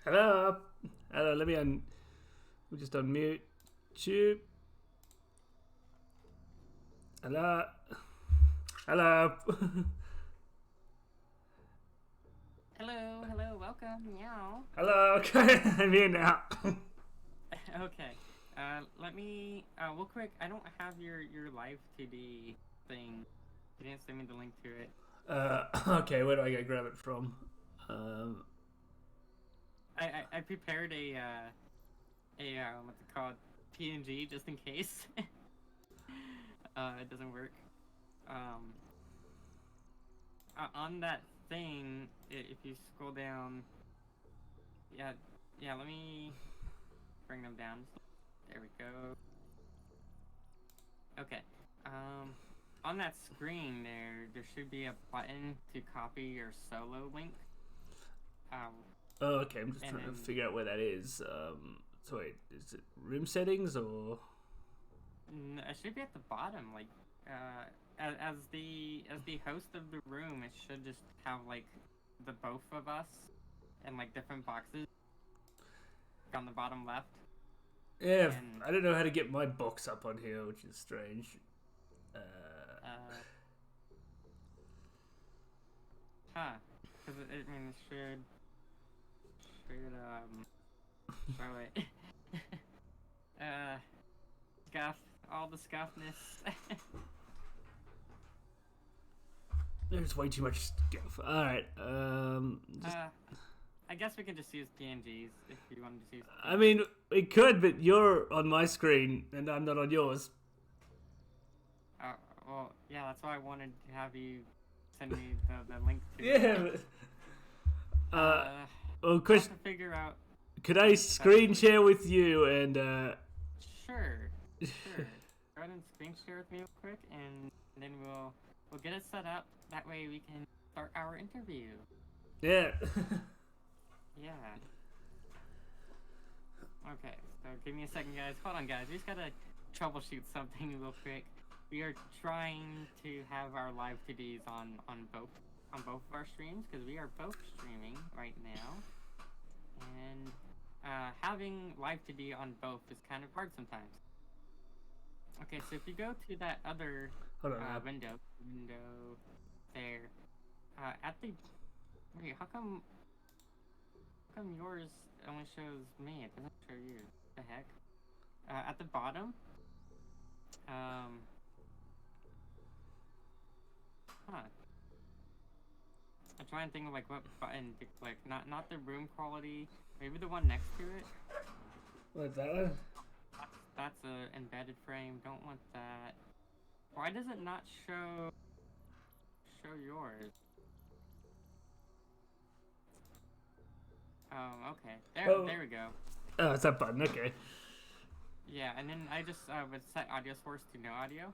Hello. Hello. We'll just unmute. Chiu. Hello. Hello. Hello, welcome, meow. Hello. Okay, I'm here now. Okay, let me, real quick, I don't have your live 2D thing. You didn't send me the link to it. Okay, where do I go grab it from? I prepared a what's it called, PNG, just in case. It doesn't work. On that thing, if you scroll down, yeah, let me bring them down. There we go. Okay. On that screen there should be a button to copy your solo link. Oh, okay. I'm just trying to figure out where that is. So wait, is it room settings or? It should be at the bottom, like, as the host of the room. It should just have like the both of us and like different boxes on the bottom left. Yeah, and I don't know how to get my box up on here, which is strange. Because I mean, it should oh wait. Scuff, all the scuffness. There's way too much stuff. Alright, I guess we can just use PNGs if you wanted to use PNGs. I mean, we could, but you're on my screen and I'm not on yours. Well, yeah, that's why I wanted to have you send me the link to it. Yeah. Well, Chris, to figure out. Could I screen share with you and Sure. Go ahead and screen share with me real quick, and then we'll get it set up. That way we can start our interview. Yeah. Yeah. Okay, so give me a second, guys. Hold on, guys. We just gotta troubleshoot something real quick. We are trying to have our live 2Ds on both of our streams, because we are both streaming right now, and having live 2D on both is kind of hard sometimes. Okay, so if you go to that other window there, at the wait, how come yours only shows me? It doesn't show you. What the heck? At the bottom, I'm trying to think of like what button to click. Not the room quality. Maybe the one next to it. What's that one? That's a embedded frame. Don't want that. Why does it not show yours? Oh, okay. There we go. Oh, it's that button. Okay. Yeah, and then I just would set audio source to no audio.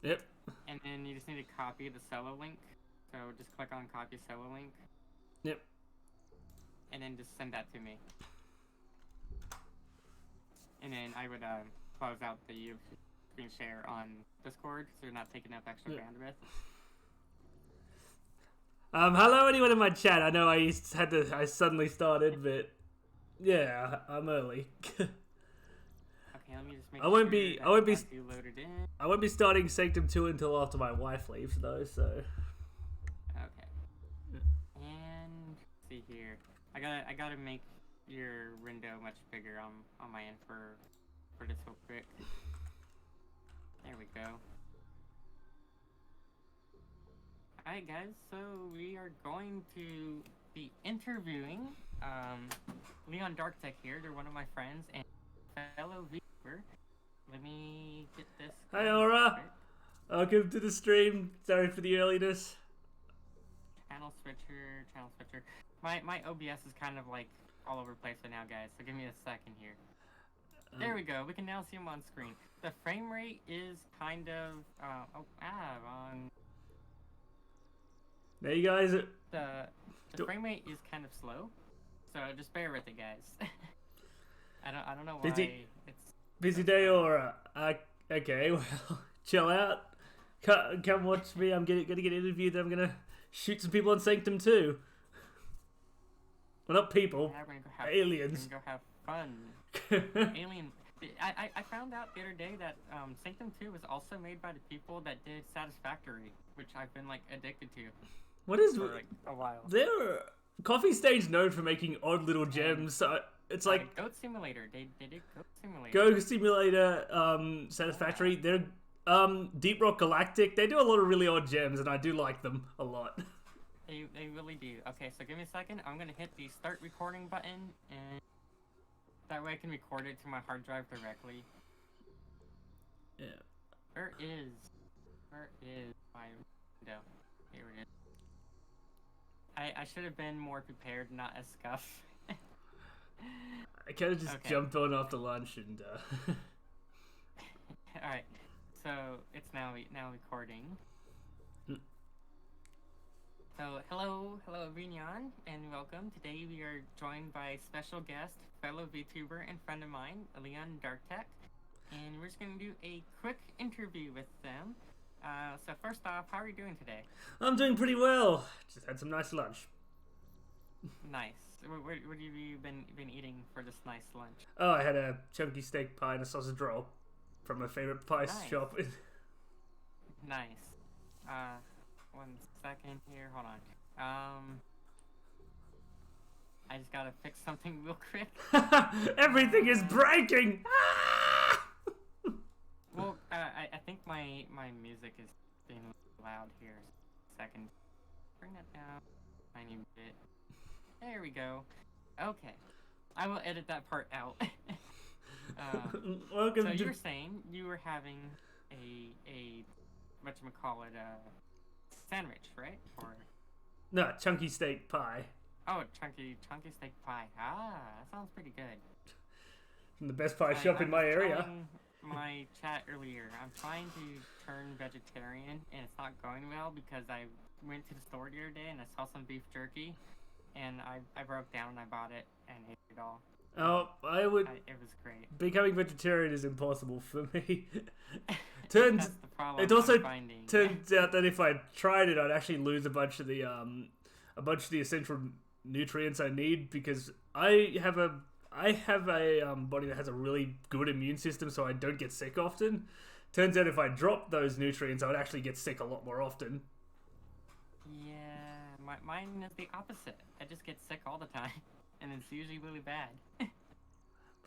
Yep. And then you just need to copy the solo link. So just click on copy solo link. Yep. And then just send that to me. And then I would close out the screen share on Discord, so you're not taking up extra bandwidth. Hello, anyone in my chat? I know I suddenly started, but yeah, I'm early. Okay, let me just make sure you loaded in. I won't be starting Sanctum 2 until after my wife leaves, though. So. Okay. And let's see here. I gotta make your window much bigger on my end for this real quick. There we go. Alright guys, so we are going to be interviewing Leon DarkTech here. They're one of my friends and fellow Vtuber. Let me get this. Hi Aura! Welcome to the stream. Sorry for the earliness. Channel switcher. My OBS is kind of like all over the place right now, guys, so give me a second here. There we go. We can now see him on screen. The frame rate is kind of wrong. There you guys. The frame rate is kind of slow, so just bear with it, guys. I don't know why it's busy day or okay. Well, chill out. Come watch me. I'm gonna get interviewed. I'm gonna shoot some people on Sanctum too. Well, not people. Yeah, we're gonna go have, aliens. We're gonna go have fun. Alien. I found out the other day that Sanctum 2 was also made by the people that did Satisfactory, which I've been like addicted to. What is for like a while? They're Coffee Stage known for making odd little gems. So it's like Goat Simulator. They did Goat Simulator. Goat Simulator, Satisfactory. Yeah. They're Deep Rock Galactic. They do a lot of really odd gems, and I do like them a lot. They really do. Okay, so give me a second. I'm gonna hit the start recording button, and that way I can record it to my hard drive directly. Yeah. Where is my window? Here it is. I should have been more prepared, not as scuffed. I kind of just jumped on after lunch and. All right, so it's now recording. So hello everyone, and welcome. Today we are joined by special guest, fellow VTuber and friend of mine, Leon DarkTech, and we're just gonna do a quick interview with them. So first off, how are you doing today? I'm doing pretty well. Just had some nice lunch. Nice. What have you been eating for this nice lunch? Oh, I had a chunky steak pie and a sausage roll from my favorite pie shop. Nice. 1 second here. Hold on. I just gotta fix something real quick. Everything is breaking. Well, I think my music is being loud here. Second. Bring that down. Tiny bit. There we go. Okay. I will edit that part out. Welcome so to... you were saying you were having a whatchamacallit, sandwich, right? Or No, chunky steak pie. Oh, chunky steak pie. Ah, that sounds pretty good. From the best pie shop in my area. My chat earlier, I'm trying to turn vegetarian, and it's not going well because I went to the store the other day and I saw some beef jerky, and I broke down and I bought it and ate it all. Oh, it was great. Becoming vegetarian is impossible for me. That's the problem. It also finding. turns out that if I tried it, I'd actually lose a bunch of the essential nutrients I need, because I have a body that has a really good immune system, so I don't get sick often. Turns out if I drop those nutrients, I would actually get sick a lot more often. Yeah, mine is the opposite. I just get sick all the time, and it's usually really bad.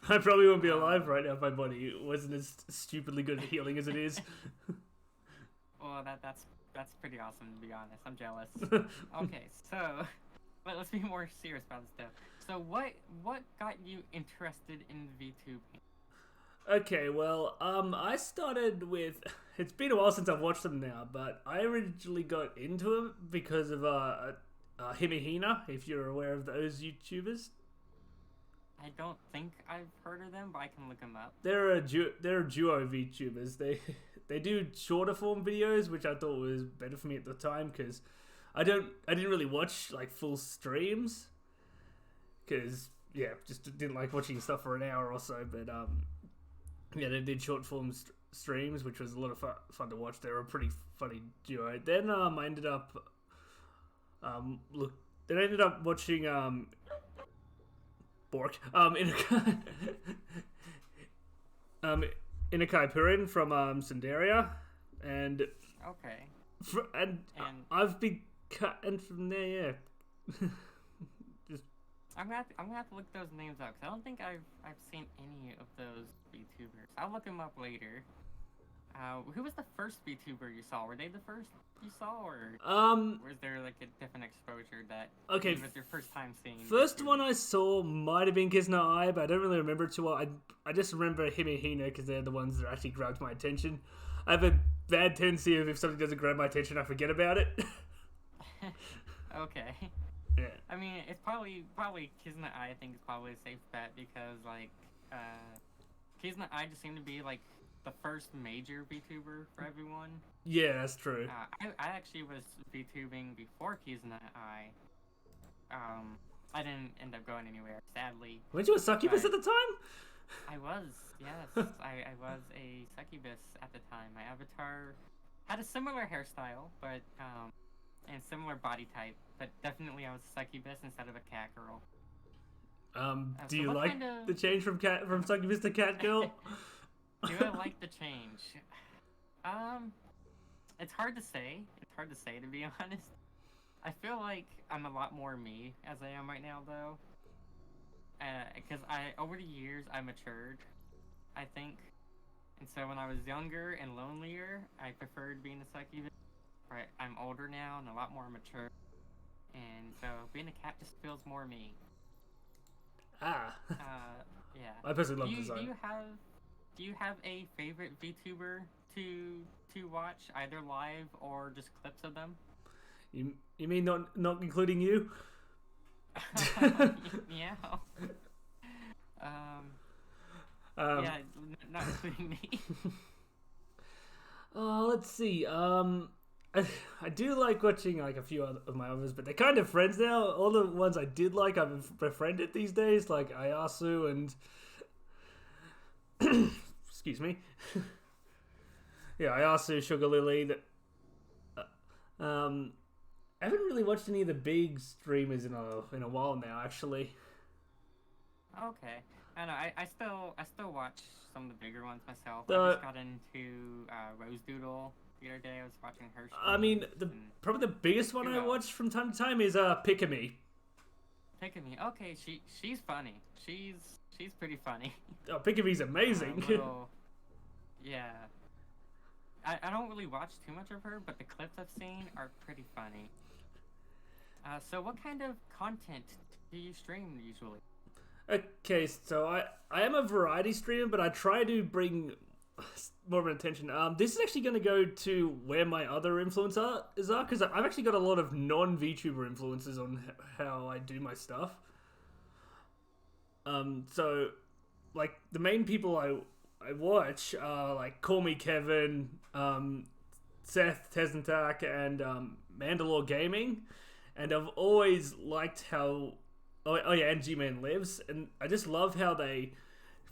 I probably wouldn't be alive right now if my body wasn't as stupidly good at healing as it is. Well, that's pretty awesome, to be honest. I'm jealous. Okay, so let's be more serious about this stuff. So what got you interested in VTubing? Okay, well, I started with... It's been a while since I've watched them now, but I originally got into them because of Himihina, if you're aware of those YouTubers. I don't think I've heard of them, but I can look them up. They're a duo VTubers. They do shorter form videos, which I thought was better for me at the time, because I didn't really watch like full streams, because just didn't like watching stuff for an hour or so. But they did short form streams, which was a lot of fun to watch. They were a pretty funny duo. Then I ended up watching Bork Inakai Purin from Sundaria, and I've been cut, and from there, I'm gonna have to look those names up, because I don't think I've seen any of those VTubers. I'll look them up later. Who was the first VTuber you saw? Were they the first you saw, or was there like a different exposure that was your first time seeing? First one I saw might have been Kizna Eye, but I don't really remember it too well. I just remember him and Hina, because they're the ones that actually grabbed my attention. I have a bad tendency of, if something doesn't grab my attention, I forget about it. Okay. Yeah. I mean, it's probably Kizna Eye. I think is probably a safe bet, because like Kizna Eye just seemed to be like the first major VTuber for everyone. Yeah, that's true. I actually was VTubing before Kizna Eye. I didn't end up going anywhere, sadly. Weren't you a succubus at the time? I was, yes. I was a succubus at the time. My avatar had a similar hairstyle, but and similar body type, but definitely I was a succubus instead of a cat girl. Do So you what like kind of the change from Succubus to Cat Girl? do I like the change? It's hard to say. It's hard to say, to be honest. I feel like I'm a lot more me as I am right now, though. Because over the years, I matured, I think. And so when I was younger and lonelier, I preferred being a succubus. Right, I'm older now and a lot more mature. And so being a cat just feels more me. Ah. Yeah. I personally love design. Do you have a favorite VTuber to watch, either live or just clips of them? You mean not including you? Yeah. Yeah, not including me. Oh, let's see. I do like watching like a few of my others, but they're kind of friends now. All the ones I did like, I've befriended these days, like Ayasu and excuse me. Yeah, Ayasu, Sugar Lily. I haven't really watched any of the big streamers in a while now, actually. Okay. I know. I still watch some of the bigger ones myself. I just got into Rose Doodle the other day. I was watching her. I mean, probably the biggest one I watch from time to time is Pikami. Pikami. Okay, she's funny. She's pretty funny. Oh, Pikami's amazing. Yeah. I don't really watch too much of her, but the clips I've seen are pretty funny. So what kind of content do you stream usually? Okay, so I am a variety streamer, but I try to bring more of an attention. This is actually going to go to where my other influences are, because I've actually got a lot of non-VTuber influences on how I do my stuff. So, like, the main people I watch are, like, Call Me Kevin, Seth Tezentak, and Mandalore Gaming. And I've always liked how... Oh yeah, and G-Man Lives. And I just love how they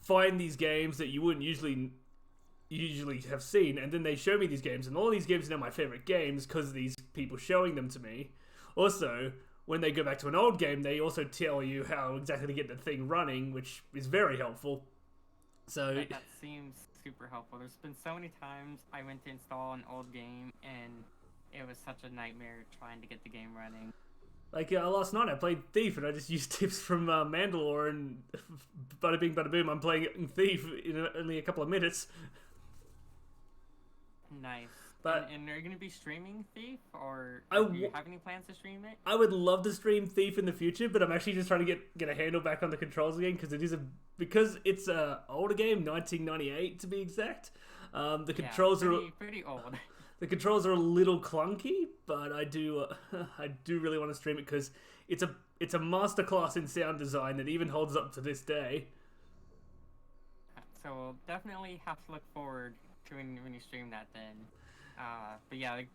find these games that you wouldn't usually have seen, and then they show me these games, and all these games are now my favorite games because of these people showing them to me. Also, when they go back to an old game, they also tell you how exactly to get the thing running, which is very helpful. So that seems super helpful. There's been so many times I went to install an old game, and it was such a nightmare trying to get the game running. Like last night I played Thief, and I just used tips from Mandalore, and bada bing bada boom, I'm playing Thief in only a couple of minutes. Nice. But and are you going to be streaming Thief, or do you have any plans to stream it? I would love to stream Thief in the future, but I'm actually just trying to get a handle back on the controls again, because it's a older game, 1998 to be exact. The controls are pretty old. The controls are a little clunky, but I do really want to stream it because it's a masterclass in sound design that even holds up to this day. So we'll definitely have to look forward to when you stream that then. But yeah, the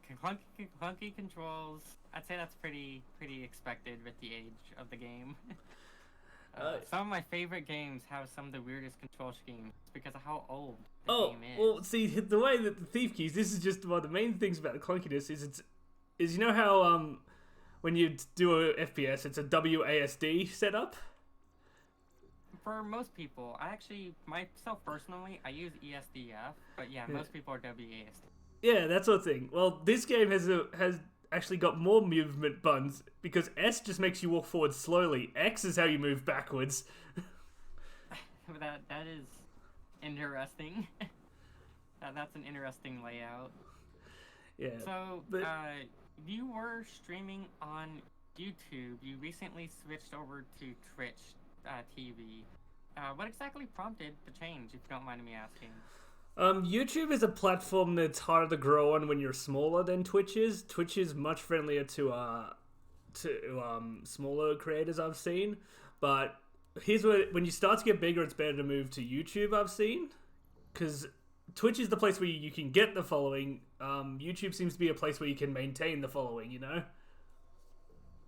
clunky controls, I'd say that's pretty expected with the age of the game. Some of my favorite games have some of the weirdest control schemes because of how old the game is. Well, see, the way that the Thief keys, this is just one of the main things about the clunkiness is you know how when you do a FPS, it's a WASD setup? For most people, myself personally, I use ESDF, but yeah, most people are WASD. Yeah, that sort of thing. Well, this game has actually got more movement buttons because S just makes you walk forward slowly. X is how you move backwards. that is interesting. That's an interesting layout. Yeah. So, you were streaming on YouTube. You recently switched over to Twitch TV. What exactly prompted the change, if you don't mind me asking? YouTube is a platform that's harder to grow on when you're smaller than Twitch is. Twitch is much friendlier to smaller creators, I've seen. But here's when you start to get bigger, it's better to move to YouTube, I've seen. Because Twitch is the place where you can get the following. YouTube seems to be a place where you can maintain the following, you know?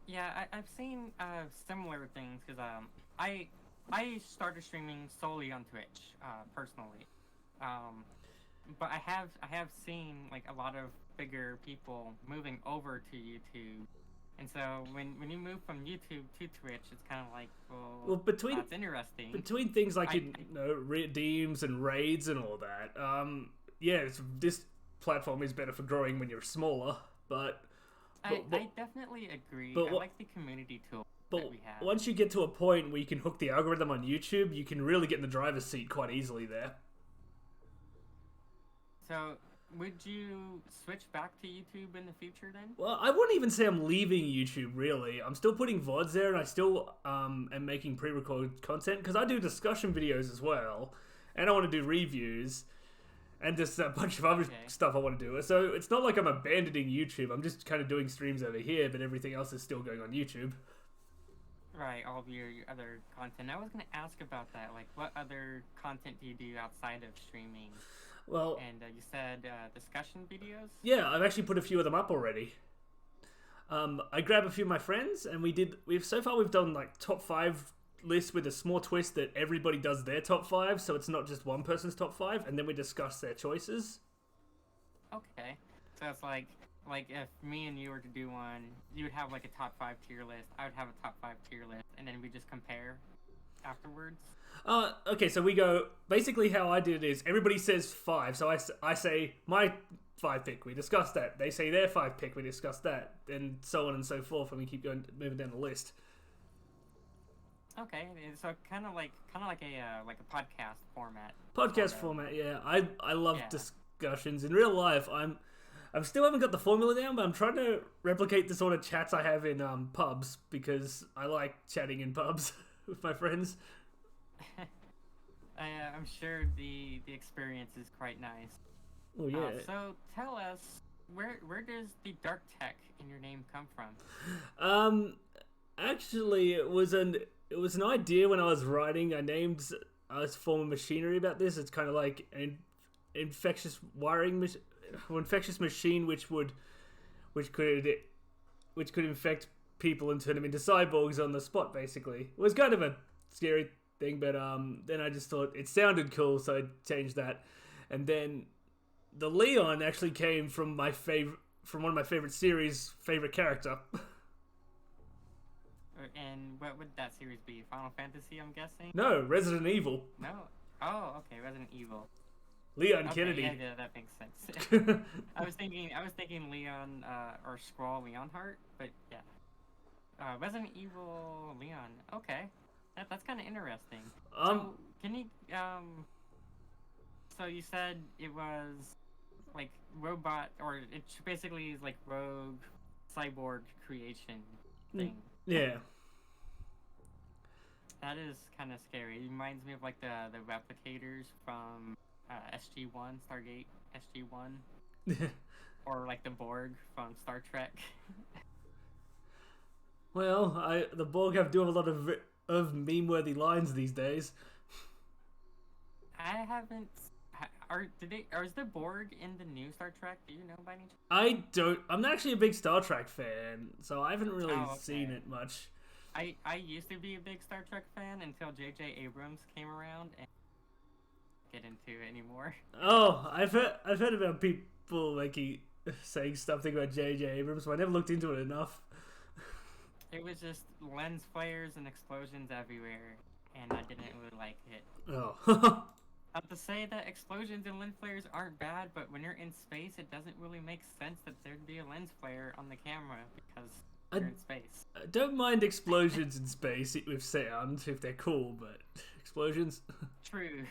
Yeah, I've seen similar things, because I started streaming solely on Twitch, personally. But I have seen like a lot of bigger people moving over to YouTube, And so when you move from YouTube to Twitch, it's kind of like, well, that's interesting. Between things like redeems and raids and all that, yeah, this platform is better for growing when you're smaller. But I definitely agree. I like the community tool that we have. Once you get to a point where you can hook the algorithm on YouTube, you can really get in the driver's seat quite easily there. So, would you switch back to YouTube in the future then? Well, I wouldn't even say I'm leaving YouTube, really. I'm still putting VODs there, and I still am making pre-recorded content, because I do discussion videos as well, and I want to do reviews, and just a bunch of other stuff I want to do. So it's not like I'm abandoning YouTube. I'm just kind of doing streams over here, but everything else is still going on YouTube. Right, all of your other content. I was going to ask about that. Like, what other content do you do outside of streaming? Well, and you said discussion videos? Yeah, I've actually put a few of them up already. I grabbed a few of my friends, and so far we've done like top 5 lists with a small twist that everybody does their top 5, so it's not just one person's top 5, and then we discuss their choices. Okay, so it's like if me and you were to do one, you would have like a top 5 tier list, I would have a top 5 tier list, and then we just compare afterwards. Okay, so we go, basically how I did it is, everybody says 5, so I say my 5 pick, we discuss that, they say their 5 pick, we discuss that, and so on and so forth, and we keep moving down the list. Okay, so kind of like a podcast format. Podcast format, yeah. I love discussions. In real life, I still haven't got the formula down, but I'm trying to replicate the sort of chats I have in pubs, because I like chatting in pubs with my friends. I'm sure the experience is quite nice. Oh yeah. So tell us, where does the DarkTech in your name come from? Actually, it was an idea when I was writing. I was forming machinery about this. It's kind of like an infectious machine which could infect people and turn them into cyborgs on the spot. Basically, it was kind of a scary thing, but then I just thought it sounded cool, so I changed that. And then the Leon actually came from one of my favorite series, favorite character. And what would that series be? Final Fantasy, I'm guessing? No, Resident Evil. No? Oh, okay, Resident Evil. Leon Kennedy. Yeah, that makes sense. I was thinking Leon, or Squall Leonhart, but yeah. Resident Evil Leon. Okay. That's kind of interesting. So, can you, so you said it was, like, robot, or it basically is like rogue cyborg creation thing. Yeah. That is kind of scary. It reminds me of like the replicators from SG-1, Stargate SG-1. Or like the Borg from Star Trek. Well, the Borg do a lot of meme-worthy lines these days. I haven't... is the Borg in the new Star Trek? Do you know by any chance? I don't... I'm not actually a big Star Trek fan, so I haven't really seen it much. I used to be a big Star Trek fan until J.J. Abrams came around and get into it anymore. Oh, I've heard about people saying something about J.J. Abrams, but I never looked into it enough. It was just lens flares and explosions everywhere, and I didn't really like it. Oh. Not to say that explosions and lens flares aren't bad, but when you're in space, it doesn't really make sense that there'd be a lens flare on the camera because you're in space. I don't mind explosions in space with sound if they're cool, but explosions? True.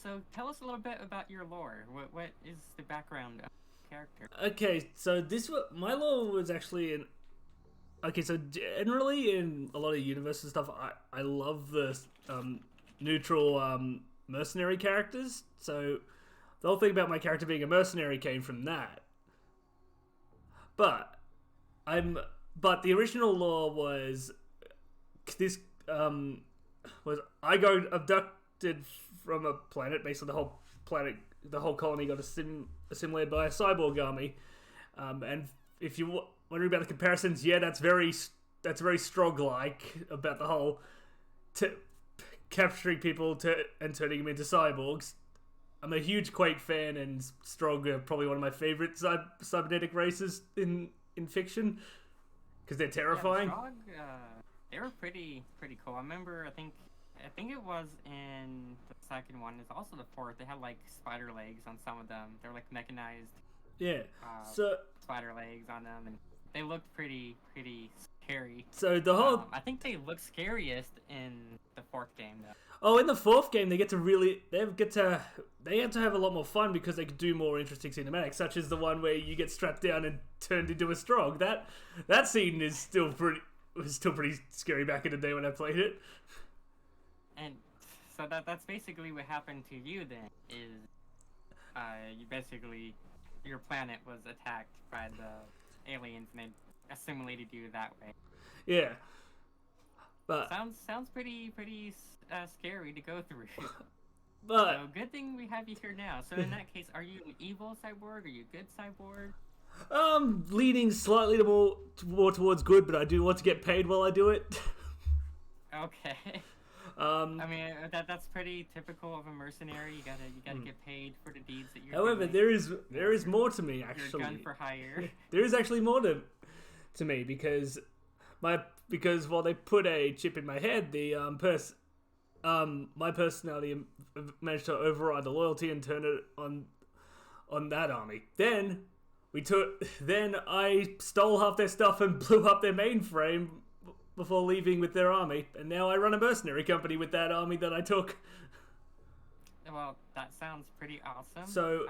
So tell us a little bit about your lore. What is the background of the character? Okay, so my lore was actually in... Okay, so generally in a lot of universe and stuff, I love the neutral mercenary characters. So the whole thing about my character being a mercenary came from that. But the original lore was this was I got abducted from a planet. Basically, the whole colony got assimilated by a cyborg army. And if you wondering about the comparisons, yeah, that's very Strog-like about the whole capturing people and turning them into cyborgs. I'm a huge Quake fan, and Strog are probably one of my favorite cybernetic races in fiction. because they're Yeah, terrifying. the Frog, they were pretty cool. I remember, I think it was in the second one. It's also the fourth. They had like spider legs on some of them. They're like mechanized. Yeah. So spider legs on them, and they looked pretty scary. So the whole I think they look scariest in the fourth game though. Oh, in the fourth game, they have to have a lot more fun because they could do more interesting cinematics, such as the one where you get strapped down and turned into a strog. That scene was still pretty scary back in the day when I played it. And so that's basically what happened to you then. Is your planet was attacked by the aliens and they assimilated you that way. Yeah. But sounds pretty scary to go through. But so good thing we have you here now. So in that case, are you an evil cyborg? Are you a good cyborg? Leaning slightly more towards good, but I do want to get paid while I do it. Okay. I mean that's pretty typical of a mercenary. You gotta get paid for the deeds that you're However, doing. there is more to me actually. You're gun for hire. There is actually more to me because while they put a chip in my head, my personality managed to override the loyalty and turn it on that army. Then I stole half their stuff and blew up their mainframe before leaving with their army, and now I run a mercenary company with that army that I took. Well, that sounds pretty awesome. So,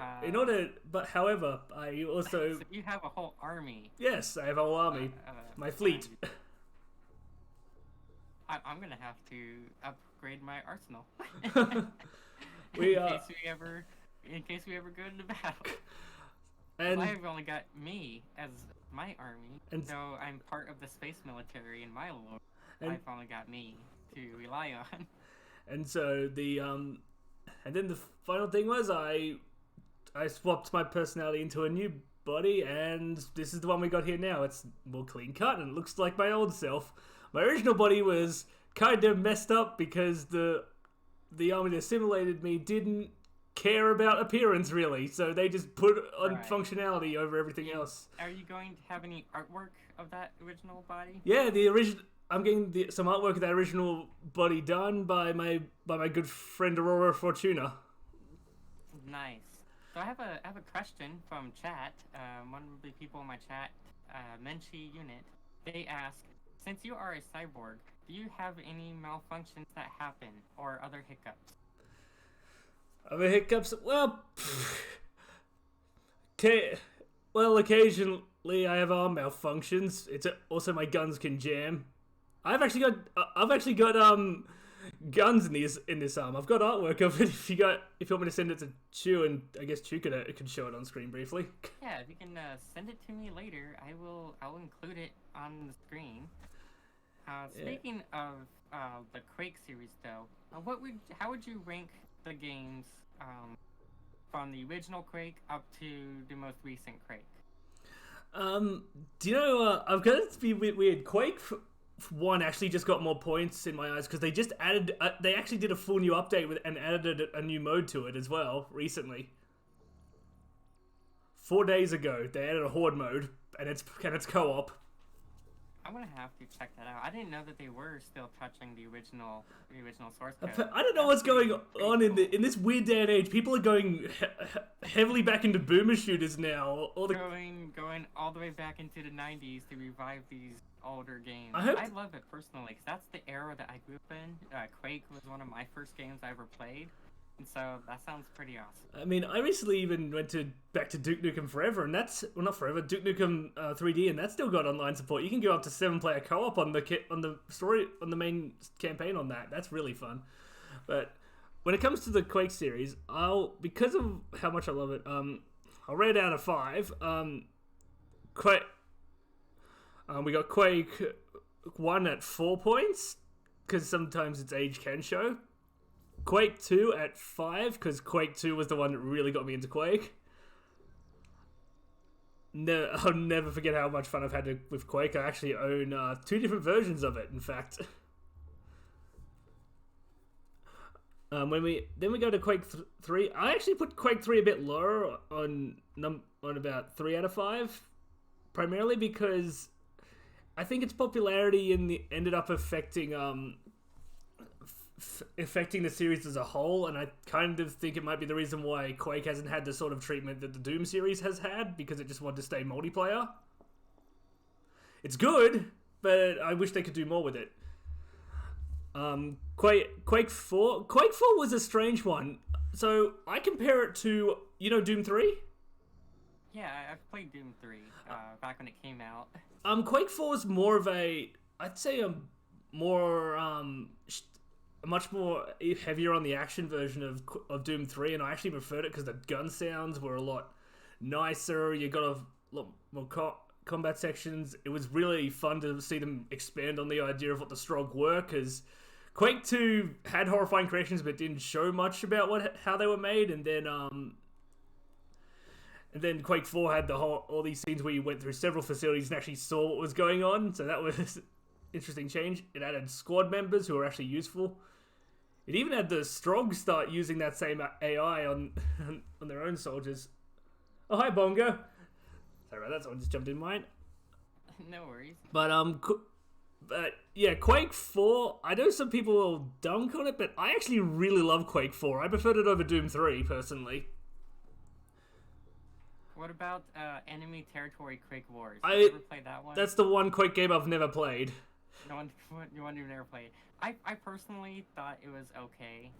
however, I also... So you have a whole army. Yes, I have a whole army. My fleet. I'm gonna have to upgrade my arsenal. In case we ever go into battle. And I've only got me as my army, and so I'm part of the space military in my lore. I've only got me to rely on. And so and then the final thing was I swapped my personality into a new body, and this is the one we got here now. It's more clean cut and it looks like my old self. My original body was kind of messed up because the army that assimilated me didn't care about appearance really, so they just put on functionality over everything else. Are you going to have any artwork of that original body? Yeah, I'm getting some artwork of that original body done by my good friend Aurora Fortuna. Nice. So I have a question from chat. One of the people in my chat, Menchie Unit, they ask, since you are a cyborg, do you have any malfunctions that happen or other hiccups? Other hiccups? Well, occasionally I have arm malfunctions. It's also my guns can jam. I've actually got guns in this arm. I've got artwork of it. If you want me to send it to Chiu, and I guess Chiu could show it on screen briefly. Yeah, if you can send it to me later, I'll include it on the screen. Speaking of the Quake series, though, how would you rank the games from the original Quake up to the most recent Quake? Do you know? I've got it to be weird. Quake 1 actually just got more points in my eyes because they just added. They actually did a full new update and added a new mode to it as well recently. 4 days ago, they added a horde mode and it's co-op. I'm gonna have to check that out. I didn't know that they were still touching the original source code. I don't know what's going on in this weird day and age. People are going heavily back into boomer shooters now. Going all the way back into the 90s to revive these older games. I love it personally because that's the era that I grew up in. Quake was one of my first games I ever played. And so that sounds pretty awesome. I mean, I recently even went back to Duke Nukem Forever, and not Forever, Duke Nukem 3D, and that's still got online support. You can go up to 7-player co-op on the story on the main campaign on that. That's really fun. But when it comes to the Quake series, because of how much I love it, I'll rate it out of 5. Quake. We got Quake 1 at 4 points because sometimes its age can show. Quake 2 at 5, because Quake 2 was the one that really got me into Quake. I'll never forget how much fun I've had with Quake. I actually own 2 different versions of it, in fact. When we go to Quake 3, I actually put Quake 3 a bit lower on about 3 out of 5, primarily because I think its popularity ended up affecting affecting the series as a whole, and I kind of think it might be the reason why Quake hasn't had the sort of treatment that the Doom series has had, because it just wanted to stay multiplayer. It's good, but I wish they could do more with it. Quake 4 was a strange one. So I compare it to, Doom 3? Yeah, I've played Doom 3 back when it came out. Quake 4 is more of I'd say a more much more heavier on the action version of Doom 3, and I actually preferred it because the gun sounds were a lot nicer. You got a lot more combat sections. It was really fun to see them expand on the idea of what the Strogg were, because Quake 2 had horrifying creations but didn't show much about how they were made, and then Quake 4 had all these scenes where you went through several facilities and actually saw what was going on, so that was interesting change. It added squad members who were actually useful. It even had the Strogg start using that same AI on their own soldiers. Oh, hi, Bongo. Sorry about that, someone just jumped in mine. No worries. But yeah, Quake 4, I know some people will dunk on it, but I actually really love Quake 4. I preferred it over Doom 3, personally. What about Enemy Territory Quake Wars? Have you ever played that one? That's the one Quake game I've never played. The one you've never played. I personally thought it was okay.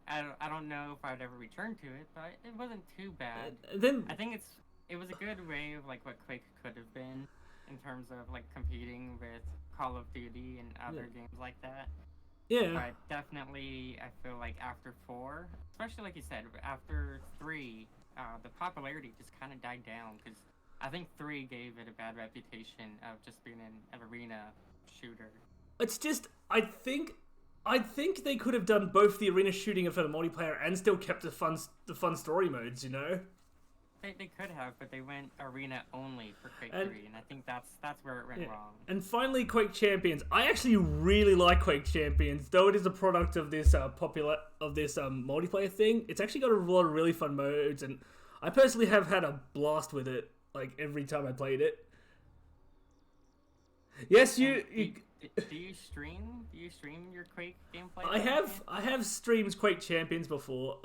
I don't know if I'd ever return to it, but it wasn't too bad. I think it was a good way of like what Quake could have been in terms of like competing with Call of Duty and other games like that. Yeah. But definitely, I feel like after 4, especially like you said, after 3, the popularity just kind of died down, because I think 3 gave it a bad reputation of just being an arena shooter. It's just, I think they could have done both the arena shooting for the multiplayer and still kept the fun story modes, They could have, but they went arena only for Quake 3, and I think that's where it went wrong. And finally, Quake Champions. I actually really like Quake Champions, though it is a product of this multiplayer thing. It's actually got a lot of really fun modes, and I personally have had a blast with it, like every time I played it. Yes, do you stream? Do you stream your Quake gameplay? I have streamed Quake Champions before.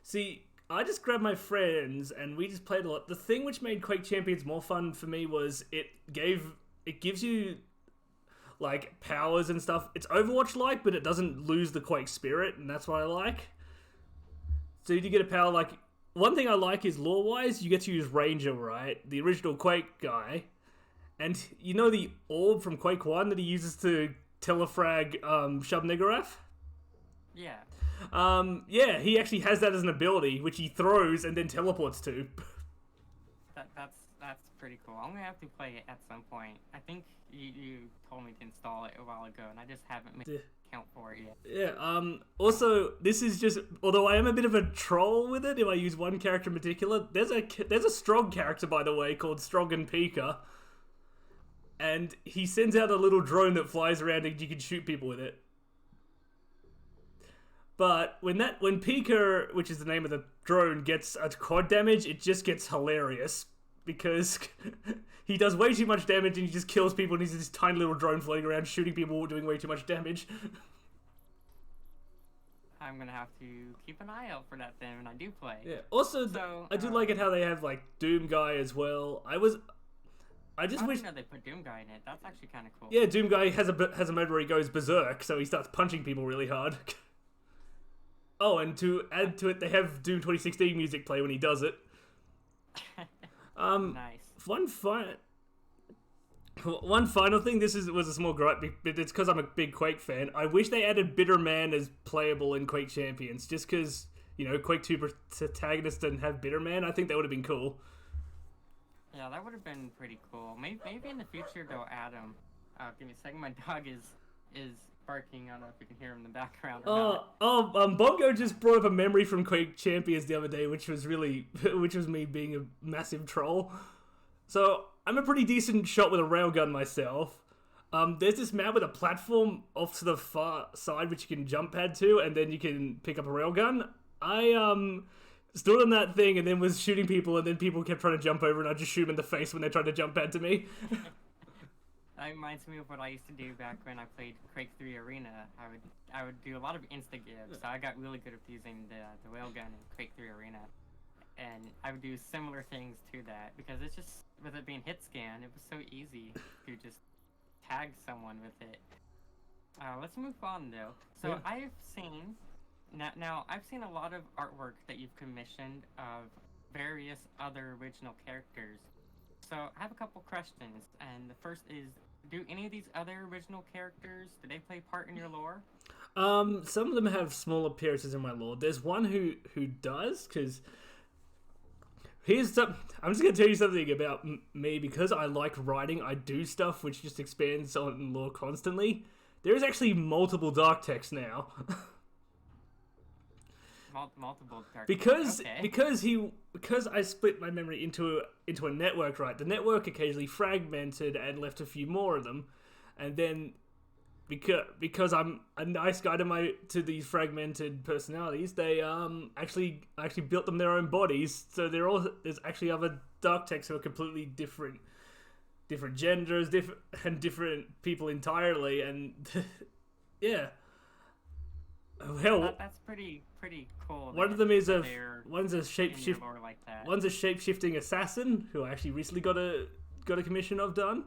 See, I just grabbed my friends and we just played a lot. The thing which made Quake Champions more fun for me was it gives you like powers and stuff. It's Overwatch-like, but it doesn't lose the Quake spirit, and that's what I like. So you get a power like... One thing I like is lore-wise, you get to use Ranger, right? The original Quake guy. And you know the orb from Quake 1 that he uses to telefrag Shub-Niggurath? Yeah. Yeah, he actually has that as an ability, which he throws and then teleports to. That's pretty cool. I'm gonna have to play it at some point. I think you told me to install it a while ago, and I just haven't made account for it yet. Yeah. Also, this is just, although I am a bit of a troll with it, if I use one character in particular, there's a Strogg character, by the way, called Strogg and Pika, and he sends out a little drone that flies around and you can shoot people with it. But when Pika, which is the name of the drone, gets a quad damage, it just gets hilarious, because he does way too much damage and he just kills people, and he's this tiny little drone floating around shooting people doing way too much damage. I'm gonna have to keep an eye out for that then when I do play. Yeah. Also, I do like it how they have like Doom Guy as well. I wish didn't know they put Doom Guy in it. That's actually kind of cool. Yeah, Doom Guy has a mode where he goes berserk, so he starts punching people really hard. Oh, and to add to it, they have Doom 2016 music play when he does it. Nice. One final thing. This was a small gripe, but it's because I'm a big Quake fan. I wish they added Bitter Man as playable in Quake Champions, just because Quake 2 protagonist didn't have Bitter Man. I think that would have been cool. Yeah, that would have been pretty cool. Maybe in the future they'll add him. Give me a second. My dog is barking. I don't know if you can hear him in the background. Bongo just brought up a memory from Quake Champions the other day, which was me being a massive troll. So I'm a pretty decent shot with a railgun myself. There's this map with a platform off to the far side which you can jump pad to, and then you can pick up a railgun. I stood on that thing and then was shooting people, and then people kept trying to jump over, and I just shoot them in the face when they tried to jump pad to me. That reminds me of what I used to do back when I played Quake 3 Arena. I would do a lot of insta-gives, so I got really good at using the whale gun in Quake 3 Arena. And I would do similar things to that, because it's just, with it being hit scan, it was so easy to just tag someone with it. Let's move on though. So Yeah. I've seen, now I've seen a lot of artwork that you've commissioned of various other original characters. So I have a couple questions, and the first is, do any of these other original characters, do they play part in your lore? Some of them have small appearances in my lore. There's one who does, because I'm just gonna tell you something about me. Because I like writing, I do stuff which just expands on lore constantly. There is actually multiple DarkTechs now. Multiple dark. because Okay. because I split my memory into a network, right? The network occasionally fragmented and left a few more of them, and then because I'm a nice guy to these fragmented personalities, they actually built them their own bodies. So there's actually other DarkTechs who are completely different genders, different people entirely, and yeah. Hell, That's pretty cool. one of them is they're one's a in your shapeshift lore like that. one's a shape-shifting assassin who I actually recently got a commission of done.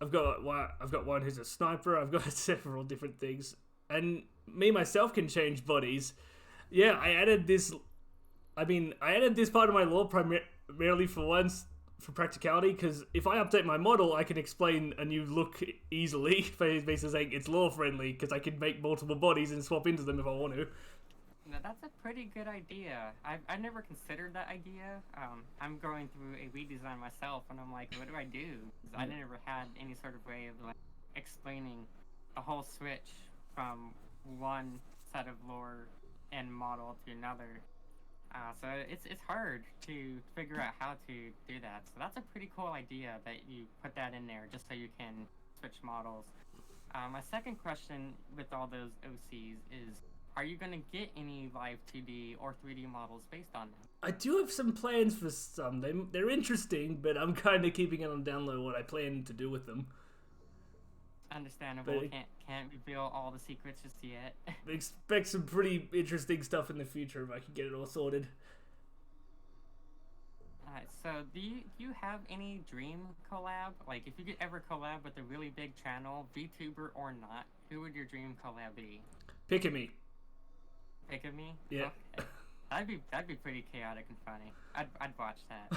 I've got one who's a sniper. I've got several different things, and me myself can change bodies. Yeah, I added this part of my lore primarily for practicality, because if I update my model, I can explain a new look easily. Basically saying it's lore friendly, because I can make multiple bodies and swap into them if I want to. Now, that's a pretty good idea. I've never considered that idea. I'm going through a redesign myself, and I'm like, what do I do? 'Cause I never had any sort of way of like explaining a whole switch from one set of lore and model to another. So it's hard to figure out how to do that. So that's a pretty cool idea that you put that in there just so you can switch models. My second question with all those OCs is, are you going to get any live 2D or 3D models based on them? I do have some plans for some. They're interesting, but I'm kind of keeping it on down low what I plan to do with them. Understandable. But Can't reveal all the secrets just yet. expect some pretty interesting stuff in the future if I can get it all sorted. Alright, so do you have any dream collab? Like, if you could ever collab with a really big channel, VTuber or not, who would your dream collab be? Pick me. Pick of me? Yeah. Okay. That'd be pretty chaotic and funny. I'd watch that.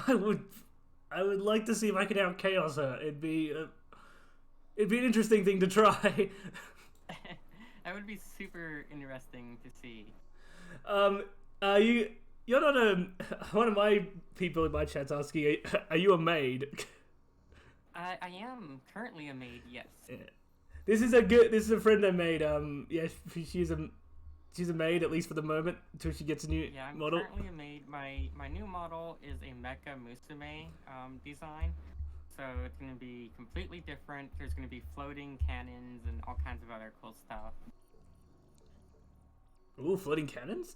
I would like to see if I could out chaos her. It'd be an interesting thing to try. That would be super interesting to see. You're not one of my people in my chat's asking, are you a maid? I am currently a maid, yes. Yeah. This is a friend I made. Yeah, she's a maid, at least for the moment, until she gets a new model. I'm currently a maid. My new model is a Mecha Musume design. So it's going to be completely different. There's going to be floating cannons and all kinds of other cool stuff. Ooh, floating cannons?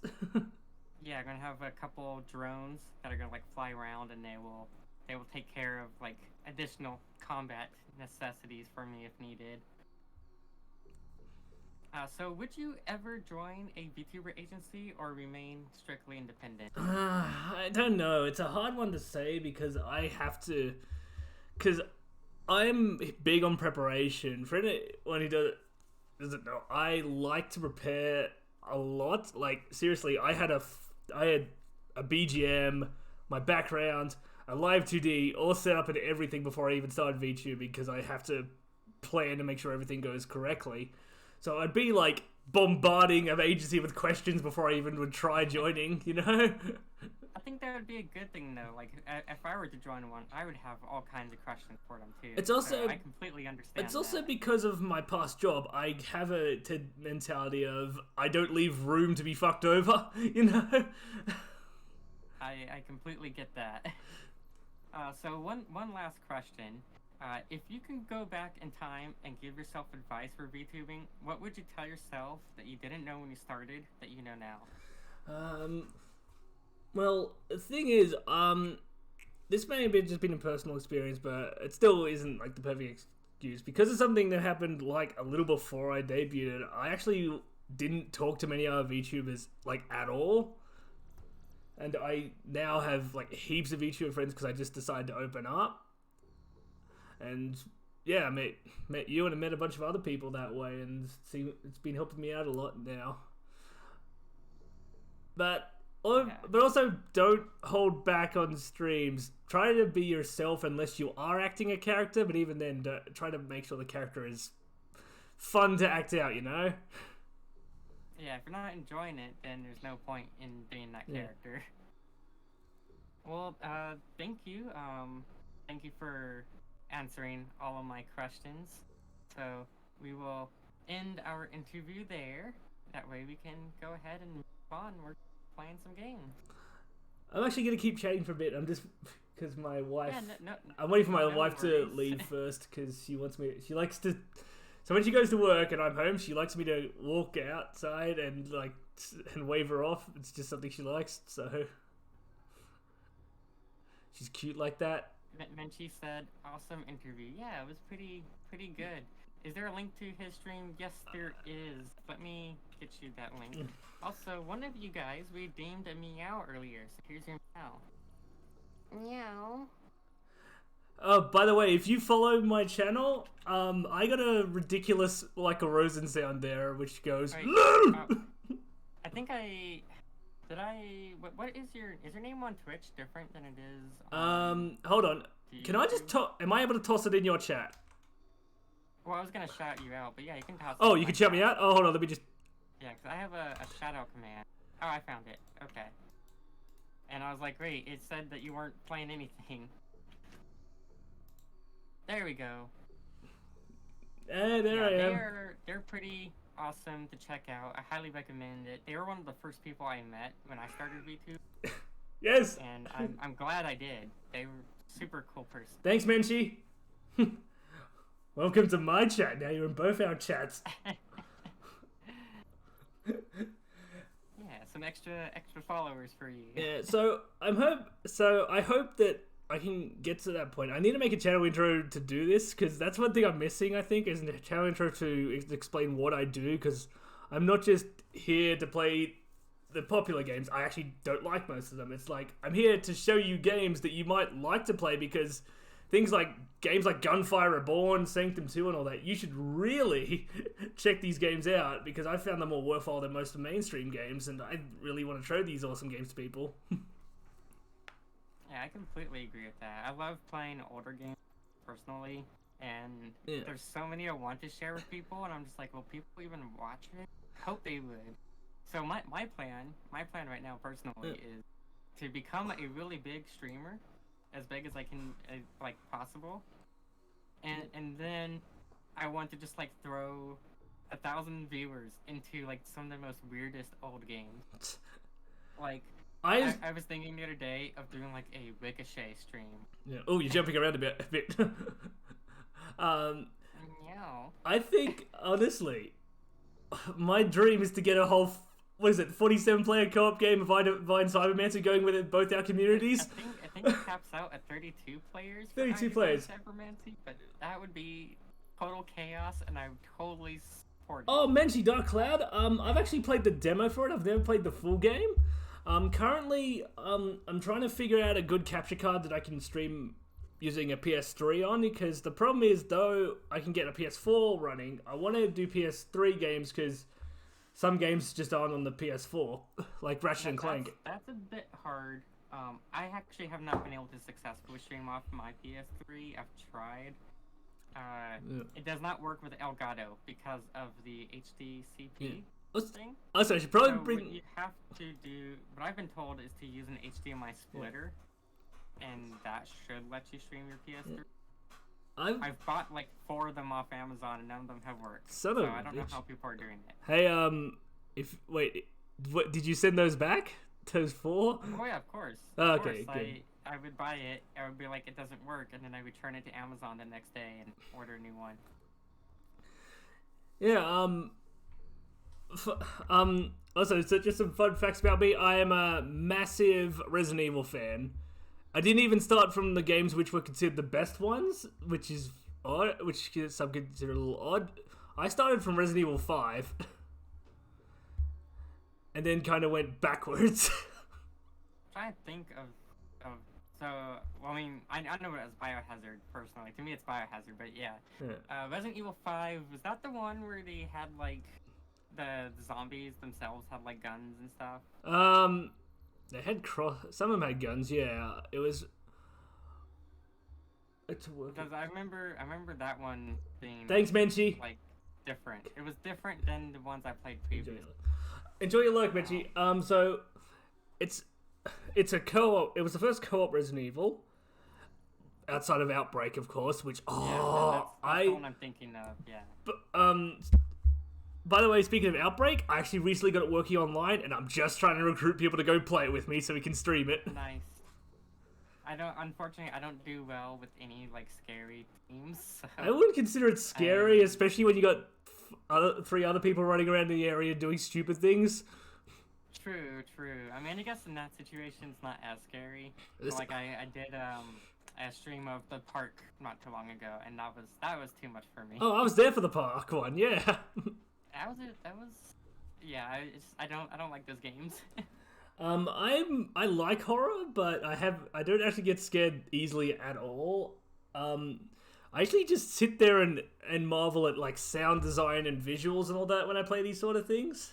Yeah, I'm going to have a couple drones that are going to like fly around, and they will take care of like additional combat necessities for me if needed. So would you ever join a VTuber agency or remain strictly independent? I don't know. It's a hard one to say because because I'm big on preparation. For anyone who doesn't know, I like to prepare a lot. Like, seriously, I had a BGM, my background, a live 2D, all set up and everything before I even started VTubing, because I have to plan to make sure everything goes correctly. So I'd be like bombarding an agency with questions before I even would try joining, you know? I think that would be a good thing, though. Like, if I were to join one, I would have all kinds of questions for them, too. It's also... So I completely understand It's also that. because of my past job. I have a mentality of, I don't leave room to be fucked over, you know? I completely get that. So one last question. If you can go back in time and give yourself advice for VTubing, what would you tell yourself that you didn't know when you started that you know now? Well, the thing is, this may have just been a personal experience, but it still isn't like the perfect excuse because of something that happened like a little before I debuted. I actually didn't talk to many other VTubers like at all, and I now have like heaps of VTuber friends because I just decided to open up. And yeah, I met you and I met a bunch of other people that way, and it's been helping me out a lot now. But also don't hold back on streams. Try to be yourself unless you are acting a character, but even then, try to make sure the character is fun to act out, you know? Yeah, if you're not enjoying it, then there's no point in being that character. Well, thank you. Thank you for answering all of my questions. So we will end our interview there. That way we can go ahead and move on. We're playing some games. I'm actually going to keep chatting for a bit. I'm just... Because my wife... Yeah, I'm waiting for my wife to leave first because she wants me... She likes to... So when she goes to work and I'm home, she likes me to walk outside and like and wave her off. It's just something she likes, so... She's cute like that. Then she said, awesome interview. Yeah, it was pretty good. Is there a link to his stream? Yes, there is. Let me get you that link. Also, one of you guys redeemed a meow earlier, so here's your meow. Meow. Oh, by the way, if you follow my channel, I got a ridiculous, like, a Rosen sound there, which goes, LOL! I think what is your name on Twitch different than it is on... hold on. Can I just am I able to toss it in your chat? Well, I was gonna shout you out, but yeah, you can toss it. Oh, you can shout me out? Oh, hold on, let me just... Yeah, because I have a shout out command. Oh, I found it. Okay. And I was like, wait, it said that you weren't playing anything. There we go. There I am. They're pretty awesome to check out. I highly recommend it. They were one of the first people I met when I started VTube. Yes. And I'm glad I did. They were super cool person. Thanks, Menchie. Welcome to my chat. Now you're in both our chats. Yeah, some extra followers for you. Yeah, so I hope that I can get to that point. I need to make a channel intro to do this, because that's one thing I'm missing, I think, is a channel intro to explain what I do, because I'm not just here to play the popular games. I actually don't like most of them. It's like, I'm here to show you games that you might like to play, because things like games like Gunfire Reborn, Sanctum 2 and all that, you should really check these games out, because I found them more worthwhile than most of the mainstream games, and I really want to show these awesome games to people. Yeah, I completely agree with that. I love playing older games personally, and there's so many I want to share with people, and I'm just like, will people even watch it? Hope they would. So my plan right now personally is to become a really big streamer, as big as I can, like, possible, and then I want to just like throw 1,000 viewers into like some of the most weirdest old games. Like, I was thinking the other day of doing like a Ricochet stream. Yeah. Oh, you're jumping around a bit. Yeah. I think, honestly, my dream is to get a whole, 47-player co-op game of Vine Cybermancer going with it, both our communities. I think it caps out at 32 players. 32 players. Cybermancy, but that would be total chaos, and I would totally support it. Oh, Menchie Dark Cloud. I've actually played the demo for it. I've never played the full game. Currently, I'm trying to figure out a good capture card that I can stream using a PS3 on, because the problem is, though I can get a PS4 running, I want to do PS3 games because some games just aren't on the PS4, like Ratchet and Clank. That's a bit hard. I actually have not been able to successfully stream off my PS3. I've tried. It does not work with Elgato because of the HDCP thing. Also, I should probably What you have to do, what I've been told, is to use an HDMI splitter, and that should let you stream your PS3. I've bought like 4 of them off Amazon, and none of them have worked. So I don't know how people are doing it. Hey, what did you send those back? Those 4? Oh yeah, of course. Oh, of okay, course. good. I would buy it. I would be like, it doesn't work, and then I would return it to Amazon the next day and order a new one. Yeah. Also, so just some fun facts about me. I am a massive Resident Evil fan, I didn't even start from the games which were considered the best ones, which is odd, which some consider a little odd. I started from Resident Evil 5, and then kind of went backwards. I'm trying to think of so, well, I mean, I know it as Biohazard, personally. To me, it's Biohazard, but yeah. Resident Evil 5, was that the one where they had, like, the zombies themselves had, like, guns and stuff? They had some of them had guns, yeah. It was... Because I remember that one being... Thanks, Menchie! Like, different. It was different than the ones I played previously. Enjoy your luck, Menchie. So, it's a co-op. It was the first co-op Resident Evil, outside of Outbreak, of course. Which that's the one I'm thinking of. Yeah. But by the way, speaking of Outbreak, I actually recently got it working online, and I'm just trying to recruit people to go play it with me so we can stream it. Nice. Unfortunately, I don't do well with any like scary themes. So. I wouldn't consider it scary, especially when you got 3 other people running around the area doing stupid things. True. I mean, I guess in that situation, it's not as scary. But, like, I did a stream of the park not too long ago, and that was too much for me. Oh, I was there for the park one, yeah. I don't like those games. I like horror, but I don't actually get scared easily at all. I actually just sit there and marvel at like sound design and visuals and all that when I play these sort of things.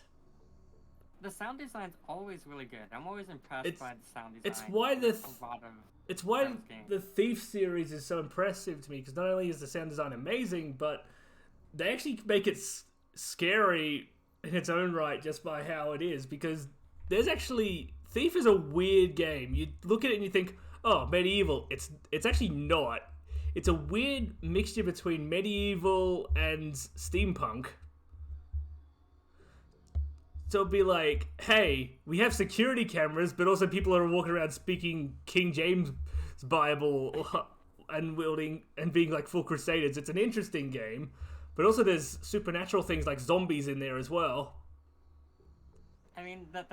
The sound design's always really good. I'm always impressed by the sound design. It's why the Thief series is so impressive to me, because not only is the sound design amazing, but they actually make it scary in its own right just by how it is, because there's actually... Thief is a weird game. You look at it and you think, oh, medieval. It's actually not. It's a weird mixture between medieval and steampunk. So it'd be like, hey, we have security cameras, but also people are walking around speaking King James Bible and wielding and being like full crusaders. It's an interesting game, but also there's supernatural things like zombies in there as well. I mean, that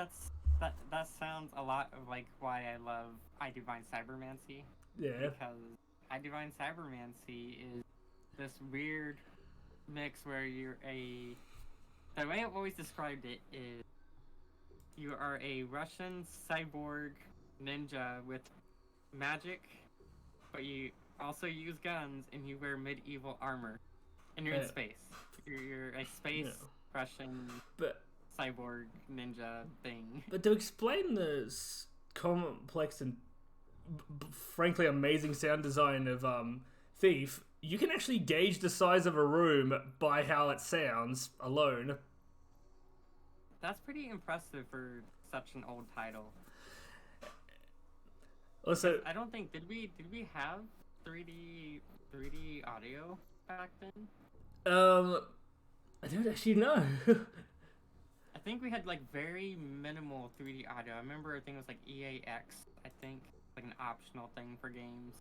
sounds a lot of like why I love I Divine Cybermancy. Yeah. Because I Divine Cybermancy is this weird mix where the way I've always described it is you are a Russian cyborg ninja with magic, but you also use guns and you wear medieval armor. And you're in space. You're a space Russian cyborg ninja thing. But to explain the complex and frankly amazing sound design of Thief, you can actually gauge the size of a room by how it sounds alone. That's pretty impressive for such an old title. Also, I don't think did we have 3D audio back then? I don't actually know. I think we had like very minimal 3D audio. I remember I think it was like EAX. I think like an optional thing for games.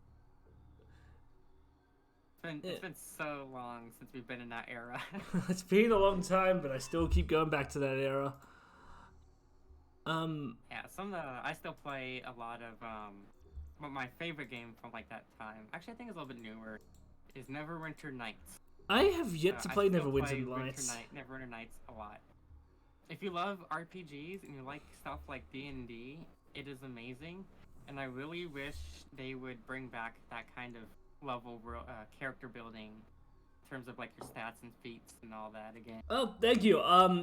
It's been so long since we've been in that era. It's been a long time, but I still keep going back to that era. Yeah, I still play a lot of but my favorite game from like that time, actually I think it's a little bit newer, is Neverwinter Nights. I have yet to play Neverwinter Nights. Neverwinter Nights a lot. If you love RPGs and you like stuff like D&D, it is amazing, and I really wish they would bring back that kind of level character building in terms of like your stats and feats and all that again. Oh, thank you.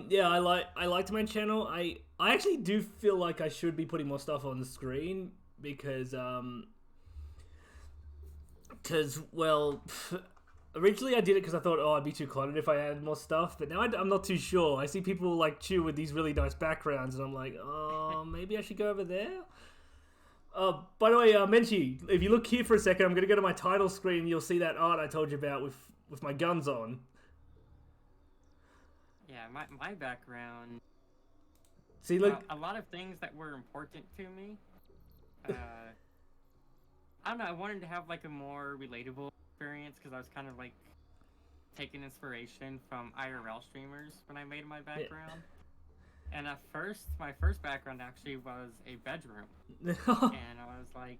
Yeah, I liked my channel. I actually do feel like I should be putting more stuff on the screen because well, originally I did it because I thought, oh, I'd be too cluttered if I added more stuff, but now I'm not too sure. I see people like Chiu with these really nice backgrounds, and I'm like, oh, maybe I should go over there. By the way, Menchie, if you look here for a second, I'm going to go to my title screen and you'll see that art I told you about with my guns on. Yeah, my background... See, look... a lot of things that were important to me. I don't know, I wanted to have like a more relatable experience because I was kind of like taking inspiration from IRL streamers when I made my background. Yeah. And at first, my first background actually was a bedroom. And I was like,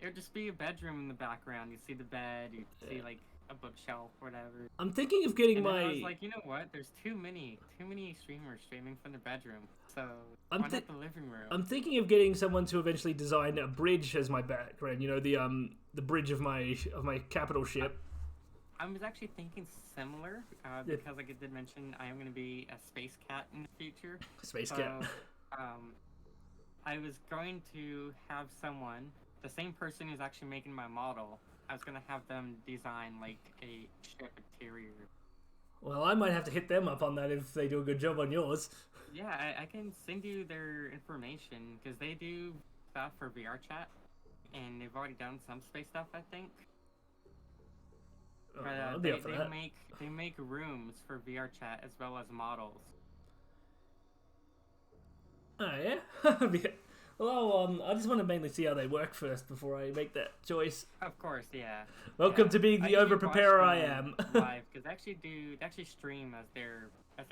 it would just be a bedroom in the background. You see the bed, you see like a bookshelf, whatever. I'm thinking of getting And then my. I was like, you know what? There's too many streamers streaming from the bedroom. So I'm why not the living room? I'm thinking of getting someone to eventually design a bridge as my background. You know, the bridge of my capital ship. I was actually thinking similar because, like I did mention, I am going to be a space cat in the future. Space cat. I was going to have someone, the same person who's actually making my model, I was going to have them design like a ship interior. Well, I might have to hit them up on that if they do a good job on yours. Yeah, I can send you their information because they do stuff for VR chat, and they've already done some space stuff, I think. Oh, But I'll be up for that. they make rooms for VR chat as well as models. Oh yeah. Well, I just want to mainly see how they work first before I make that choice. Of course, yeah. Welcome to being the over preparer I am. Live because they actually stream as they're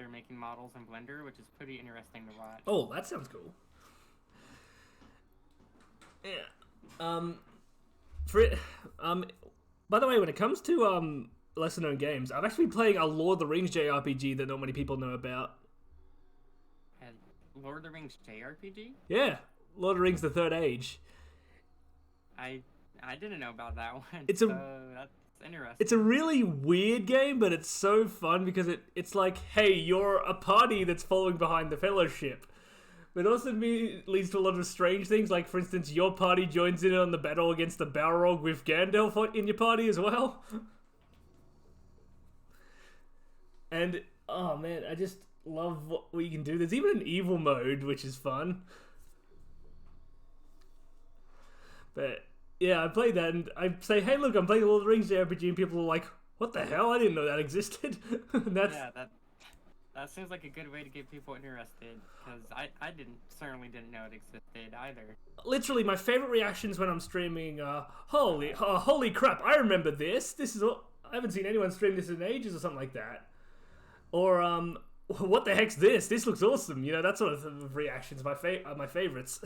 making models in Blender, which is pretty interesting to watch. Oh, that sounds cool. Yeah. By the way, when it comes to lesser known games, I've actually been playing a Lord of the Rings JRPG that not many people know about. Lord of the Rings JRPG? Yeah, Lord of the Rings: The Third Age. I didn't know about that one. That's interesting. It's a really weird game, but it's so fun because it's like, hey, you're a party that's following behind the Fellowship. But it also leads to a lot of strange things, like, for instance, your party joins in on the battle against the Balrog with Gandalf in your party as well. And, oh man, I just love what we can do. There's even an evil mode, which is fun. But, yeah, I played that, and I say, hey, look, I'm playing Lord of the Rings JRPG, and people are like, what the hell? I didn't know that existed. And that's... Yeah, that seems like a good way to get people interested, because I certainly didn't know it existed either. Literally, my favorite reactions when I'm streaming are, holy crap, I remember this. I haven't seen anyone stream this in ages, or something like that. Or, what the heck's this? This looks awesome. You know, that sort of reactions are my favorites.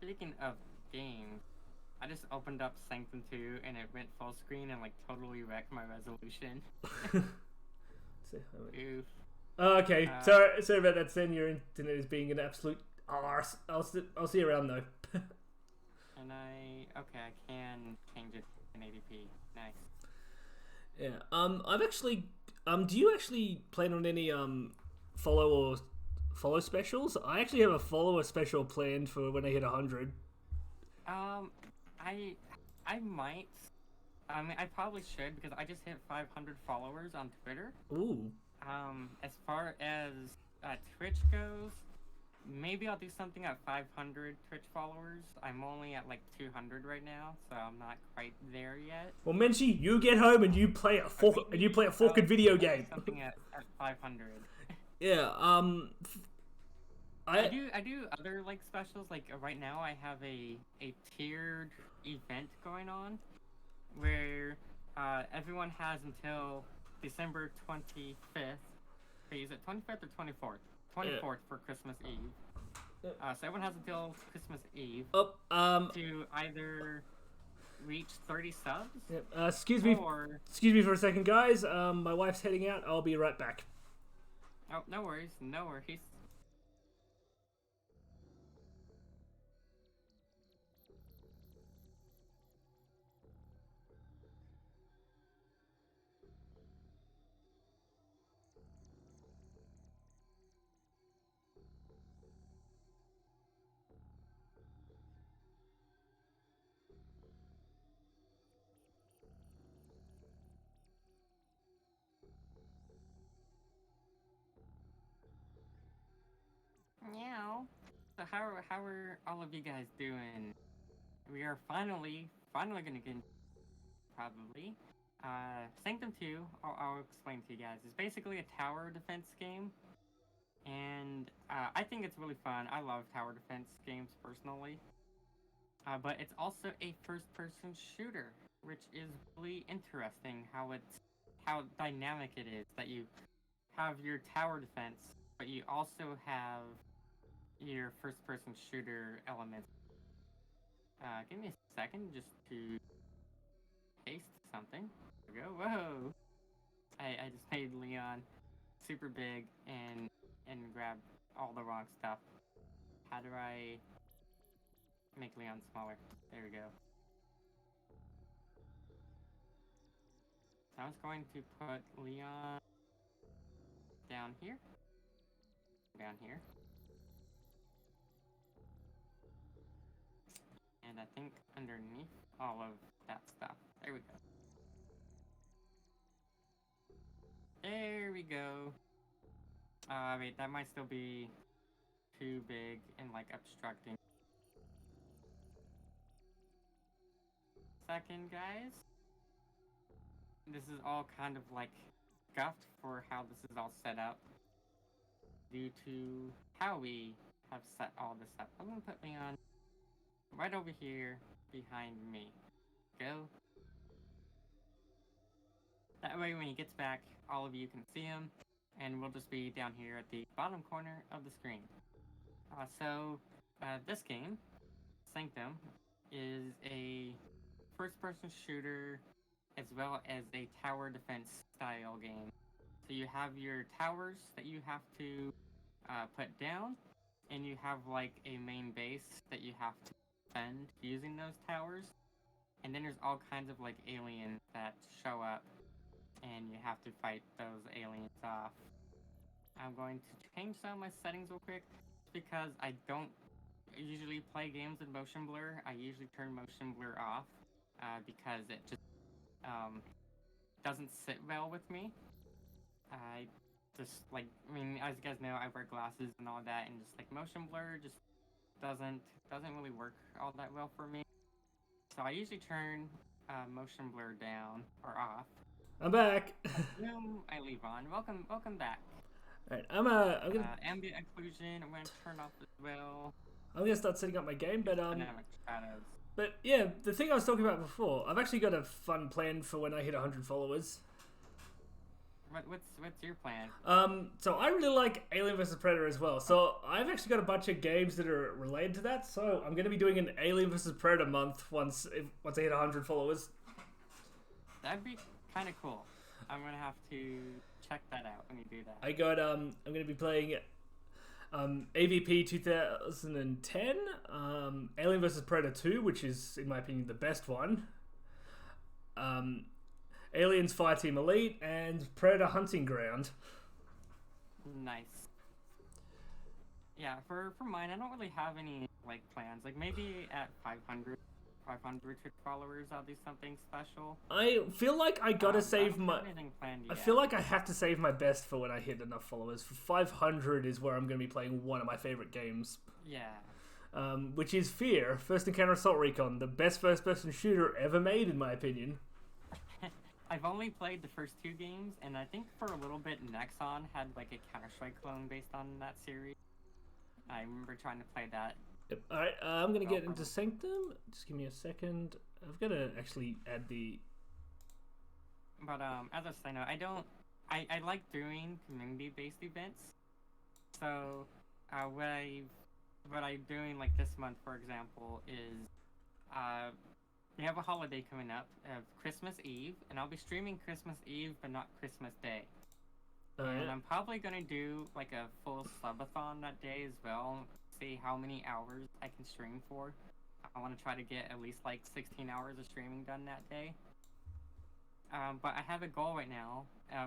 Speaking of games, I just opened up Sanctum 2 and it went full screen and like totally wrecked my resolution. Oof. Oh, okay, sorry about that, Sen. Your internet is being an absolute arse. I'll see you around though. And I can change it in 80p. Nice. Yeah. I've actually. Do you actually plan on any follow specials? I actually have a follower special planned for when I hit 100. I might. I mean, I probably should because I just hit 500 followers on Twitter. Ooh. As far as Twitch goes, maybe I'll do something at 500 Twitch followers. I'm only at like 200 right now, so I'm not quite there yet. Well, Menchie, you get home and you play a forked video game. Something at 500. Yeah. I do other like specials. Like right now, I have a tiered event going on where everyone has until December 25th. Wait, is it 25th or 24th? 24th for Christmas Eve. So everyone has until Christmas Eve to either reach 30 subs. Yep. Excuse me for a second, guys. My wife's heading out. I'll be right back. Oh, no worries. No worries. Meow. So how are all of you guys doing? We are finally gonna get probably. Sanctum 2, I'll explain to you guys. It's basically a tower defense game. And I think it's really fun. I love tower defense games personally. But it's also a first-person shooter, which is really interesting how dynamic it is. That you have your tower defense, but you also have your first-person shooter elements. Give me a second just to paste something. There we go. Whoa! I just made Leon super big and grab all the wrong stuff. How do I make Leon smaller? There we go. So I was going to put Leon down here. Down here. And I think underneath all of that stuff. There we go. There we go. Wait, that might still be too big and like obstructing. Second, guys. This is all kind of like scuffed for how this is all set up due to how we have set all this up. I'm gonna put Leon right over here behind me. Go. That way when he gets back, all of you can see him, and we'll just be down here at the bottom corner of the screen. This game, Sanctum, is a first-person shooter as well as a tower defense style game. So you have your towers that you have to put down, and you have like a main base that you have to defend using those towers. And then there's all kinds of like aliens that show up, and you have to fight those aliens off. I'm going to change some of my settings real quick because I don't usually play games in motion blur. I usually turn motion blur off because it just doesn't sit well with me. I just like, I mean, as you guys know, I wear glasses and all that, and just like motion blur just doesn't really work all that well for me. So I usually turn motion blur down or off. I'm back. No, I leave on. Welcome back. Alright, I'm gonna ambient occlusion. I'm gonna turn off as well. I'm gonna start setting up my game, but Dynamic shadows. But yeah, the thing I was talking about before, I've actually got a fun plan for when I hit 100 followers. What's your plan? So I really like Alien vs Predator as well. So I've actually got a bunch of games that are related to that. So I'm gonna be doing an Alien vs Predator month once I hit 100 followers. That'd be kind of cool. I'm gonna have to check that out when you do that. I got I'm gonna be playing AVP 2010, Alien vs Predator 2, which is in my opinion the best one. Aliens Fireteam Elite and Predator Hunting Ground. Nice. Yeah, for mine, I don't really have any like plans. Like maybe at 500 followers, I'll do something special. I feel like I gotta save my. I feel like I have to save my best for when I hit enough followers. For 500 is where I'm gonna be playing one of my favorite games. Yeah. Which is Fear, First Encounter Assault Recon, the best first-person shooter ever made, in my opinion. I've only played the first two games, and I think for a little bit Nexon had like a Counter-Strike clone based on that series. I remember trying to play that. Yep. Alright, I'm going to get into Sanctum. Just give me a second. I've got to actually add the... But as I was saying, I like doing community-based events. So what I'm doing like this month, for example, is we have a holiday coming up of Christmas Eve, and I'll be streaming Christmas Eve, but not Christmas Day. And I'm probably going to do like a full subathon that day as well, see how many hours I can stream for. I want to try to get at least like 16 hours of streaming done that day. But I have a goal right now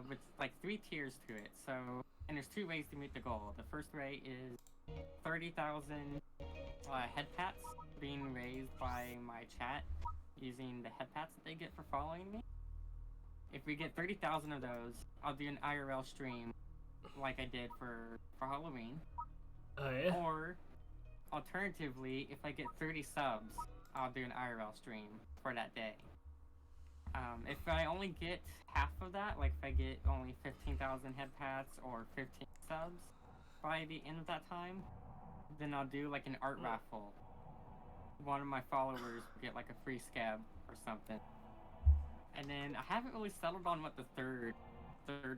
with like 3 tiers to it. So, and there's 2 ways to meet the goal. The first way is 30,000 head pats being raised by my chat using the head pats that they get for following me. If we get 30,000 of those, I'll do an IRL stream like I did for Halloween. Oh, yeah? Or, alternatively, if I get 30 subs, I'll do an IRL stream for that day. If I only get half of that, like if I get only 15,000 head pats or 15 subs by the end of that time, then I'll do like an art raffle. One of my followers will get like a free scab or something. And then I haven't really settled on what the third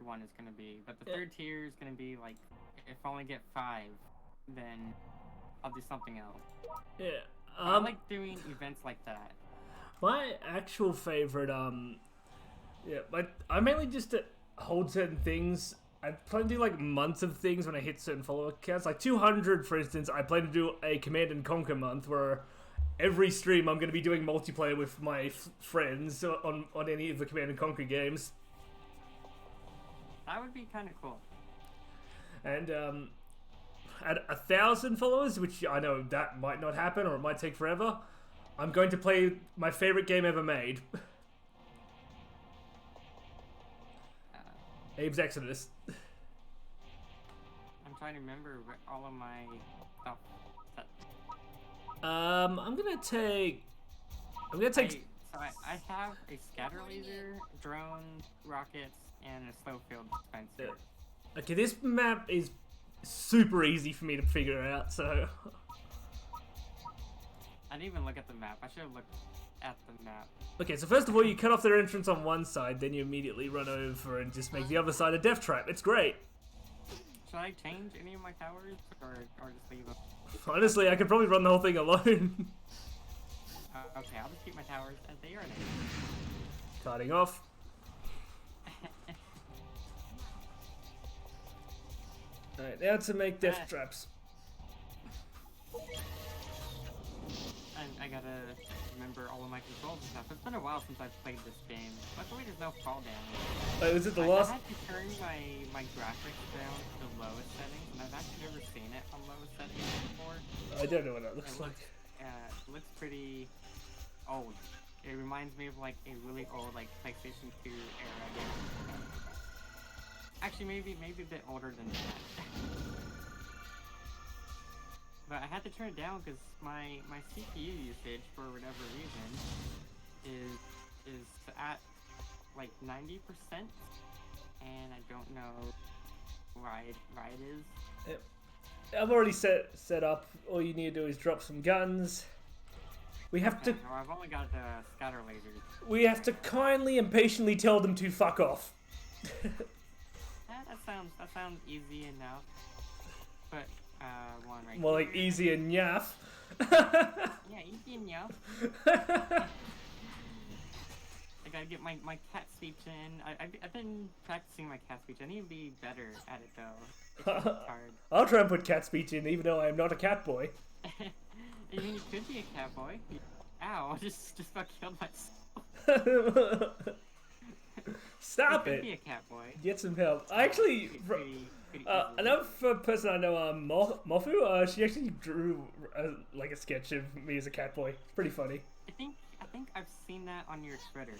one is going to be, but the third tier is going to be like, if I only get 5, then I'll do something else. Yeah, I like doing events like that. My actual favorite, I mainly just hold certain things. I plan to do like months of things when I hit certain follower counts. Like 200, for instance, I plan to do a Command and Conquer month where every stream I'm going to be doing multiplayer with my friends on any of the Command and Conquer games. That would be kind of cool. And at 1,000 followers, which I know that might not happen or it might take forever, I'm going to play my favorite game ever made. Abe's Exodus. I'm trying to remember all of my stuff. I'm gonna take. So I have a scatter laser, drone, rockets, and a slow field dispenser. Okay, this map is super easy for me to figure out. So. I didn't even look at the map. I should have looked at the map. Okay, so first of all, you cut off their entrance on one side, then you immediately run over and just make the other side a death trap. It's great. Should I change any of my towers, or just leave them? Honestly, I could probably run the whole thing alone. Okay, I'll just keep my towers as they are now. Cutting off. Alright, now to make death traps. And I gotta remember all of my controls and stuff. It's been a while since I've played this game. Luckily, there's no fall down. Wait, was it the last? I had to turn my graphics down to the lowest settings, and I've actually never seen it on lowest settings before. I don't know what that looks like. It looks pretty old. It reminds me of like a really old like PlayStation 2 era game. Actually, maybe a bit older than that. But I had to turn it down because my CPU usage, for whatever reason, is at like 90%, and I don't know why it is. Yep. I've already set up. All you need to do is drop some guns. We have to. No, I've only got the scatter lasers. We have to kindly and patiently tell them to fuck off. That sounds easy enough. But one right more here. like easy and yaff. Yeah, easy and yaff. I gotta get my cat speech in. I've been practicing my cat speech. I need to be better at it though. It's hard. I'll try and put cat speech in, even though I am not a cat boy. I mean, you could be a cat boy. Ow! Just about killed myself. Stop you it! Could be a cat boy. Get some help. I actually, another person I know, Mofu. She actually drew like a sketch of me as a cat boy. It's pretty funny. I think I've seen that on your Twitter.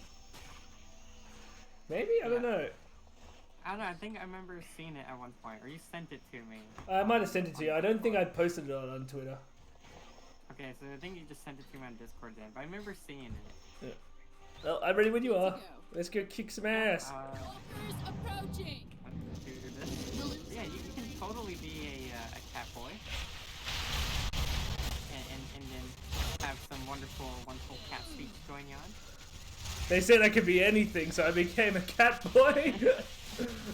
Maybe? I don't know. I don't know, I think I remember seeing it at one point, or you sent it to me. I might have sent it to you. I don't think I posted it on Twitter. Okay, so I think you just sent it to me on Discord then, but I remember seeing it. Yeah. Well, I'm ready when you are. Let's go kick some ass. Approaching. Yeah, you can totally be a cat boy. And then have some wonderful cat speech going on. They said I could be anything, so I became a cat boy.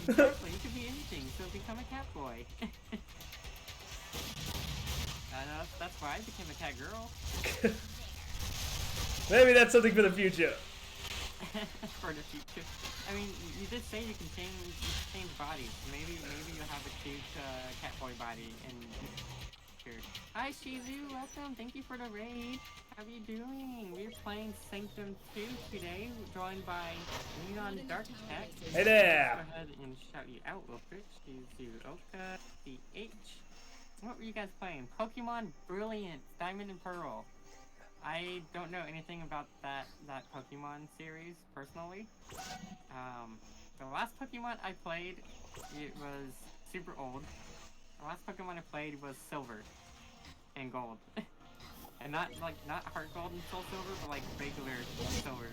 Exactly, you could be anything, so become a cat boy. That's why I became a cat girl. Maybe that's something for the future. For the future. I mean, you did say you can change bodies. Maybe you'll have a cute cat boy body in the future. Hi Shizu, welcome. Thank you for the raid. How are you doing? We're playing Sanctum 2 today, joined by Leon DarkTech. Hey there! Go ahead and shout you out real quick. Shizu Oka, CH. What were you guys playing? Pokemon Brilliant, Diamond and Pearl. I don't know anything about that Pokemon series, personally. The last Pokemon I played, it was super old. The last Pokemon I played was Silver and Gold. And not Heart Gold and Soul Silver, but like regular Silver.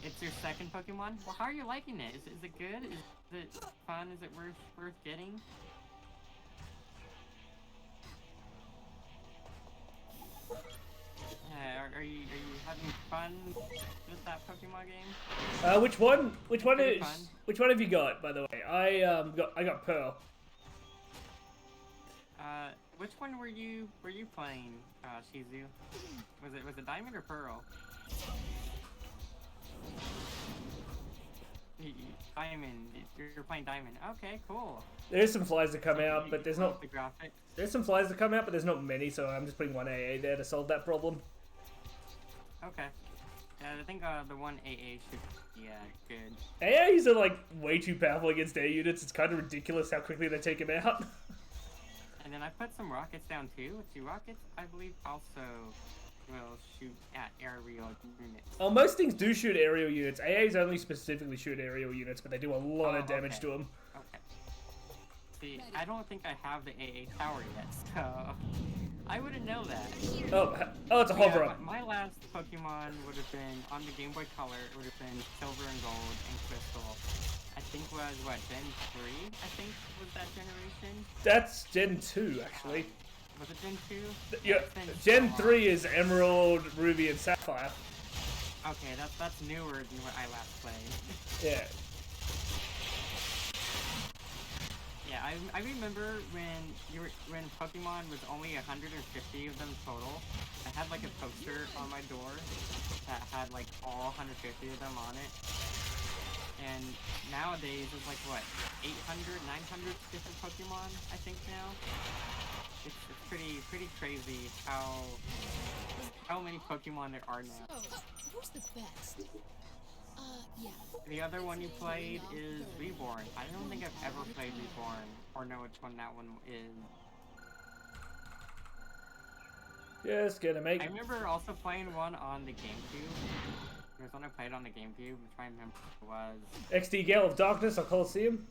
It's your second Pokemon? Well, how are you liking it? Is it good? Is it fun? Is it worth getting? Are you having fun with that Pokemon game? Which one? Which one have you got, by the way? I got Pearl. which one were you playing, Shizu? Was it Diamond or Pearl? Diamond. You're playing Diamond. Okay, cool. There's some flies that come out, but there's not. The graphics. There's some flies that come out, but there's not many, so I'm just putting one AA there to solve that problem. Okay. I think the one AA should be good. AAs are like way too powerful against air units. It's kind of ridiculous how quickly they take them out. And then I put some rockets down too. The rockets, I believe, also will shoot at aerial units. Oh, most things do shoot aerial units. AAs only specifically shoot aerial units, but they do a lot of damage to them. Okay. See, I don't think I have the AA tower yet, so I wouldn't know that. Oh, it's a hover up. My last Pokemon would have been on the Game Boy Color. It would have been Silver and Gold and Crystal. I think was what, Gen 3? I think was that generation. That's Gen 2, actually. Was it Gen 2? Yeah, Gen 3 is Emerald, Ruby, and Sapphire. Okay, that's newer than what I last played. Yeah. Yeah, I remember when Pokemon was only 150 of them total. I had like a poster on my door that had like all 150 of them on it. And nowadays it's like what, 800, 900 different Pokemon, I think now. It's pretty crazy how many Pokemon there are now. So, who's the best? Yeah. The other one you played is Reborn. I don't think I've ever played Reborn or know which one that one is. Just gonna make. I remember also playing one on the GameCube. There's one I played on the GameCube. I'm trying to remember what it was. XD Gale of Darkness or Colosseum?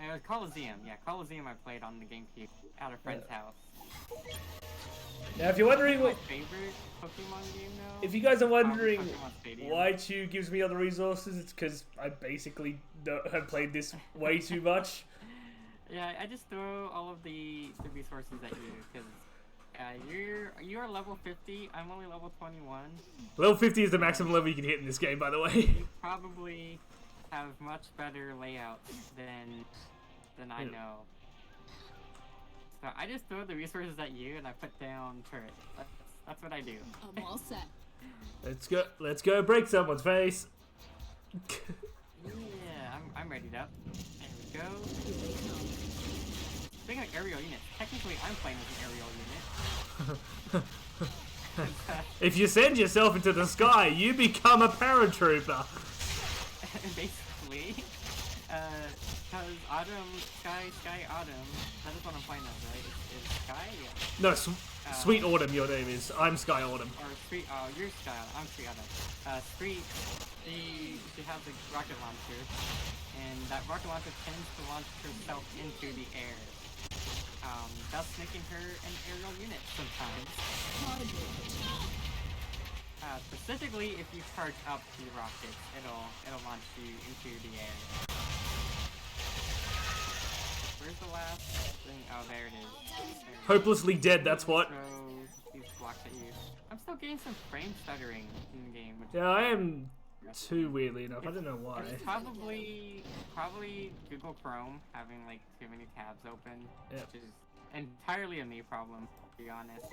It was Coliseum. Yeah, Coliseum I played on the GameCube at a friend's house. Now, if you're wondering My what, favorite Pokemon game now. if you guys are wondering Pokemon Stadium. why Chiu gives me other resources, it's because I basically have played this way too much. Yeah, I just throw all of the resources at you because you're level 50. I'm only level 21. Level 50 is the maximum level you can hit in this game, by the way. You probably have much better layouts than I know. So I just throw the resources at you and I put down turrets. That's what I do. I'm all set. Let's go break someone's face. Yeah, I'm readied up. There we go. Speaking of aerial units, technically I'm playing as an aerial unit. If you send yourself into the sky, you become a paratrooper. Basically. Because Sky Autumn, that is what I'm playing as, right? Is Sky? Yeah. No, Sweet Autumn, your name is. I'm Sky Autumn. Or Sweet, oh, you're Sky Autumn, I'm Sweet Autumn. Sweet, she has a rocket launcher, and that rocket launcher tends to launch herself into the air. Thus making her an aerial unit sometimes. Specifically, if you charge up the rockets, it'll launch you into the air. Where's the last thing? Oh, there it is. Hopelessly dead, that's what. Throw these blocks at you. I'm still getting some frame stuttering in the game. Which Yeah, I am too, weirdly enough. I don't know why. It's probably Google Chrome having like too many tabs open, Yep. which is entirely a me problem, to be honest.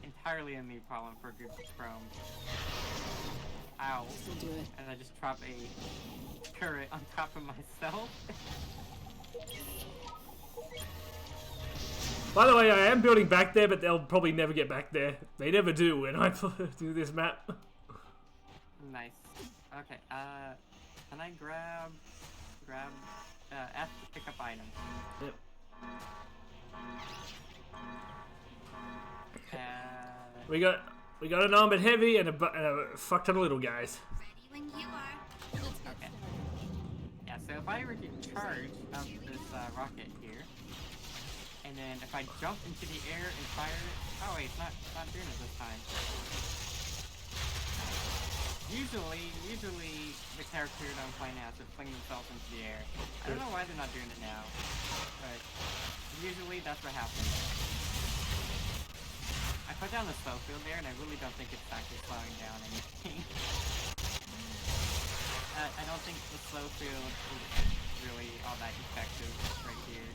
Entirely a me problem for Google Chrome. Ow. Still do it. And I just drop a turret on top of myself. By the way, I am building back there, but they'll probably never get back there. They never do when I do this map. Nice. Okay, can I grab F to pick up items? Yep. We got an armored heavy and a fuck ton of little guys. Ready when you are. Okay. Yeah, so if I were to charge up this rocket here, and then if I jump into the air and fire it, oh wait, it's not doing it this time. Usually the character that I'm playing as would fling themselves into the air. I don't know why they're not doing it now, but usually that's what happens. I put down the slow field there, and I really don't think it's actually slowing down anything. I don't think the slow field is really all that effective right here.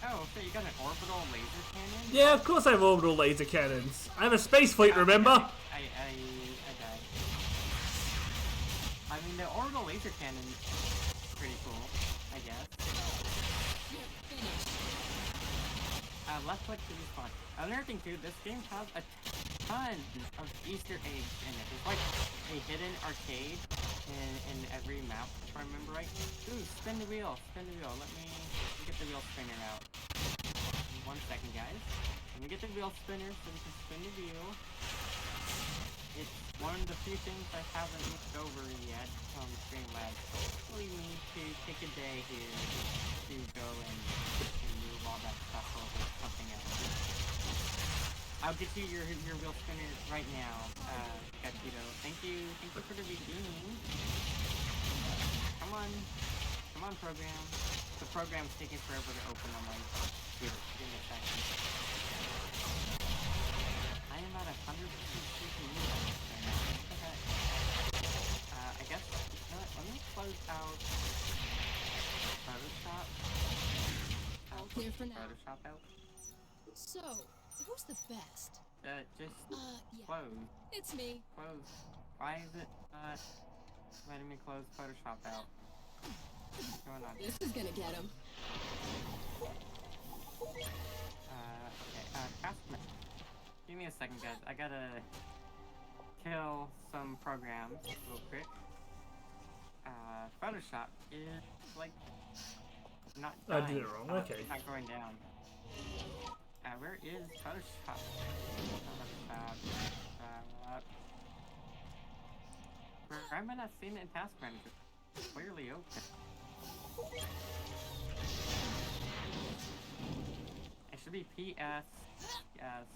Oh, so you got an orbital laser cannon? Yeah, of course I have orbital laser cannons. I have a space fleet, remember? I died. I mean, the orbital laser cannon is pretty cool, I guess. You're finished. Left click to respawn. Another thing too, this game has a ton of Easter eggs in it. There's like a hidden arcade in every map, if I remember right. Ooh, spin the wheel, spin the wheel. Let me get the wheel spinner out. 1 second, guys. Let me get the wheel spinner so we can spin the wheel. It's one of the few things I haven't looked over yet on Streamlabs. Really need to take a day here to go and move all that stuff over to something else. I'll get you your wheel spinner right now, Gatito. Thank you for the redeem. Come on, program. The program's taking forever to open on my computer. Give me a second. I am at 100% CPU right now. What the heck? I guess, you know what, let me close out Photoshop. All clear for now. Photoshop out. So, who's the best? Just Yeah. close. It's me. Close. Why is it not letting me close Photoshop out? What's going on? This is gonna get him. Okay, customer. Give me a second, guys. I gotta kill some programs real quick. Photoshop is like not dying. I did it wrong, okay. It's not going down. Where is Photoshop? Where am I not seeing it in Task Manager? It's clearly open. It should be PS. Yes.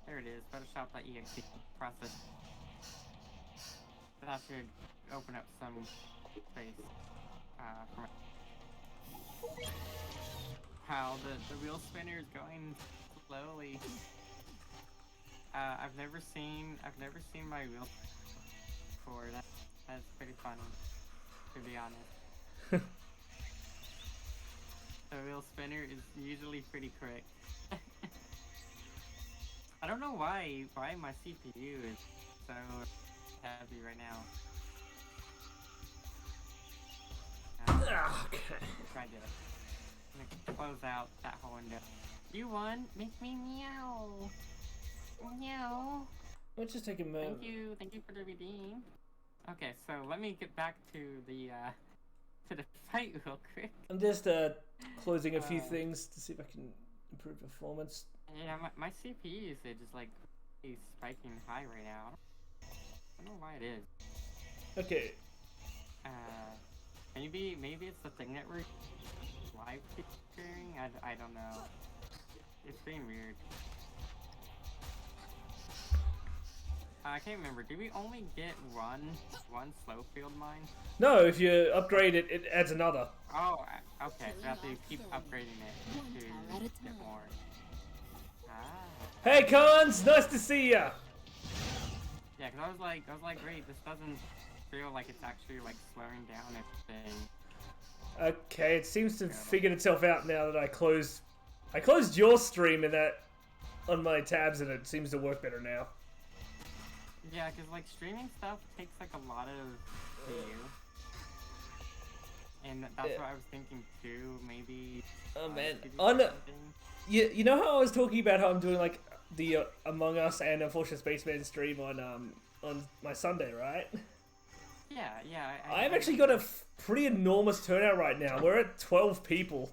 There it is. Photoshop.exe process. That should open up some space. Wow, the wheel spinner is going slowly. I've never seen my wheel before. That's pretty funny, to be honest. The wheel spinner is usually pretty quick. I don't know why my CPU is so heavy right now. Okay. Try to close out that whole window. You won. Make me meow. Meow. Let's just take a moment. Thank you for the redeem. Okay, so let me get back to the fight real quick. I'm just closing a few things to see if I can improve performance. Yeah, my CPU usage is like spiking high right now. I don't know why it is. Okay. Maybe it's the thing that we're live featuring. I don't know. It's being weird. I can't remember. Do we only get one slow field mine? No, if you upgrade it, it adds another. Oh, okay. So I have to keep upgrading it to get more. Hey, Cons! Nice to see ya! Yeah, because I was like, great, this doesn't feel like it's actually, like, slowing down everything. Okay, it seems to have figured itself out now that I closed your stream and that on my tabs, and it seems to work better now. Yeah, because, like, streaming stuff takes, like, a lot of CPU. And that's what I was thinking, too. Maybe... Oh, man. You know how I was talking about how I'm doing, like, the Among Us and Unfortunate Spaceman stream on my Sunday, right? Yeah. I've actually got a pretty enormous turnout right now. We're at 12 people.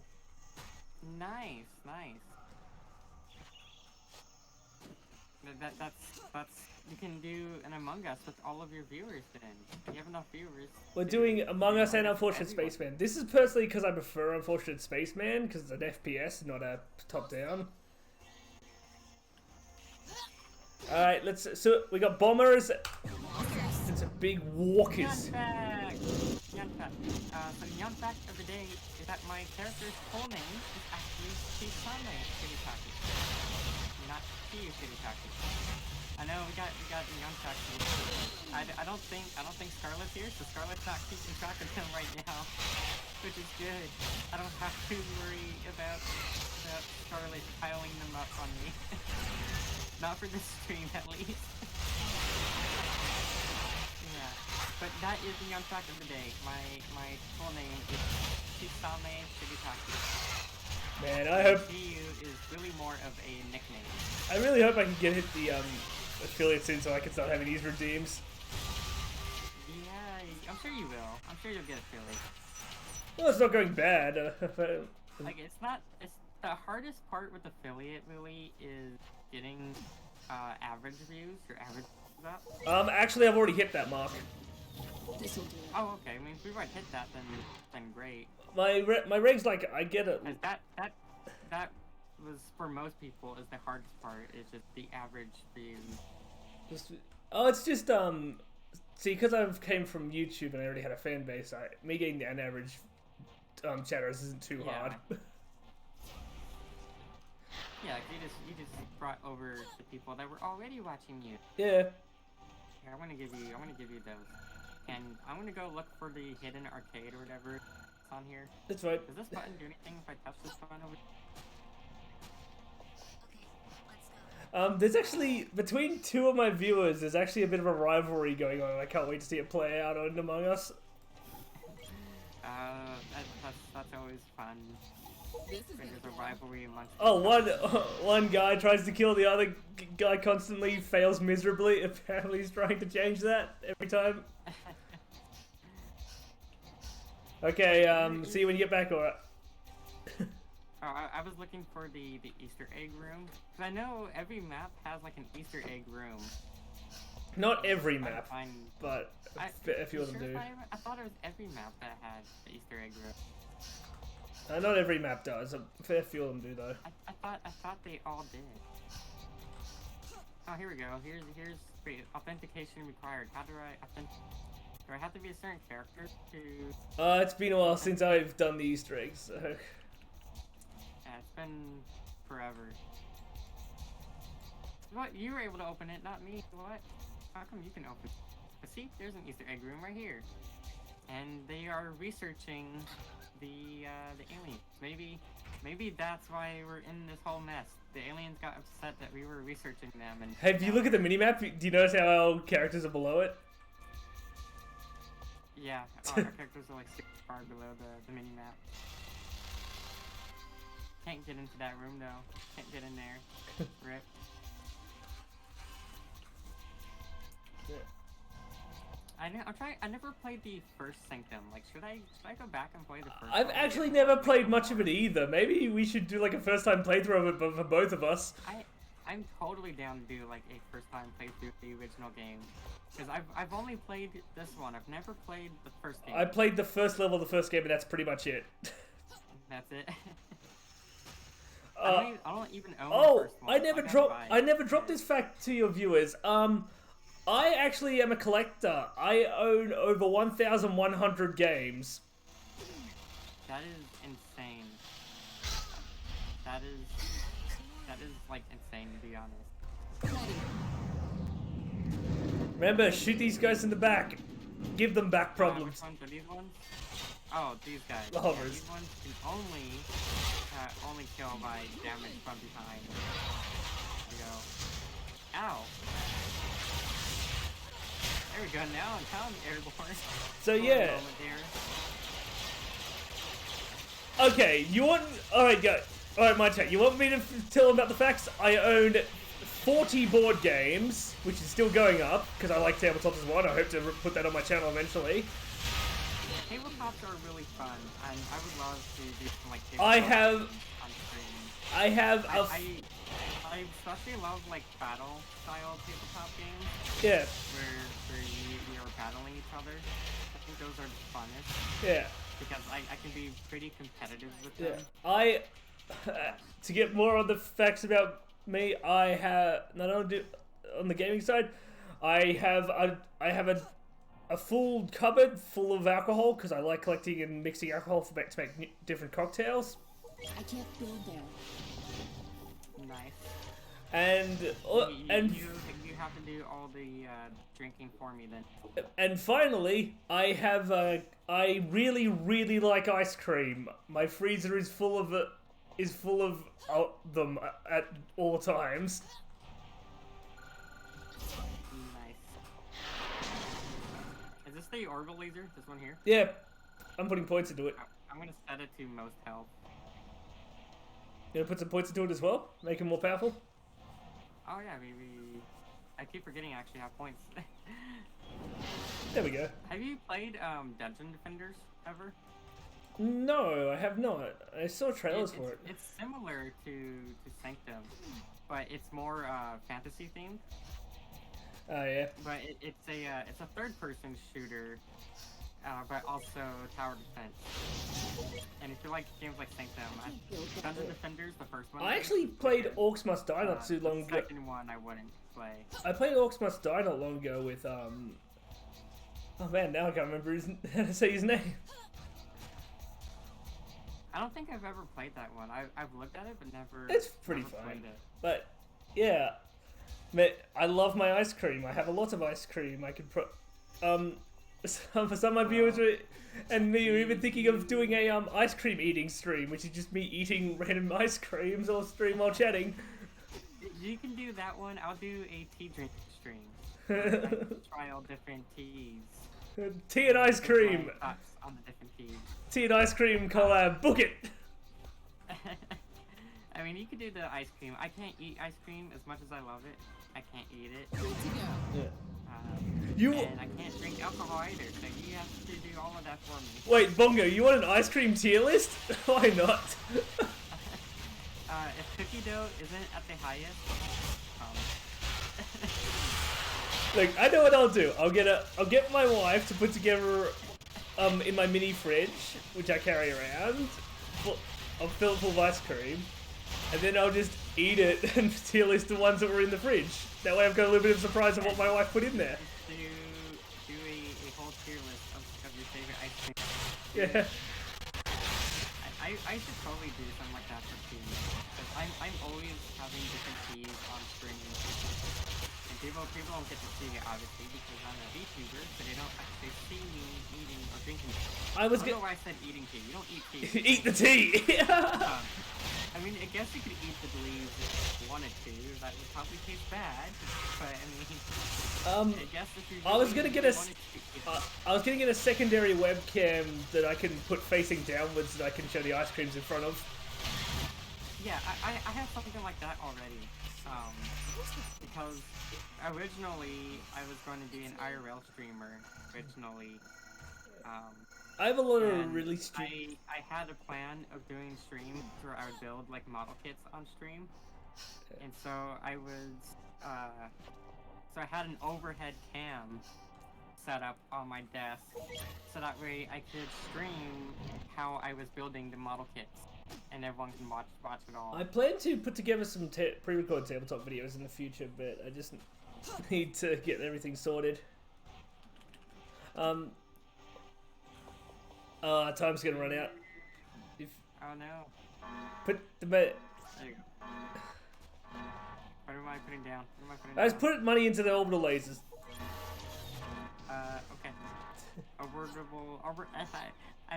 Nice. That's you can do an Among Us with all of your viewers then. You have enough viewers. We're doing Among Us and Unfortunate Spaceman. This is personally because I prefer Unfortunate Spaceman because it's an FPS, not a top-down. Alright, so we got bombers and some big walkers. Young fact. So the young fact of the day is that my character's full name is actually Chiu Shirataki, not Chiu Shirataki. I know we got Leon DarkTech. I don't think Scarlet's here, so Scarlet's not keeping track of him right now, which is good. I don't have to worry about Scarlet piling them up on me. Not for this stream, at least. Yeah, but that is the Leon DarkTech of the day. My full name is Chiu Shirataki. Man, I hope... Chiu is really more of a nickname. I really hope I can get hit the affiliate soon so I can start having these redeems. Yeah, I'm sure you will. I'm sure you'll get affiliate. Well, it's not going bad. Like, it's the hardest part with affiliate, really, is getting average views, or average views up. Actually, I've already hit that mark. This'll do. Oh, okay. I mean, if we might hit that, then great. My reg's like, I get it. That was, for most people, is the hardest part, is just the average views. It's just, see, because I came from YouTube and I already had a fan base, me getting an average chatters isn't too hard. Yeah, you just brought over the people that were already watching you. Yeah. Here, I'm gonna give you those. And I'm gonna go look for the hidden arcade or whatever it's on here. That's right. Does this button do anything if I touch this button over here? There's actually, between two of my viewers, there's actually a bit of a rivalry going on. I can't wait to see it play out on Among Us. That's always fun. There's a rivalry amongst one guy tries to kill the other guy constantly, fails miserably. Apparently he's trying to change that every time. Okay, see you when you get back, alright. I was looking for the Easter egg room. Because I know every map has like an Easter egg room. Not every map, but a few of them do. I thought it was every map that had the Easter egg room. Not every map does. A fair few of them do, though. I thought they all did. Oh, here we go. Here's wait, authentication required. How do I have to be a certain character to? It's been a while since I've done the Easter eggs, so. Yeah, it's been forever. What? You were able to open it, not me. What? How come you can open it? But see, there's an Easter egg room right here, and they are researching the aliens. Maybe that's why we're in this whole mess. The aliens got upset that we were researching them. And hey, if you look at the minimap, do you notice how our characters are below it? Yeah, our characters are like super far below the minimap. Can't get into that room though. Can't get in there. Rip. Yeah. I never played the first Sanctum. Like, should I go back and play the first? I've actually never played much of it either. Maybe we should do like a first time playthrough of it for both of us. I'm totally down to do like a first time playthrough of the original game. Because I've only played this one. I've never played the first game. I played the first level of the first game, and that's pretty much it. That's it. I don't even own the first one. I never dropped this fact to your viewers. I actually am a collector. I own over 1,100 games. That is insane. That is like insane, to be honest. Remember, shoot these guys in the back. Give them back problems. Which ones are these ones? Oh, these guys. The hovers. Yeah, these ones can only kill by damage from behind. There we go. Ow. There we go. Now I'm airborne. So yeah. Okay, you want? All right, go. All right, my turn. You want me to tell them about the facts? I own 40 board games, which is still going up because I like tabletops as well. I hope to put that on my channel eventually. Tabletops are really fun, and I would love to do some like tabletops on stream. I especially love like battle style tabletop games. Yeah. Where you are battling each other. I think those are the funnest. Yeah. Because I can be pretty competitive with them. To get more on the facts about me, I have not only on the gaming side, I have a full cupboard full of alcohol because I like collecting and mixing alcohol to make different cocktails. I can't build there. Nice. And You have to do all the drinking for me then. and finally, I really really like ice cream. My freezer is full of them at all times. Nice. Is this the orbital laser? This one here? Yeah, I'm putting points into it. I'm gonna set it to most health. You gonna put some points into it as well? Make it more powerful? Oh yeah, maybe. I keep forgetting I actually have points. There we go. Have you played Dungeon Defenders ever? No, I have not. I saw trailers for it. It's similar to Sanctum, but it's more fantasy themed. Oh yeah. But it's a third-person shooter, but also tower defense. And if you like games like Sanctum, Dungeon Defenders, the first one. I actually played Orcs Must Die not too long ago. The second one I wouldn't play. I played Orcs Must Die not long ago with Oh man, now I can't remember how to say his name. I don't think I've ever played that one. I've looked at it, but never. It's pretty never fun. played it. But yeah, man, I love my ice cream. I have a lot of ice cream. I could for some of my viewers and me, we're even thinking of doing a ice cream eating stream, which is just me eating random ice creams or stream while chatting. You can do that one. I'll do a tea drink stream. Try all different teas. Tea and ice cream. Thoughts on the different teas. Tea and ice cream collab. Book it. I mean, you could do the ice cream. I can't eat ice cream as much as I love it. I can't eat it. Good to go. Yeah. And I can't drink alcohol either, so you have to do all of that for me. Wait, Bongo, you want an ice cream tier list? Why not? If cookie dough isn't at the highest, Look, I know what I'll do. I'll get my wife to put together in my mini fridge, which I carry around. I'll fill it full of ice cream, and then I'll just eat it and tier list the ones that were in the fridge. That way I've got a little bit of surprise of what my wife put in there. Do a whole tier list of your favorite ice cream. Yeah. I should probably do something like that for teas. Because I'm always having different teas on stream. And people don't get to see it, obviously, because I'm a Vtuber, so they don't actually see me eating or drinking tea. I don't know why I said eating tea. You don't eat tea. Eat the tea! I mean, I guess you could eat the leaves if you wanted to. That would probably taste bad. But, I mean... I guess if you I was gonna get a secondary webcam that I can put facing downwards that I can show the ice creams in front of. Yeah, I have something like that already. Because originally I was going to be an IRL streamer. I have a lot of really I had a plan of doing streams where I would build like model kits on stream, and so I had an overhead cam set up on my desk, so that way I could stream how I was building the model kits, and everyone can watch it all. I plan to put together some pre-recorded tabletop videos in the future, but I just need to get everything sorted. Time's gonna run out. Oh no. Put the There you go. What am I putting down? I just put money into the orbital lasers. Okay. Orbital. I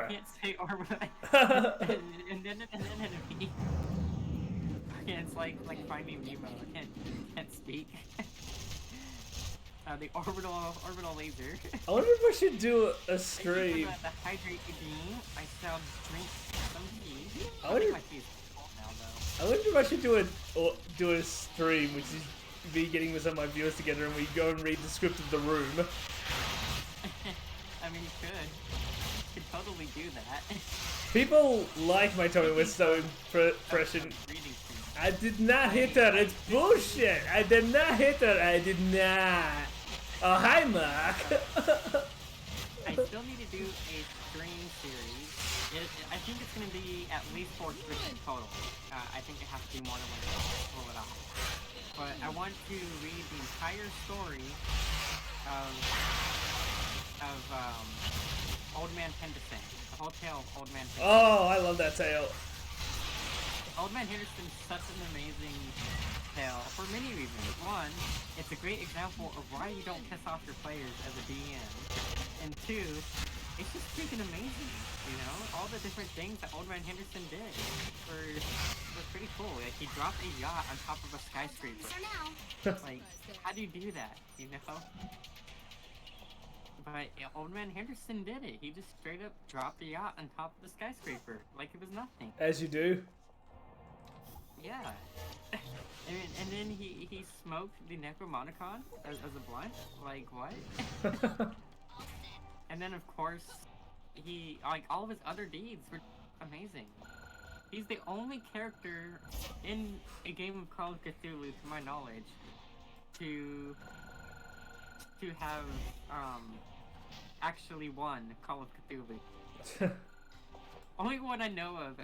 can't say orbital. Okay, it's like Finding Nemo. I can't speak. The orbital laser. I wonder if I should do a stream. The hydrate beam. I shall drink some tea. I wonder. My tea is cold now, though. I wonder if I should do a stream, which is me getting with some of my viewers together, and we go and read the script of The Room. I mean, you could totally do that. People like my Tommy Wiseau impression. I did not hit her. It's bullshit. I did not hit her. I did not. Oh, hi, Mark. I still need to do a stream series. I think it's going to be at least 4 scripts total. I think it has to be more than one to pull it off. But I want to read the entire story of Old Man Tennyson. The whole tale of Old Man Tennyson. Oh, I love that tale. Old Man Henderson's such an amazing tale for many reasons. One, it's a great example of why you don't piss off your players as a DM. And two, it's just freaking amazing, you know? All the different things that Old Man Henderson did were pretty cool. Like, he dropped a yacht on top of a skyscraper. Like, how do you do that, you know? But Old Man Henderson did it. He just straight up dropped a yacht on top of the skyscraper, like it was nothing. As you do. Yeah. and then he smoked the Necromonicon as a blunt? Like, what? And then, of course, he, like, all of his other deeds were amazing. He's the only character in a game of Call of Cthulhu, to my knowledge, to have, actually won Call of Cthulhu. Only one I know of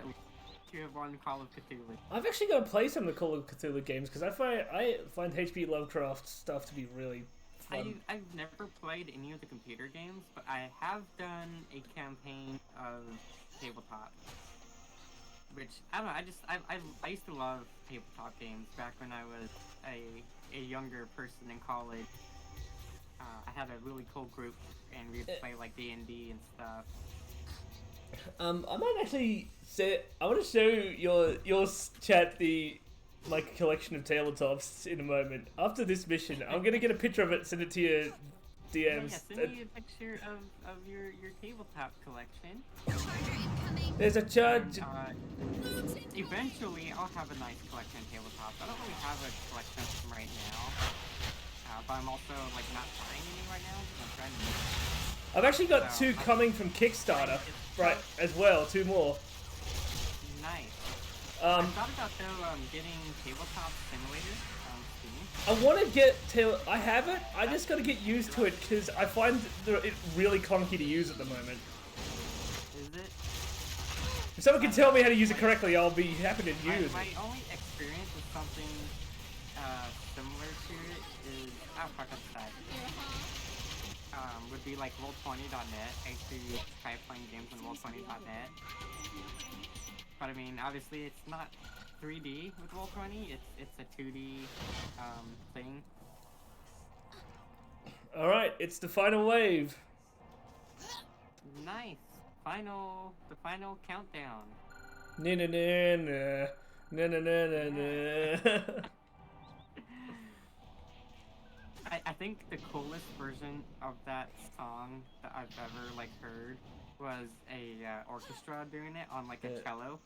to have won Call of Cthulhu. I've actually got to play some of the Call of Cthulhu games because I find H.P. Lovecraft stuff to be really fun. I've never played any of the computer games, but I have done a campaign of tabletop. Which, I don't know, I used to love tabletop games back when I was a younger person in college. I had a really cool group, and we'd play like D&D and stuff. I might actually say I want to show your chat the collection of tabletops in a moment. After this mission, I'm gonna get a picture of it, send it to your DMs. Yeah, send me a picture of your tabletop collection. There's a charge. Eventually, I'll have a nice collection of tabletops. I don't really have a collection of them right now. But I'm also like not buying any right now because I'm trying to make them. I've actually got two coming from Kickstarter, right, as well, 2 more. Nice. I thought about though getting Tabletop Simulator on Steam. I want to get I have it. I just got to get used to it because I find it really clunky to use at the moment. Is it? If someone can tell me how to use it correctly, I'll be happy to use it. My only experience with something similar to it is fuck upside. Would be like Roll20.net. I used to try playing games on Roll20.net. But I mean, obviously it's not 3D with Roll20. It's a 2D thing. All right, it's the final wave. Nice. The final countdown. Na na na na na na na na. I think the coolest version of that song that I've ever heard was a orchestra doing it on like a cello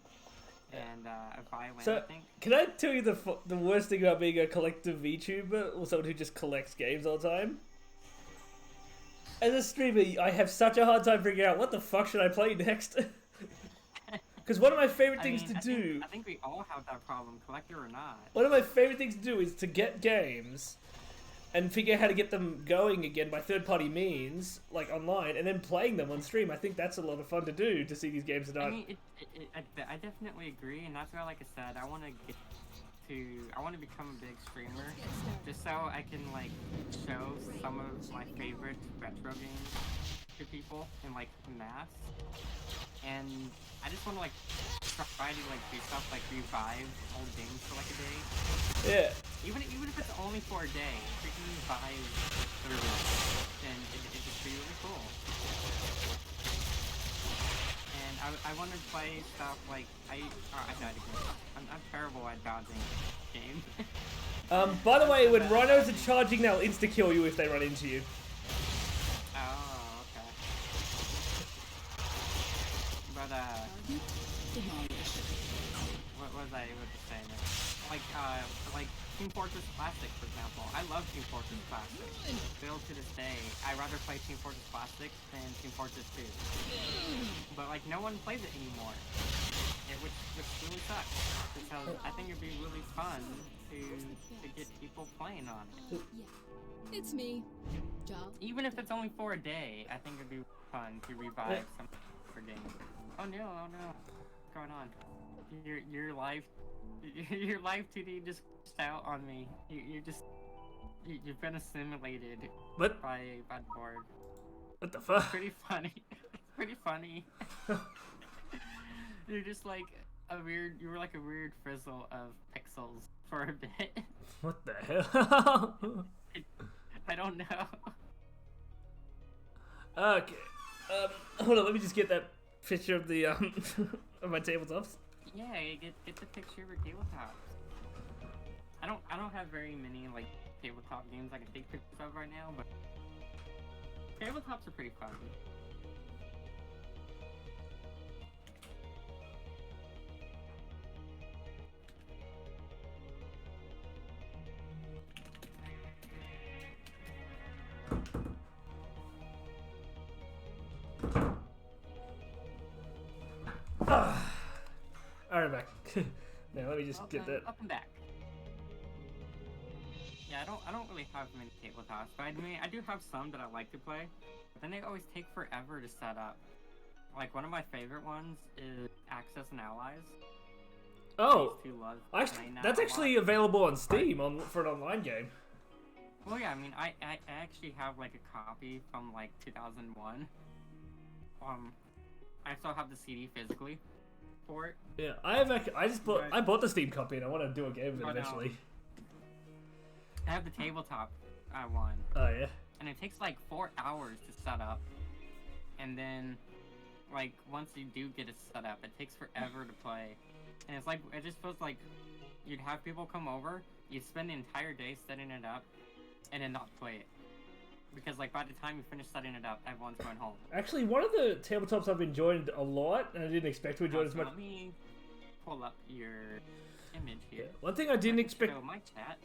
and a violin. So, I think. Can I tell you the worst thing about being a collective VTuber or someone who just collects games all the time? As a streamer, I have such a hard time figuring out what the fuck should I play next. Because one of my favorite things to do... I think we all have that problem, collector or not. One of my favorite things to do is to get games and figure out how to get them going again by third-party means, like online, and then playing them on stream. I think that's a lot of fun to do, to see these games that aren't... I mean, I definitely agree, and that's why, like I said, I want to become a big streamer, just so I can, show some of my favorite retro games to people in, mass. And I just want to, try to, do stuff like revive old games for, a day. Yeah. Even if it's only for a day, freaking revive servers, and it'd just be really cool. And I want to play stuff I died again. I'm terrible at dodging games. By the way, when rhinos are charging, they'll insta-kill you if they run into you. Oh, okay. But, what was I saying? Like Team Fortress Classic, for example. I love Team Fortress Classic. Still to this day, I'd rather play Team Fortress Classic than Team Fortress 2. But, no one plays it anymore. Which really sucks. Because I think it'd be really fun to get people playing on it. Yeah, it's me. Job. Even if it's only for a day, I think it'd be fun to revive some for games. Oh no, what's going on? Your live 2D just out on me. You've been assimilated What? by the board. What the fuck? Pretty funny. Pretty funny. You're just You were like a weird frizzle of pixels for a bit. What the hell? I don't know. Okay. Hold on. Let me just get that picture of the of my tabletops. Yeah, get the picture of your tabletops. I don't have very many like tabletop games I can take pictures of right now, but tabletops are pretty fun. Alright, back. Now let me just get that. Up and back. Yeah, I don't really have many tabletops, but I mean I do have some that I like to play. But then they always take forever to set up. Like one of my favorite ones is Access and Allies. Oh, actually, that's actually available on Steam for an online game. Well, yeah, I mean, I actually have like a copy from like 2001. I still have the CD physically for it. Yeah, I bought the Steam copy and I want to do a game of it eventually. I have the tabletop one. Oh yeah. And it takes like 4 hours to set up, and then like once you do get it set up, it takes forever to play. And it's like it just feels like you'd have people come over, you'd spend the entire day setting it up, and then not play it. Because like by the time you finish setting it up, everyone's going home. Actually, one of the tabletops I've enjoyed a lot, and I didn't expect to enjoy it as much. Let me pull up your image here. Yeah. One thing I didn't expect. Show my chat.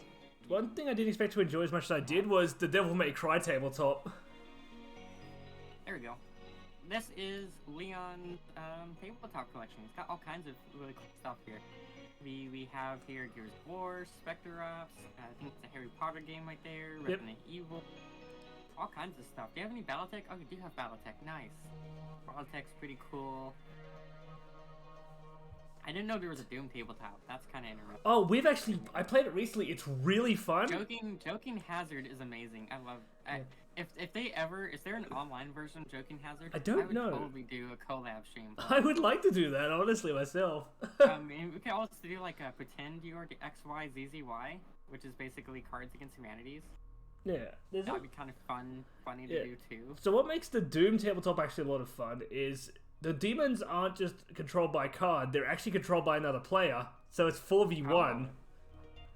One thing I didn't expect to enjoy as much as I did was the Devil May Cry tabletop. There we go. This is Leon's tabletop collection. It's got all kinds of really cool stuff here. We have here Gears of War, Spectre Ops, I think it's a Harry Potter game right there, Resident Evil, all kinds of stuff. Do you have any Battletech? Oh, you do have Battletech. Nice. Battletech's pretty cool. I didn't know there was a Doom tabletop. That's kind of interesting. Oh, I played it recently. It's really fun. Joking Hazard is amazing. I love. If is there an online version of Joking Hazard? I don't know. I would totally do a collab stream. I would like to do that, honestly, myself. We could also do like a pretend you are the XYZZY, which is basically Cards Against Humanities. Yeah, that'd be kind of funny to do too. So what makes the Doom tabletop actually a lot of fun is the demons aren't just controlled by a card; they're actually controlled by another player. So it's 4v1. Oh,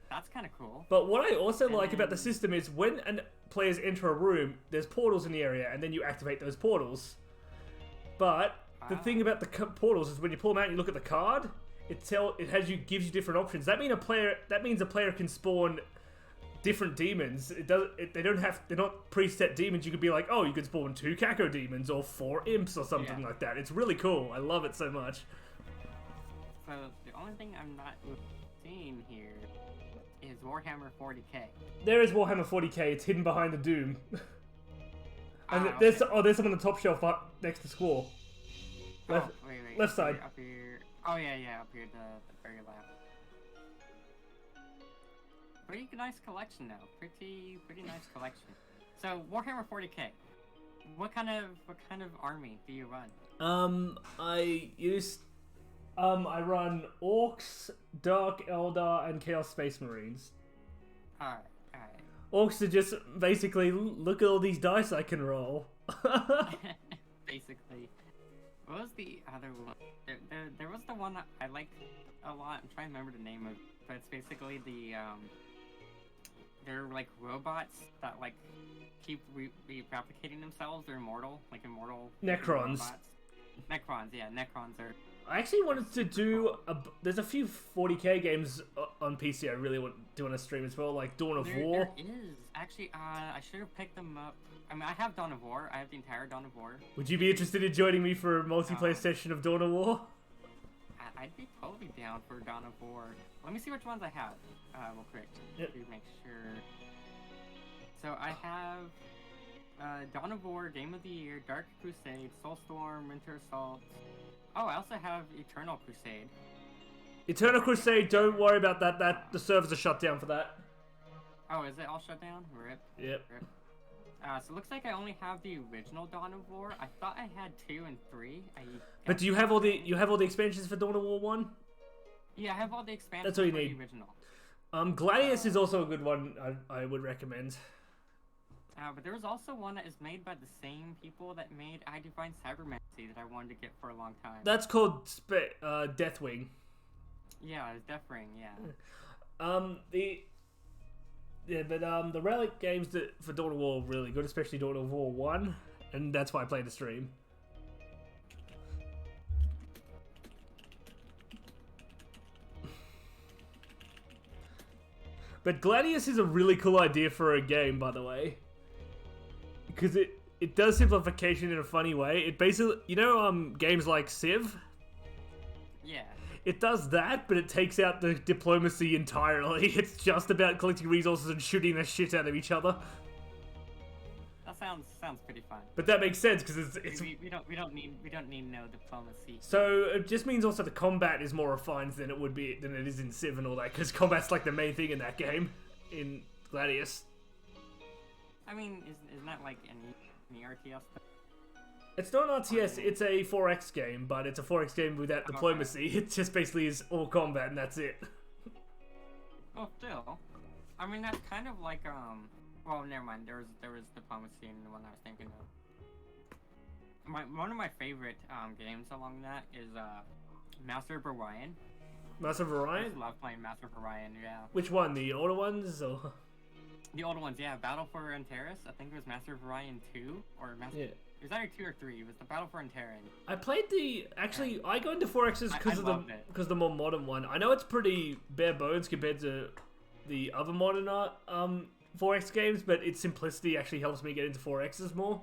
that's kind of cool. But what I also like about the system is when players enter a room, there's portals in the area, and then you activate those portals. But the thing about the portals is when you pull them out and you look at the card, gives you different options. That means a player can spawn different demons. They're not preset demons. You could be like, oh, you could spawn 2 Kako demons or 4 imps or something like that. It's really cool. I love it so much. So the only thing I'm not seeing here is Warhammer 40k. There is Warhammer 40k. It's hidden behind the Doom. And okay. there's some on the top shelf up next to Squall. Left side. Up here. Oh yeah, up here, the very left. Pretty nice collection though. Pretty nice collection. So Warhammer 40k. What kind of army do you run? I run Orcs, Dark Eldar, and Chaos Space Marines. Alright. Orcs are just basically, look at all these dice I can roll. Basically. What was the other one? There was the one that I liked a lot. I'm trying to remember the name of it. But it's basically they're like robots that like keep replicating themselves. They're immortal, like immortal Necrons. Robots. Necrons, yeah, Necrons are... I actually wanted to do there's a few 40k games on PC I really want to do on a stream as well, like Dawn of War. There is. Actually, I should have picked them up. I mean, I have Dawn of War. I have the entire Dawn of War. Would you be interested in joining me for a multiplayer session of Dawn of War? I'd be totally down for Dawn of War. Let me see which ones I have real quick to make sure. So I have Dawn of War, Game of the Year, Dark Crusade, Soulstorm, Winter Assault. Oh, I also have Eternal Crusade. Eternal Crusade, don't worry about that. The servers are shut down for that. Oh, is it all shut down? RIP. Yep. RIP. So it looks like I only have the original Dawn of War. I thought I had 2 and 3. But do you have all the expansions for Dawn of War 1? Yeah, I have all the expansions. That's all you for need. The original. Gladius is also a good one. I would recommend. But there was also one that is made by the same people that made I Define Cybermancy that I wanted to get for a long time. That's called Deathwing. Yeah, it's Deathwing. Yeah. The Relic games for Dawn of War are really good, especially Dawn of War 1, and that's why I played the stream. But Gladius is a really cool idea for a game, by the way. Because it does simplification in a funny way. It basically, games like Civ? Yeah. It does that, but it takes out the diplomacy entirely. It's just about collecting resources and shooting the shit out of each other. That sounds pretty fun. But that makes sense because it's we don't need no diplomacy. So it just means also the combat is more refined than it is in Civ and all that, because combat's like the main thing in that game in Gladius. I mean, isn't that like any RTS? It's not an RTS, it's a 4X game, but it's a 4X game without diplomacy. It just basically is all combat and that's it. Well, still, I mean that's kind of like Well, never mind. There was diplomacy in the one I was thinking of. One of my favorite games along that is Master of Orion. Master of Orion? I love playing Master of Orion. Yeah. Which one? The older ones or? The older ones, yeah. Battle for Antares. I think it was Master of Orion 2 or Master. Yeah. It was either 2 or 3. It was the Battle for Antares. I played I go into 4Xs because the more modern one. I know it's pretty bare bones compared to the other modern 4X games, but its simplicity actually helps me get into 4Xs more.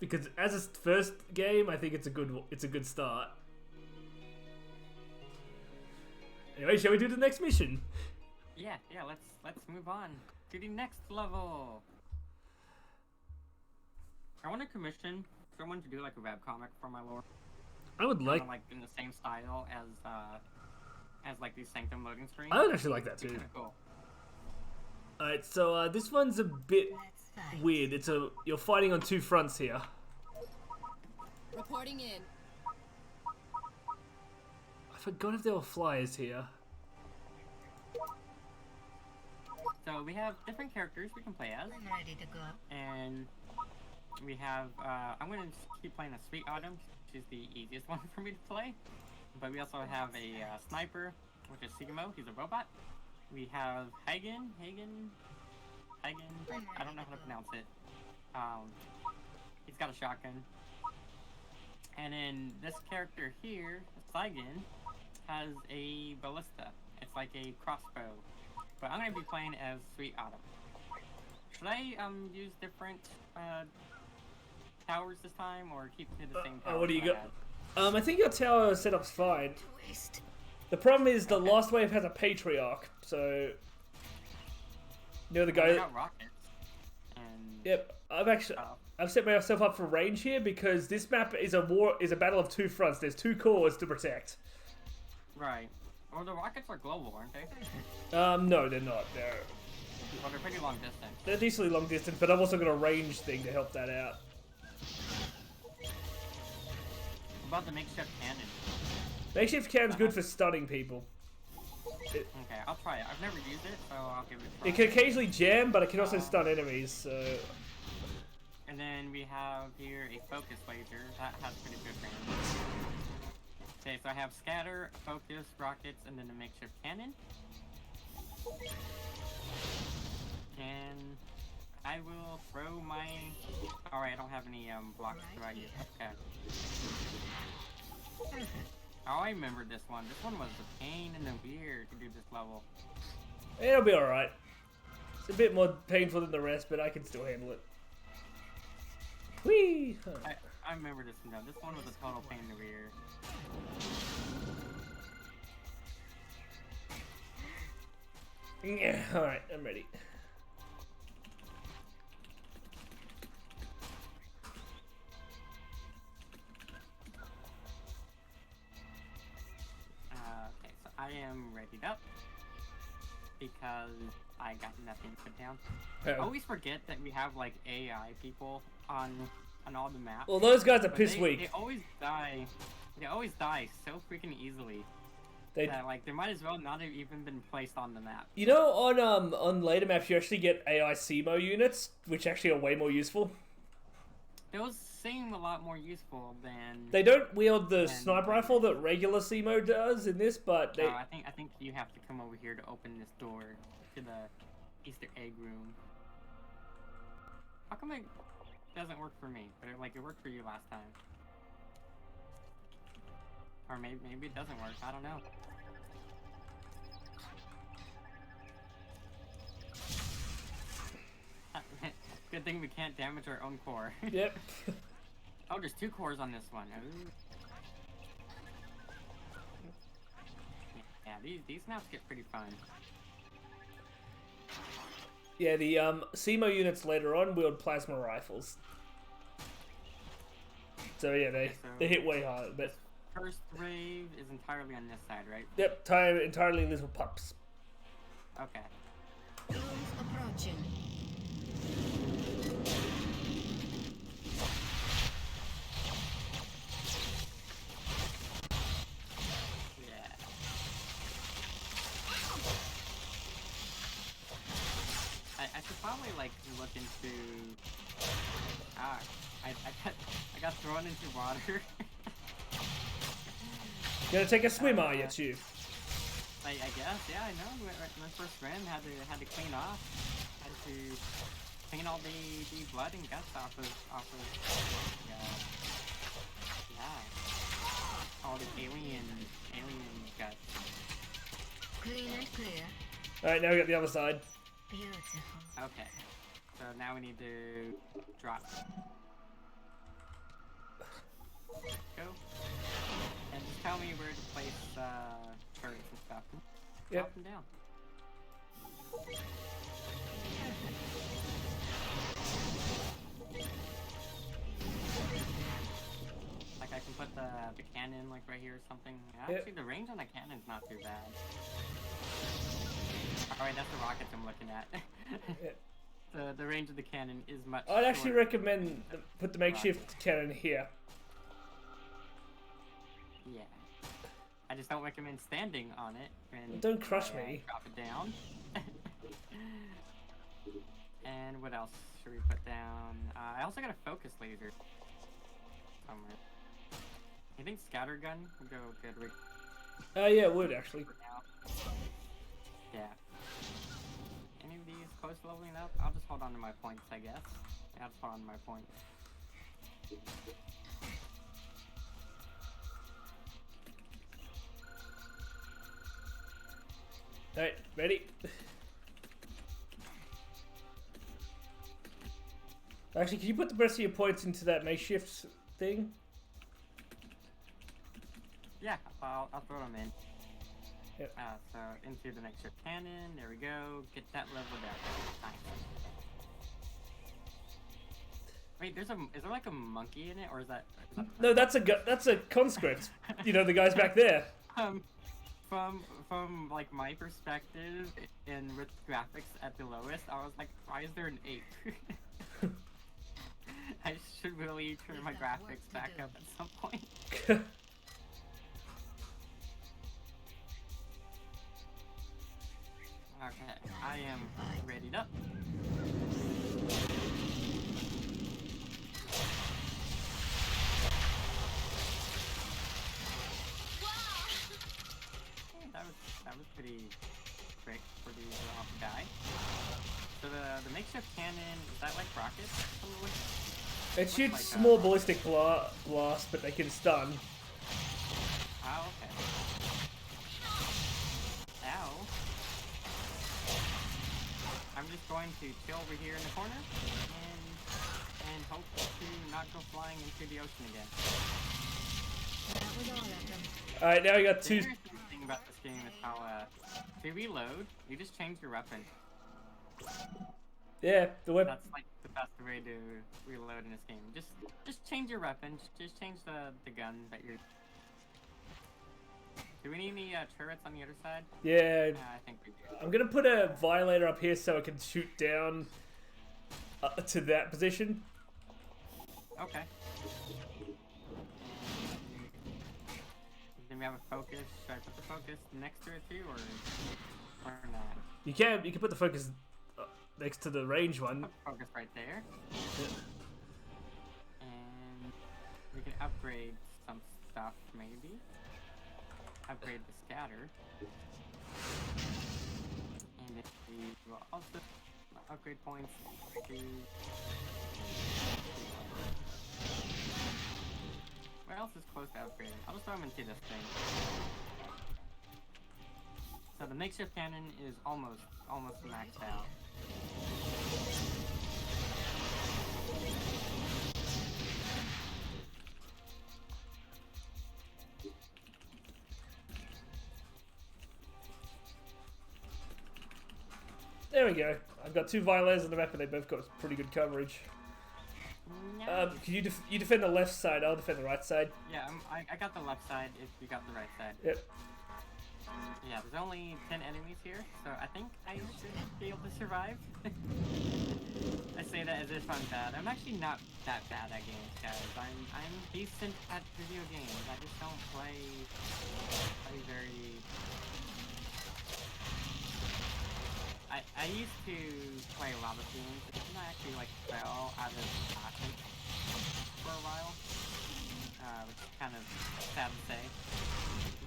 Because as a first game, I think it's a good start. Anyway, shall we do the next mission? Yeah. Let's move on to the next level. I want to commission someone to do like a webcomic for my lore. I would like in the same style as like these Sanctum loading screens. I would actually like that too. Kind of cool. Alright, so this one's a bit weird. You're fighting on two fronts here. Reporting in. I forgot if there were flyers here. So we have different characters we can play as. I'm ready to go. And we have, I'm going to keep playing a Sweet Autumn, which is the easiest one for me to play. But we also have a sniper, which is Sigmo, he's a robot. We have Hagen, I don't know how to pronounce it. He's got a shotgun. And then this character here, Saigen, has a ballista. It's like a crossbow. But I'm going to be playing as Sweet Autumn. Should I use different towers this time, or keep to the same tower? What do you got? I think your tower setup's fine. The problem is the last wave has a patriarch, so the guy. Got rockets. And... Yep, I've set myself up for range here because this map is a battle of two fronts. There's two cores to protect. Right. Well, the rockets are global, aren't they? No, they're not. They're pretty long distance. They're decently long distance, but I've also got a range thing to help that out. What about the makeshift cannon? Makeshift cannon's good for stunning people. Okay, I'll try it. I've never used it, so I'll give it a try. It can occasionally jam, but it can also stun enemies, so... And then we have here a focus laser. That has pretty good range. Okay, so I have scatter, focus, rockets, and then a makeshift cannon. And I will throw my... Alright, I don't have any blocks to use. Okay. Oh, I remember this one. This one was a pain in the rear to do this level. It'll be alright. It's a bit more painful than the rest, but I can still handle it. Whee! I remember this one though. This one was a total pain in the rear. Yeah, alright, I'm ready. Okay, so I am readied up because I got nothing put down. I always forget that we have like AI people on all the maps. Well, those guys are piss weak. They always die. They always die so freaking easily. that, like, they might as well not have even been placed on the map. You know, on later maps you actually get AI CMO units, which actually are way more useful. Those seem a lot more useful than. They don't wield the sniper rifle that regular CMO does in this, but they. No, I think you have to come over here to open this door to the Easter egg room. How come it doesn't work for me, but it worked for you last time? Or maybe it doesn't work. I don't know. Good thing we can't damage our own core. Yep. Oh, there's 2 cores on this one. Ooh. Yeah, these maps get pretty fun. Yeah, the CMO units later on wield plasma rifles. So yeah, they hit way harder. But first wave is entirely on this side, right? Yep, entirely little pups. Okay. Drones approaching. Yeah. I should probably like look into. I got thrown into water. Gonna take a swim, are you, Chiu? I guess, yeah, I know. My first swim had to clean off. Had to clean all the blood and guts off of all the alien guts. Clean and clear. Alright, now we got the other side. Beautiful. Okay. So now we need to drop. Go. And just tell me where to place turrets and stuff. Yep. Drop them down. Like I can put the cannon like right here or something. Actually, the range on the cannon's not too bad. Alright, that's the rockets I'm looking at. Yeah. The range of the cannon is much I'd actually shorter. recommend put the makeshift cannon here. Yeah. I just don't recommend standing on it. And Don't crush me. Drop it down. And what else should we put down? I also got a focus laser somewhere. You think scattergun would go good right Yeah, it would actually. now? Yeah. Any of these close to leveling up? I'll just hold on to my points, I guess. Yeah, I'll just hold on to my points. Alright, ready? Actually, can you put the rest of your points into that makeshift thing? Yeah, I'll throw them in. Yep. So into the next ship cannon. There we go. Get that leveled up. Nice. Wait, is there like a monkey in it, or is that? No, that's a conscript. You know, the guys back there. From like my perspective and with graphics at the lowest, I was like, why is there an ape? I should really turn my graphics back up at some point. Okay, I am readied up. That was pretty quick for these off the guy. So the makeshift cannon, is that like rockets? It shoots like small ballistic blast, but they can stun. Oh, okay. Ow. I'm just going to chill over here in the corner and hope to not go flying into the ocean again. That was all of them. Alright, now we got The two. interesting thing about this game is how to reload, you just change your weapon. Yeah, the weapon. That's like the best way to reload in this game. Just change your weapon. Just change the gun that you're. Do we need any turrets on the other side? Yeah. I think we do. I'm gonna put a violator up here so it can shoot down to that position. Okay. Then we have a focus. Should I put the focus next to it too, or not? You can put the focus next to the range one. Put the focus right there. Yeah. And we can upgrade some stuff, maybe. Upgrade the scatter. And if we will also upgrade points to... Where else is close to upgrading? I'll just throw them into this thing. So the makeshift cannon is almost maxed out. There we go. I've got 2 violins on the map and they both got pretty good coverage. Can you defend the left side? I'll defend the right side. Yeah, I got the left side if you got the right side. Yep. Yeah, there's only 10 enemies here, so I think I should be able to survive. I say that as if I'm bad. I'm actually not that bad at games, guys. I'm decent at video games. I just don't play very... I used to play a lot of games, and I actually like fell out of passion for a while, which is kind of sad to say.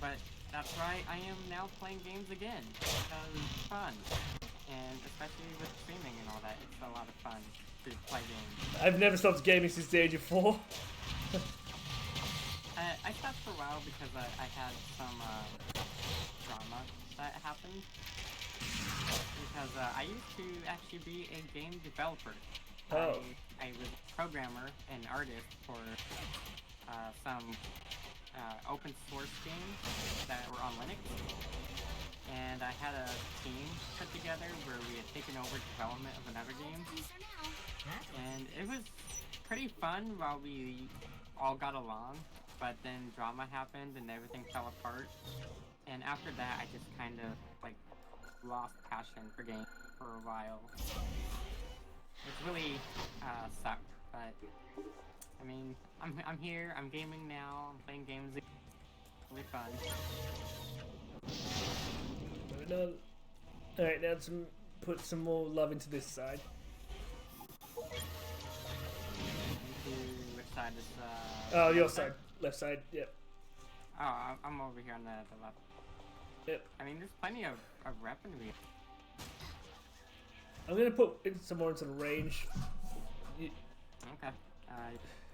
But that's right, I am now playing games again because it's fun, and especially with streaming and all that, it's a lot of fun to play games. I've never stopped gaming since the age of 4. I stopped for a while because I had some drama that happened. Because I used to actually be a game developer. Oh. I was a programmer and artist for some open source games that were on Linux. And I had a team put together where we had taken over development of another game. And it was pretty fun while we all got along. But then drama happened and everything fell apart. And after that, I just kind of like lost passion for games for a while. It's really sucked, but I mean, I'm here, I'm gaming now, I'm playing games again. Really fun. Alright, now put some more love into this side. Into which side is Oh, your side. Left side, yep. Oh, I'm over here on the left. Yep. I mean, there's plenty of weaponry. I'm gonna put some more into the range. Okay.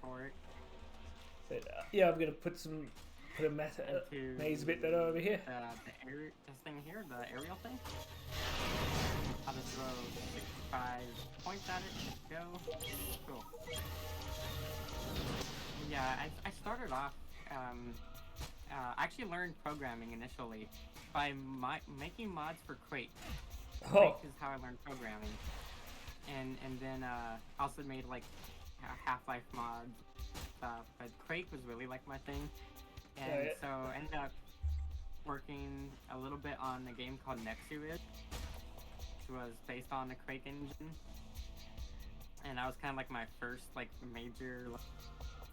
For it. But, yeah, I'm gonna put a maze bit better over here. This thing here, the aerial thing. I'll just throw 65 points at it. Go. Cool. Yeah, I started off. I actually learned programming initially by making mods for Quake. Quake is how I learned programming, and then also made like Half-Life mods stuff. But Quake was really like my thing, and so I ended up working a little bit on a game called Nexus, which was based on the Quake engine, and that was kind of like my first like major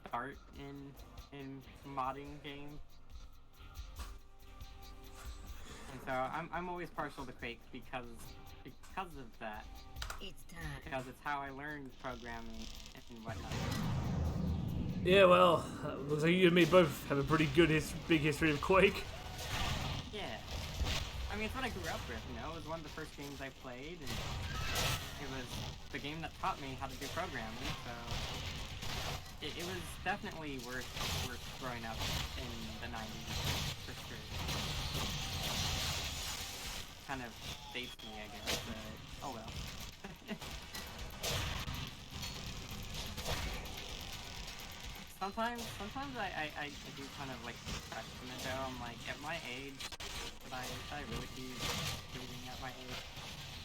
start in modding games. And so I'm always partial to Quake because of that. It's time. Because it's how I learned programming and whatnot. Yeah, well, looks like you and me both have a pretty good big history of Quake. Yeah. I mean, it's what I grew up with, you know? It was one of the first games I played, and it was the game that taught me how to do programming, so it was definitely worth growing up in the 90s, for sure. Kind of dates me, I guess, but oh well. Sometimes I do kind of like question it though. I'm like, at my age, should I really be shooting at my age?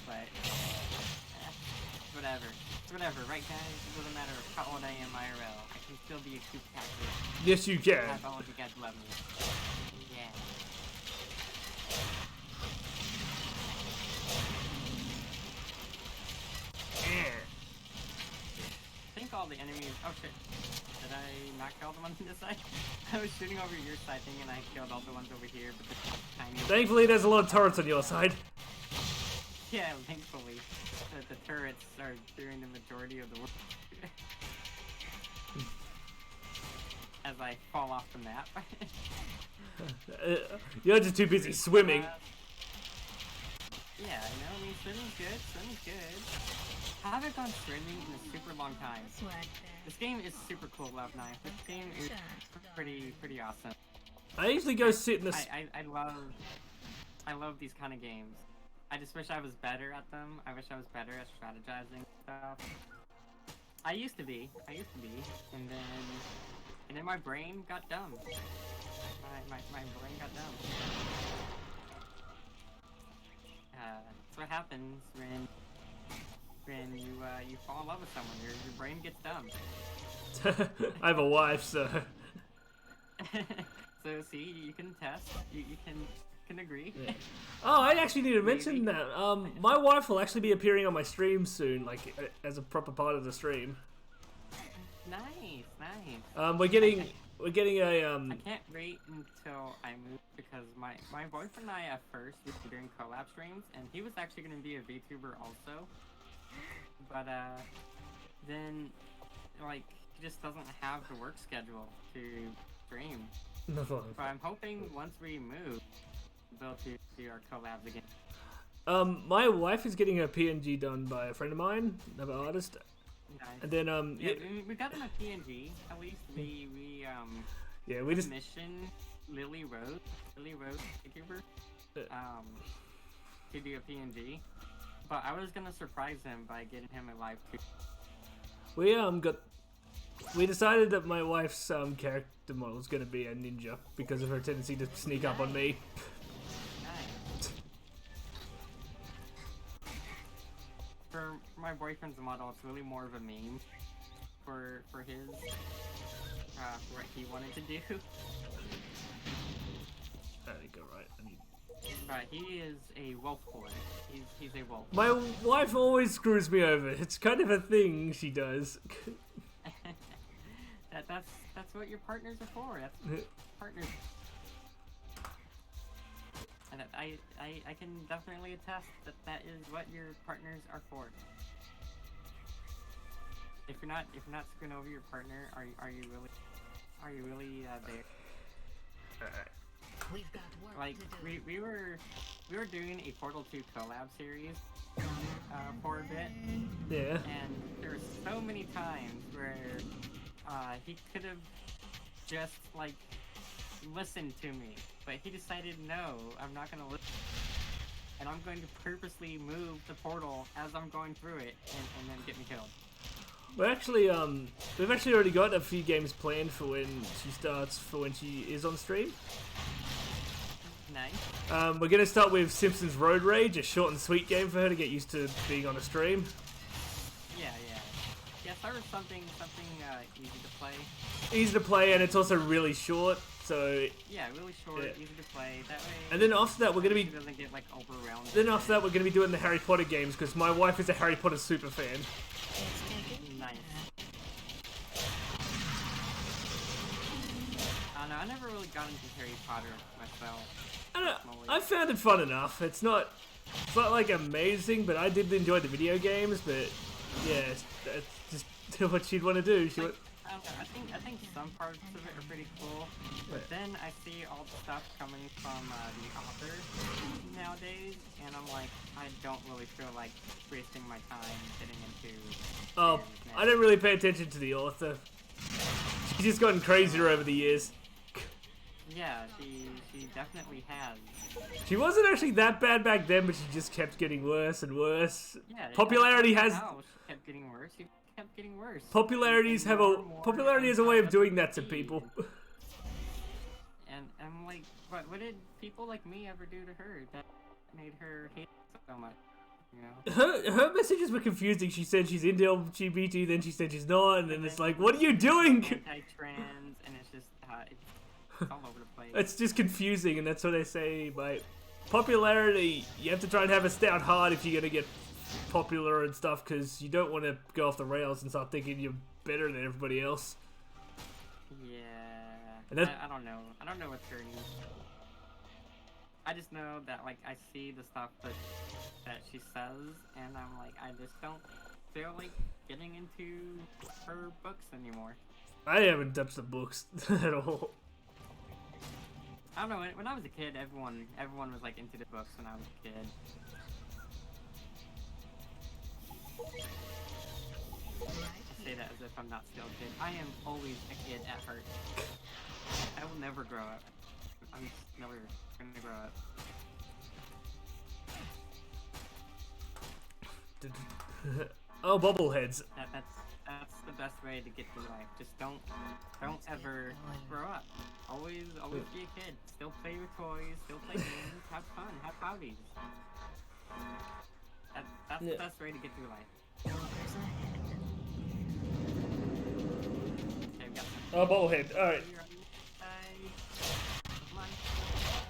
But whatever, right guys? It doesn't matter how old I am IRL. I can still be a Coop character. Yes, you can. Have all of you guys love me. Yeah. I think all the enemies. Oh shit! Did I not kill the ones on this side? I was shooting over your side thinking I killed all the ones over here, but the tiny. Thankfully, there's a lot of turrets on your side. Yeah, thankfully. The turrets are doing the majority of the work. As I fall off the map. You're just too busy swimming. Yeah, I know. I mean, swimming's good. Swimming's good. I haven't gone swimming in a super long time. This game is super cool, Love Knife. This game is pretty awesome. I usually go sit in the. I love these kind of games. I just wish I was better at them. I wish I was better at strategizing stuff. I used to be, and then my brain got dumb. My brain got dumb. That's what happens when you fall in love with someone. Your brain gets dumb. I have a wife, so. So see, you can test. You can agree. Yeah. Oh, I actually need to mention that. My wife will actually be appearing on my stream soon, like as a proper part of the stream. Nice. We're getting a I can't wait until I move because my boyfriend and I at first we were doing collab streams, and he was actually going to be a VTuber also. But then like he just doesn't have the work schedule to stream. No. But I'm hoping once we move, we'll be able to do our collabs again. My wife is getting her PNG done by a friend of mine, another artist. Nice. And then yeah, we got them a PNG. At least we just mission Lily Rose YouTuber to do a PNG. But I was gonna surprise him by getting him a live too. We decided that my wife's character model is gonna be a ninja because of her tendency to sneak up on me. Nice. For my boyfriend's model, it's really more of a meme for his what he wanted to do. I think I'm right. He is a wolf boy. He's a wolf. My wife always screws me over. It's kind of a thing she does. That's what your partners are for. That's partners. And I can definitely attest that is what your partners are for. If you're not screwing over your partner, are you really there? We've got work Like to do. we were doing a Portal 2 collab series for a bit. Yeah. And there were so many times where he could have just like listened to me, but he decided no, I'm not gonna listen, and I'm going to purposely move the portal as I'm going through it, and then get me killed. We're actually we've actually already got a few games planned for when she is on stream. Nice. We're gonna start with Simpsons Road Rage, a short and sweet game for her to get used to being on a stream. Yeah, start with something easy to play. Easy to play, and it's also really short. So yeah, really short, yeah. Easy to play. That way. And then after that, we're gonna be. She doesn't get like overwhelmed. Then after that, we're gonna be doing the Harry Potter games because my wife is a Harry Potter super fan. Nice. I don't know. I never really got into Harry Potter myself. I don't know. I found it fun enough. It's not like amazing, but I did enjoy the video games. But yeah, that's just what she'd want to do. I don't know, I think some parts of it are pretty cool, but then I see all the stuff coming from the author nowadays, and I'm like, I don't really feel like wasting my time getting into. Oh, I don't really pay attention to the author. She's just gotten crazier over the years. Yeah, she definitely has. She wasn't actually that bad back then, but she just kept getting worse and worse. Yeah, popularity has. She kept getting worse. She kept getting worse. Popularity is a way of doing that to people. And I'm like, what did people like me ever do to her that made her hate so much? You know? Her messages were confusing. She said she's into LGBT, then she said she's not, and then it's like, what are you doing? Anti-trans, and it's just it's all over the place. It's just confusing, and that's what they say. By popularity, you have to try and have a stout heart if you're gonna get popular and stuff, because you don't want to go off the rails and start thinking you're better than everybody else. Yeah. And that- I don't know. I don't know what's hurting. I just know that like I see the stuff that she says, and I'm like, I just don't feel like getting into her books anymore. I haven't touched the books at all. I don't know. When I was a kid, everyone was like into the books when I was a kid. I say that as if I'm not still a kid. I am always a kid at heart. I will never grow up. I'm just never gonna grow up. Oh, bobbleheads. That's the best way to get through life. Just don't ever grow up. Always be a kid. Still play with toys. Still play games. Have fun. Have hobbies. That's the best way to get through life. Okay, we got some. Oh, bobblehead. All right. Come on.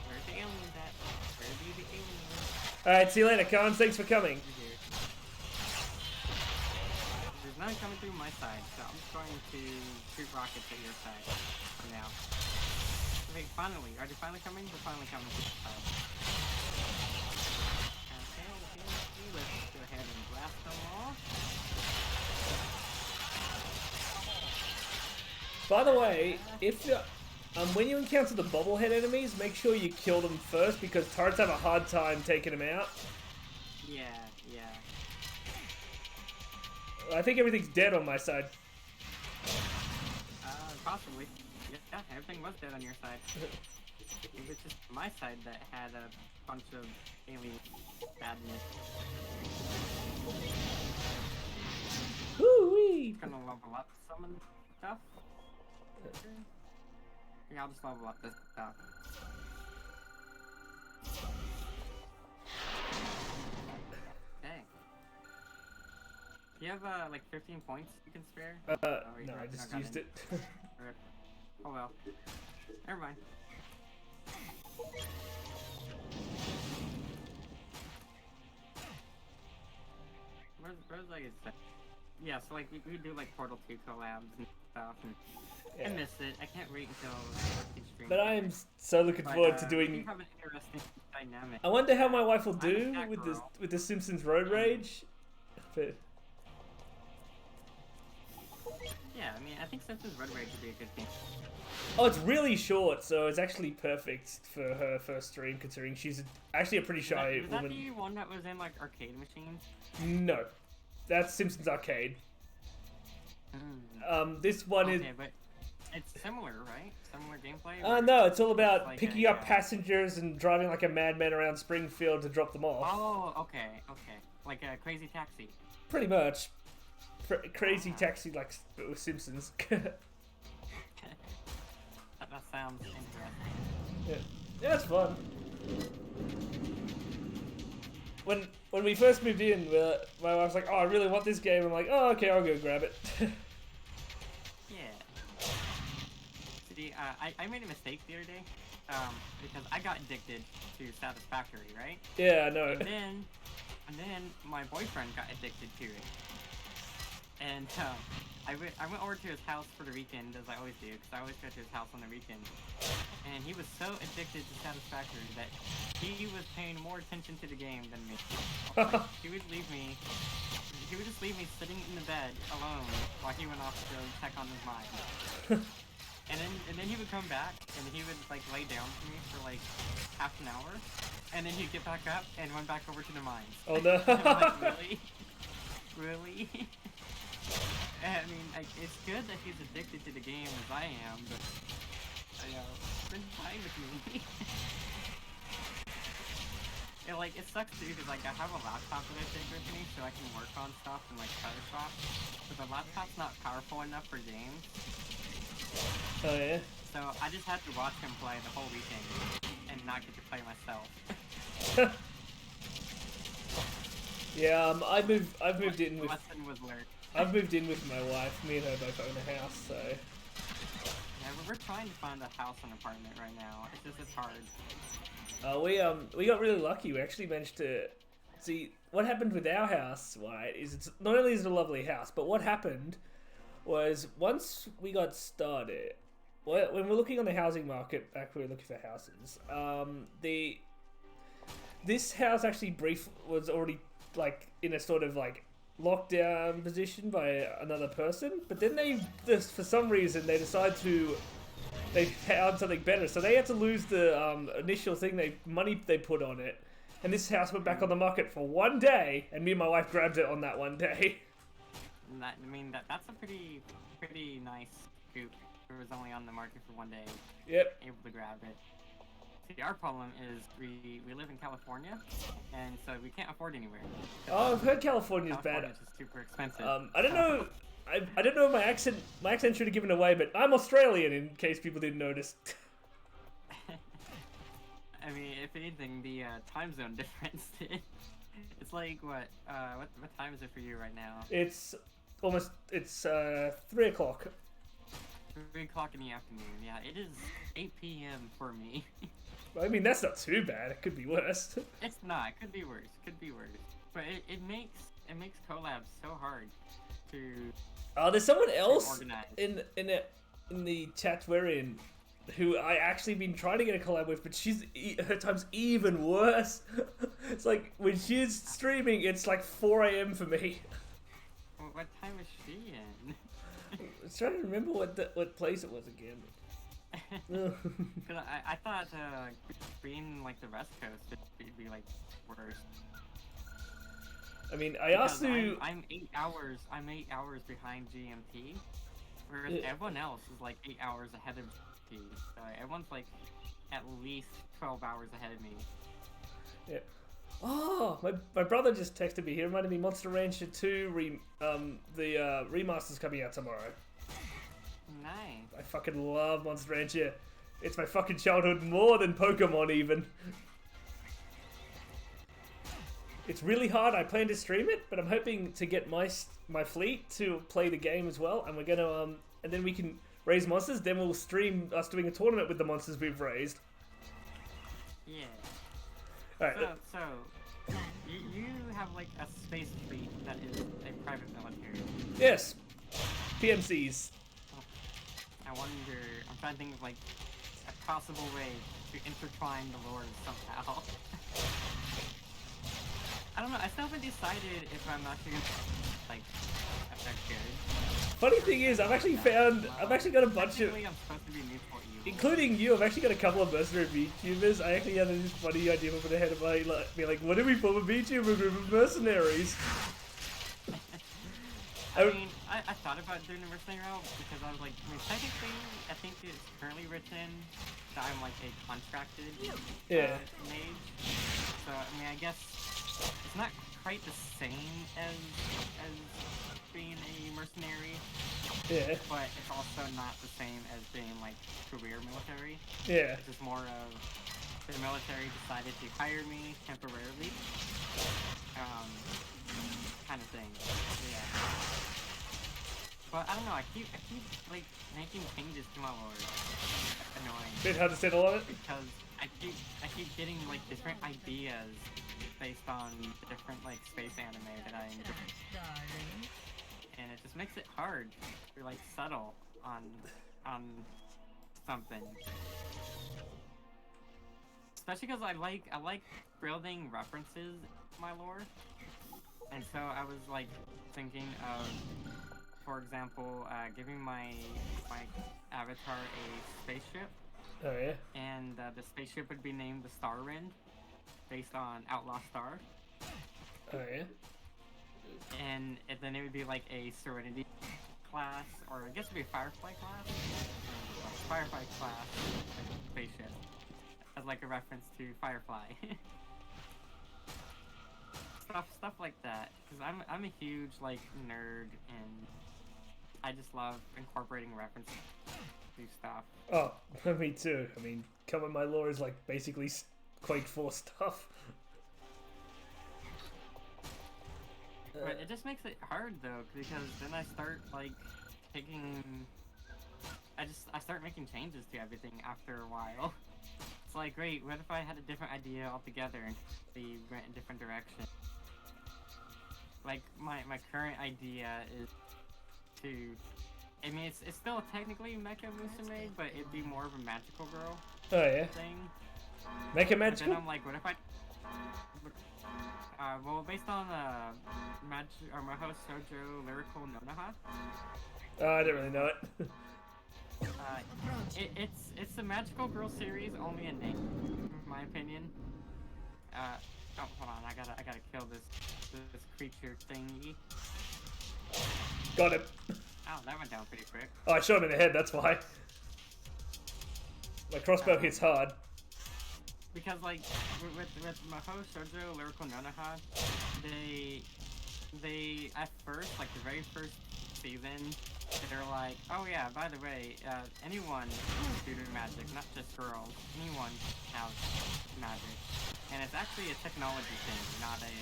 Where's the aliens at? Where be the aliens? All right. See you later, Khan. Thanks for coming. There's none coming through my side, so I'm just going to shoot rockets at your side for now. Wait, finally. Are they finally coming? They're finally coming to the side. Okay, let's go ahead and blast them all. By the way, if you, when you encounter the bobblehead enemies, make sure you kill them first because turrets have a hard time taking them out. Yeah. I think everything's dead on my side. Possibly. Yeah, everything was dead on your side. It was just my side that had a bunch of alien badness. Woo-wee! Gonna level up some of the stuff. Yeah, I'll just level up this stuff. Okay. Do you have like 15 points you can spare? No, I just used it. Oh well. Never mind. Where's like it's yeah, so like we do like Portal 2 collabs and stuff, and I miss it. I can't wait until the stream. But I am so looking forward to doing. We have an interesting dynamic. I wonder how my wife will do with the Simpsons Road Rage. But yeah, I mean, I think Simpsons Road Rage would be a good thing. oh, it's really short, so it's actually perfect for her first stream, considering she's actually a pretty shy Was woman. that the one that was in like arcade machines? No, that's Simpsons Arcade. Mm. This one is. Okay, but it's similar, right? Similar gameplay? No, it's all about like picking up passengers and driving like a madman around Springfield to drop them off. Oh, okay. Like a Crazy Taxi. Pretty much. Crazy Taxi, like with Simpsons. That sounds interesting. Yeah, it's fun. When we first moved in, my wife's like, "Oh, I really want this game." I'm like, "Oh, okay, I'll go grab it." Yeah. See, I made a mistake the other day, because I got addicted to Satisfactory, right? Yeah, I know. And then my boyfriend got addicted to it. And I went over to his house for the weekend, as I always do, because I always go to his house on the weekend. And he was so addicted to Satisfactory that he was paying more attention to the game than me. Like, he would just leave me sitting in the bed alone while he went off to go check on his mind. And then he would come back and he would like lay down for me for like half an hour, and then he'd get back up and went back over to the mines. Oh no! I'm like, really? I mean, it's good that he's addicted to the game as I am, but spend time with me. And like, it sucks too, because like I have a laptop that I take with me so I can work on stuff in like Photoshop, but the laptop's not powerful enough for games. Oh yeah. So I just had to watch him play the whole weekend and not get to play myself. Yeah, I've moved in with. Lesson was learned. I've moved in with my wife. Me and her both own a house, so. Yeah, we're trying to find a house and apartment right now. It's hard. We got really lucky. We actually managed to see what happened with our house. Right, is it's not only is it a lovely house, but what happened was once we got started, when we're looking on the housing market, back when we're looking for houses, this house actually was already like in a sort of like lockdown position by another person, but then for some reason they found something better, so they had to lose the initial money they put on it, and this house went back on the market for 1 day, and me and my wife grabbed it on that 1 day. That's a pretty nice scoop. It was only on the market for 1 day. Yep. Able to grab it. See, our problem is we live in California, and so we can't afford anywhere. Oh, I've heard California's bad. California's just super expensive. I don't know. I don't know if my accent should have given away, but I'm Australian, in case people didn't notice. I mean, if anything, the time zone difference did. It's like what time is it for you right now? It's 3 o'clock. 3 o'clock in the afternoon. Yeah, it is 8 p.m. for me. I mean, that's not too bad. It could be worse. It's not. It could be worse. But it makes collabs so hard to. Oh, there's someone else in the chat we're in who I actually been trying to get a collab with, but her time's even worse. It's like when she's streaming, it's like 4 a.m. for me. Well, what time is she in? I was trying to remember what place it was again. Cause I thought being like the West Coast would be like worse. I mean, I asked you. I'm 8 hours. I'm 8 hours behind GMT, whereas everyone else is like 8 hours ahead of GMT. So everyone's like at least 12 hours ahead of me. Yeah. Oh, my brother just texted me. He reminded me Monster Rancher 2 the remaster's coming out tomorrow. Nice. I fucking love Monster Rancher. It's my fucking childhood more than Pokemon even. It's really hard. I plan to stream it, but I'm hoping to get my fleet to play the game as well, and we're gonna and then we can raise monsters. Then we'll stream us doing a tournament with the monsters we've raised. Yeah. All right. So you have like a space fleet that is a private military. Yes. PMCs. I wonder. I'm trying to think of like a possible way to intertwine the lore somehow. I don't know. I still haven't decided if I'm actually gonna like if they're good. Funny thing is, I've actually got a bunch of. I'm supposed to be neutral evil. Including you, I've actually got a couple of mercenary VTubers. I actually had this funny idea over the head of my be like, what if we form a VTuber group of mercenaries? I mean, I thought about doing a mercenary route because I was like, I mean, technically, I think it's currently written that I'm like a contracted mage. So I mean, I guess it's not quite the same as being a mercenary. Yeah. But it's also not the same as being like career military. Yeah. It's just more of the military decided to hire me temporarily. Kind of thing. Yeah. But I don't know, I keep like making changes to my lore. Annoying. Bit hard to settle on it? Because I keep getting like different ideas based on the different like space anime that I enjoy. And it just makes it hard to like settle on something. Especially because I like building references in my lore. And so I was like thinking of, for example, giving my avatar a spaceship. Oh yeah. And the spaceship would be named the Star Wind, based on Outlaw Star. Oh yeah. And then it would be like a Serenity class, or I guess it would be a Firefly class. Firefly class spaceship, as like a reference to Firefly. Stuff like that, because I'm a huge like nerd, and I just love incorporating references to stuff. Oh, me too. I mean, Cover My Lore is like basically Quake 4 stuff. But it just makes it hard though, because then I start like I start making changes to everything after a while. It's like, great, what if I had a different idea altogether and we went in a different direction? Like, my current idea is to I mean, it's still technically Mecha Musume, but it'd be more of a magical girl Oh yeah. thing. Make it But then magical? I'm like, what if I... well, based on Maho Shoujo Lyrical Nonaha, Oh, I don't really know it. it's a magical girl series, only in name, in my opinion. Oh, hold on, I gotta kill this creature thingy. Got him. Oh, that went down pretty quick. Oh, I shot him in the head, that's why. My crossbow hits hard. Because like with Maho Shoujo Lyrical Nonaha, they at first, like the very first season, they're like, oh yeah, by the way, anyone can do magic, not just girls. Anyone has magic, and it's actually a technology thing, not a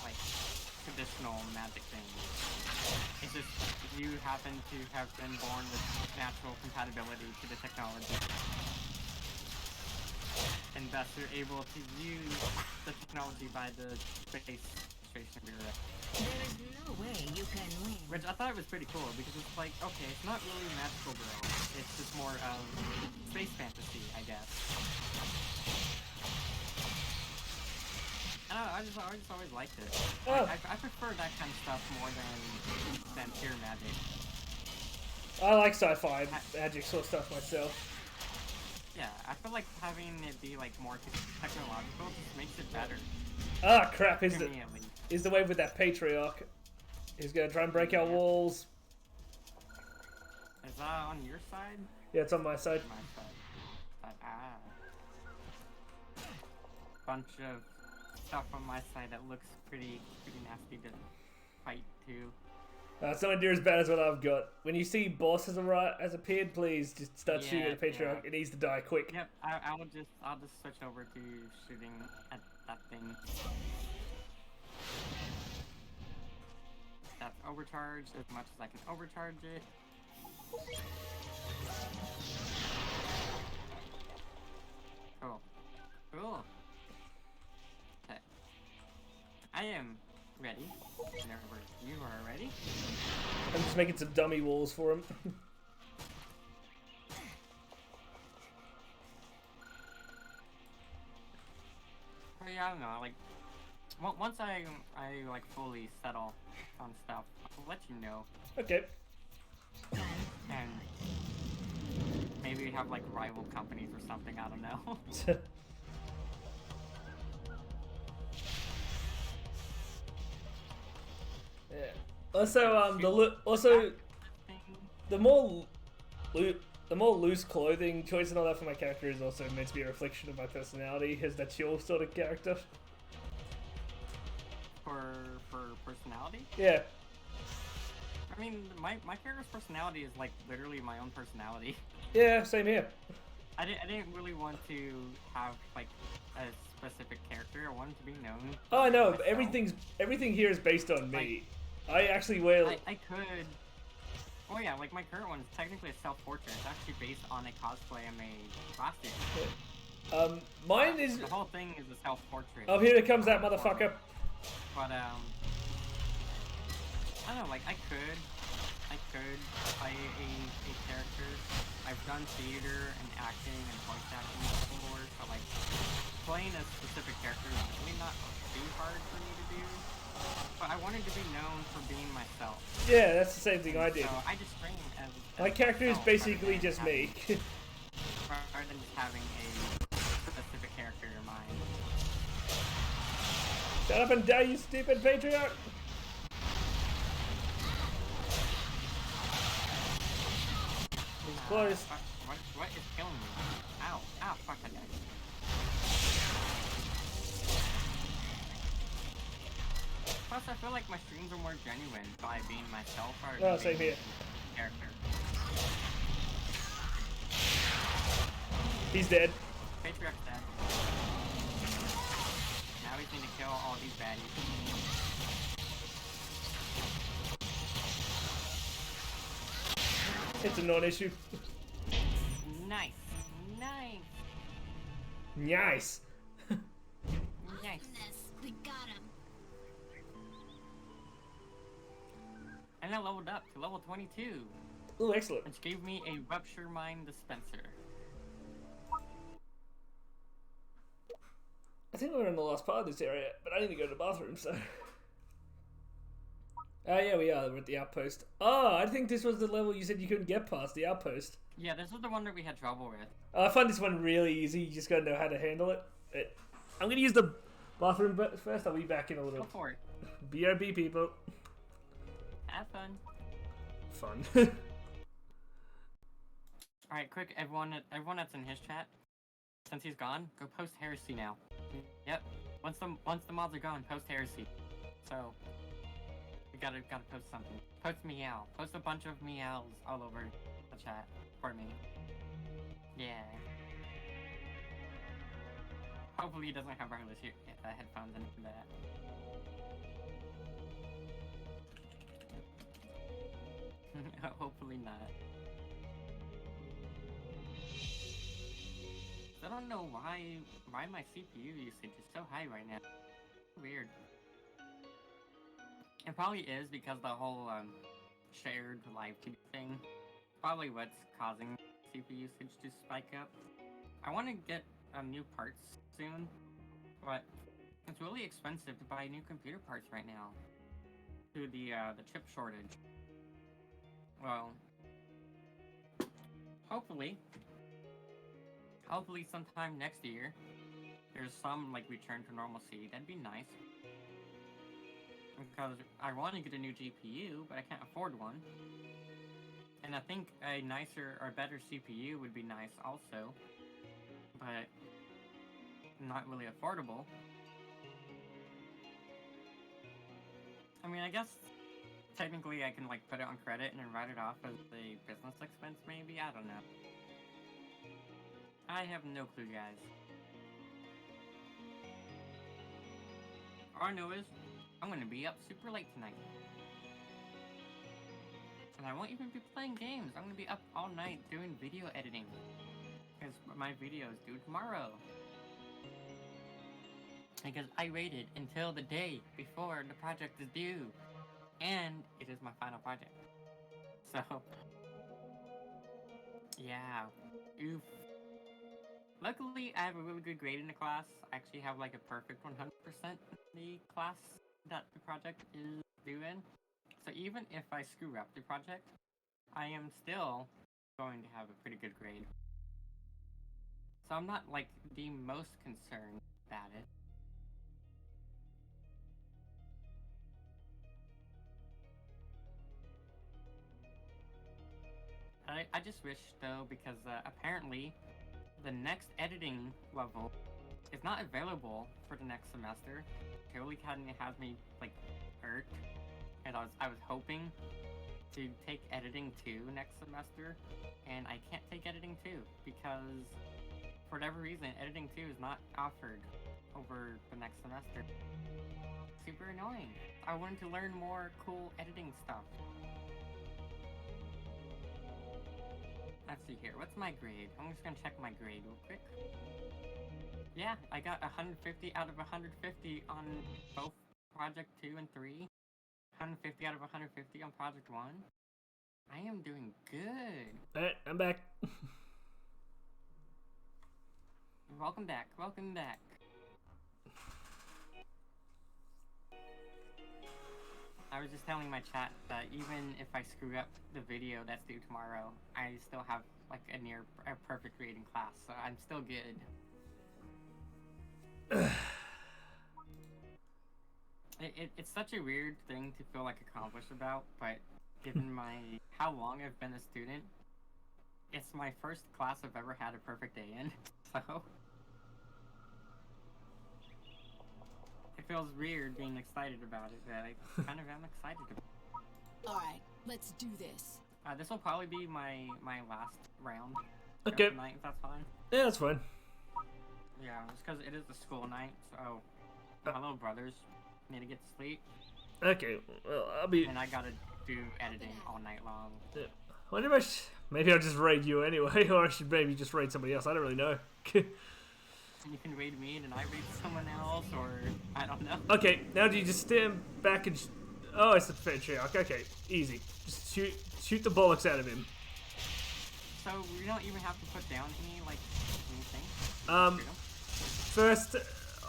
like traditional magic thing. It's just you happen to have been born with natural compatibility to the technology, and thus you're able to use the technology by the space station bureau. There is no way you can win. Which I thought was pretty cool, because it's like, okay, it's not really magical girl, it's just more of space fantasy, I guess. I don't know, I just always liked it. Oh. Like, I prefer that kind of stuff more than pure magic. I like sci-fi magic sort of stuff myself. Yeah, I feel like having it be like more technological just makes it better. Ah, crap! Is To the me, at least. is the way with that patriarch? He's gonna try and break our walls. Is that on your side? Yeah, it's on my side. My side. Bunch of stuff on my side that looks pretty nasty to fight too. It's not near as bad as what I've got. When you see bosses has appeared, please just start shooting at the patriarch. Yeah. It needs to die quick. Yep, I'll just switch over to shooting at that thing. That's overcharged as much as I can overcharge it. Cool. Okay. I am ready. Whenever you are ready. I'm just making some dummy walls for him. Yeah, I don't know, like, once I like fully settle on stuff, I'll let you know. Okay. And maybe we have like rival companies or something, I don't know. Yeah. Also, the more loose clothing choice and all that for my character is also meant to be a reflection of my personality. As that chill sort of character. For personality? Yeah. I mean, my character's personality is like literally my own personality. Yeah, same here. I didn't really want to have like a specific character. I wanted to be known. Oh no, myself. everything here is based on me. I actually wear. I could. Oh yeah, like my current one is technically a self-portrait. It's actually based on a cosplay I made last year. Mine is. The whole thing is a self-portrait. Oh, here it comes, that motherfucker. But I don't know. Like I could play a character. I've done theater and acting and voice acting before, so like playing a specific character is really not too hard for me to do. But I wanted to be known for being myself. Yeah, that's the same thing I did. So I just stream as My character is myself basically just me. rather than just having a specific character in mind. Shut up and die, you stupid patriarch! He's close. What is killing me? Ow, fuck that guy. Plus, I feel like my streams are more genuine by being myself or Oh, same being here. a character. He's dead. Patriarch's dead. Now we need to kill all these baddies. It's a non-issue. Nice. Nice. Nice. We got him. And I leveled up to level 22. Oh, excellent. Which gave me a Rupture Mine Dispenser. I think we're in the last part of this area, but I need to go to the bathroom, so... Oh, yeah, we are. We're at the outpost. Oh, I think this was the level you said you couldn't get past, the outpost. Yeah, this was the one that we had trouble with. I find this one really easy. You just gotta know how to handle it. I'm gonna use the bathroom first. I'll be back in a little. Go for it. BRB, people. Have fun. Fun. Alright, quick, everyone that's in his chat, since he's gone, go post heresy now. Yep. Once the mods are gone, post heresy. So we gotta post something. Post meow. Post a bunch of meows all over the chat for me. Yeah. Hopefully he doesn't have wireless headphones and that. Hopefully not. I don't know why my CPU usage is so high right now. Weird. It probably is because the whole shared live TV thing. Probably what's causing CPU usage to spike up. I want to get new parts soon, but it's really expensive to buy new computer parts right now due to the chip shortage. Well, hopefully sometime next year, there's some, like, return to normalcy. That'd be nice. Because I want to get a new GPU, but I can't afford one. And I think a nicer or better CPU would be nice also. But not really affordable. I mean, I guess technically I can, like, put it on credit and then write it off as a business expense maybe? I don't know. I have no clue, guys. All I know is, I'm gonna be up super late tonight. And I won't even be playing games. I'm gonna be up all night doing video editing. Because my video is due tomorrow. Because I waited until the day before the project is due. And it is my final project. So, yeah. Oof. Luckily, I have a really good grade in the class. I actually have like a perfect 100% in the class that the project is due in. So even if I screw up the project, I am still going to have a pretty good grade. So I'm not like the most concerned about it. I just wish though, because apparently the next editing level is not available for the next semester. It really kind of has me like hurt, and I was hoping to take editing 2 next semester, and I can't take editing 2 because for whatever reason editing 2 is not offered over the next semester. Super annoying. I wanted to learn more cool editing stuff. Let's see here, what's my grade? I'm just gonna check my grade real quick. Yeah, I got 150 out of 150 on both Project 2 and 3. 150 out of 150 on Project 1. I am doing good. Alright, I'm back. Welcome back, welcome back. I was just telling my chat that even if I screw up the video that's due tomorrow, I still have like a perfect grade in class, so I'm still good. It's such a weird thing to feel like accomplished about, but given how long I've been a student, it's my first class I've ever had a perfect day in, so it feels weird being excited about it, but I kind of am excited about it. Alright, let's do this. This will probably be my last round. Okay. Tonight, if that's fine. Yeah, that's fine. Yeah, it's because it is the school night, so my little brothers need to get to sleep. Okay, well, I'll be... And I gotta do editing all night long. Yeah. Wonder if maybe I'll just raid you anyway, or I should maybe just raid somebody else. I don't really know. You can raid me, and I raid someone else, or I don't know. Okay, now do you just stand back and Oh, it's the patriarch. Okay, easy. Just shoot the bollocks out of him. So we don't even have to put down any like anything. First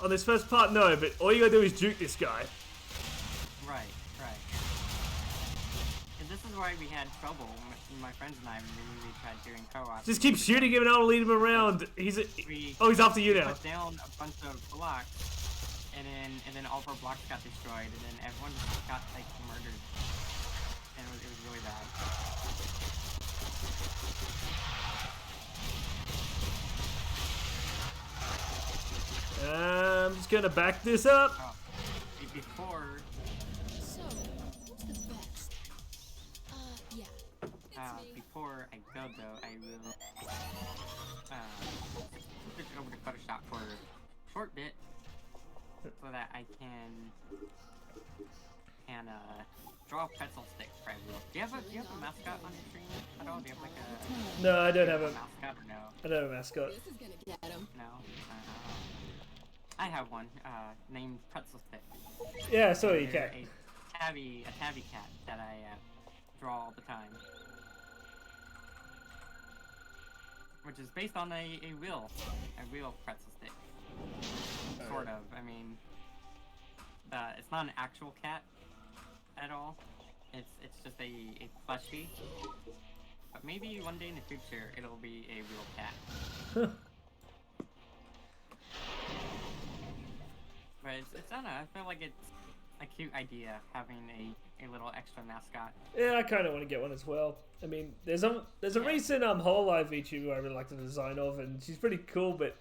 on this first part, no, but all you gotta do is juke this guy. Right. And this is why we had trouble. My friends and I when we tried doing co-op. Just keep shooting him and I'll lead him around. He's after you now. Put down a bunch of blocks, and then all of our blocks got destroyed, and then everyone just got like murdered, and it was really bad. I'm just gonna back this up. Oh, before. So, who's the best? Yeah. Before I go though, I will switch over to Photoshop for a short bit so that I can draw a pretzel stick for everyone. Do you have a mascot on your stream at all? Do you have like a No, I don't have a mascot or no? I don't have a mascot. This is gonna get him. No. I have one named Pretzel Stick. Yeah, so you can. A tabby cat that I draw all the time. Which is based on a real pretzel stick. Sort of. I mean, it's not an actual cat at all. It's just a plushie. But maybe one day in the future it'll be a real cat. But it's I don't know. I feel like it's a cute idea having a little extra mascot. Yeah, I kind of want to get one as well. I mean, there's a recent Hololive VTuber I really like the design of, and she's pretty cool. But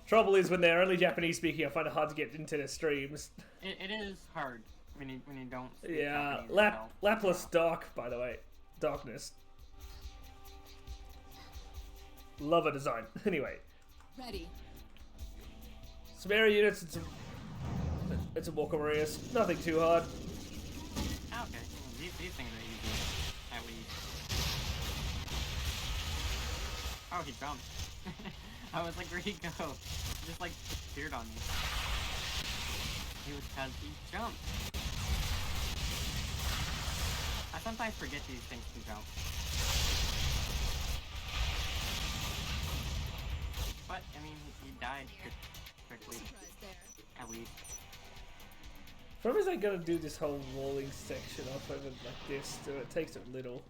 trouble is when they're only Japanese speaking, I find it hard to get into their streams. It is hard when you don't. Speak Yeah, Japanese Lapless Dark, by the way, Darkness. Love her design. Anyway, Ready. some area units and some walker areas. Nothing too hard. Okay, these things are easy, at least. Oh, he jumped. I was like, where'd he go? He just like appeared on me. It was because he jumped. I sometimes forget these things can jump. But, I mean, he died quickly. Surprise there. At least. Problem is I gotta do this whole walling section off over like this, so it takes a little.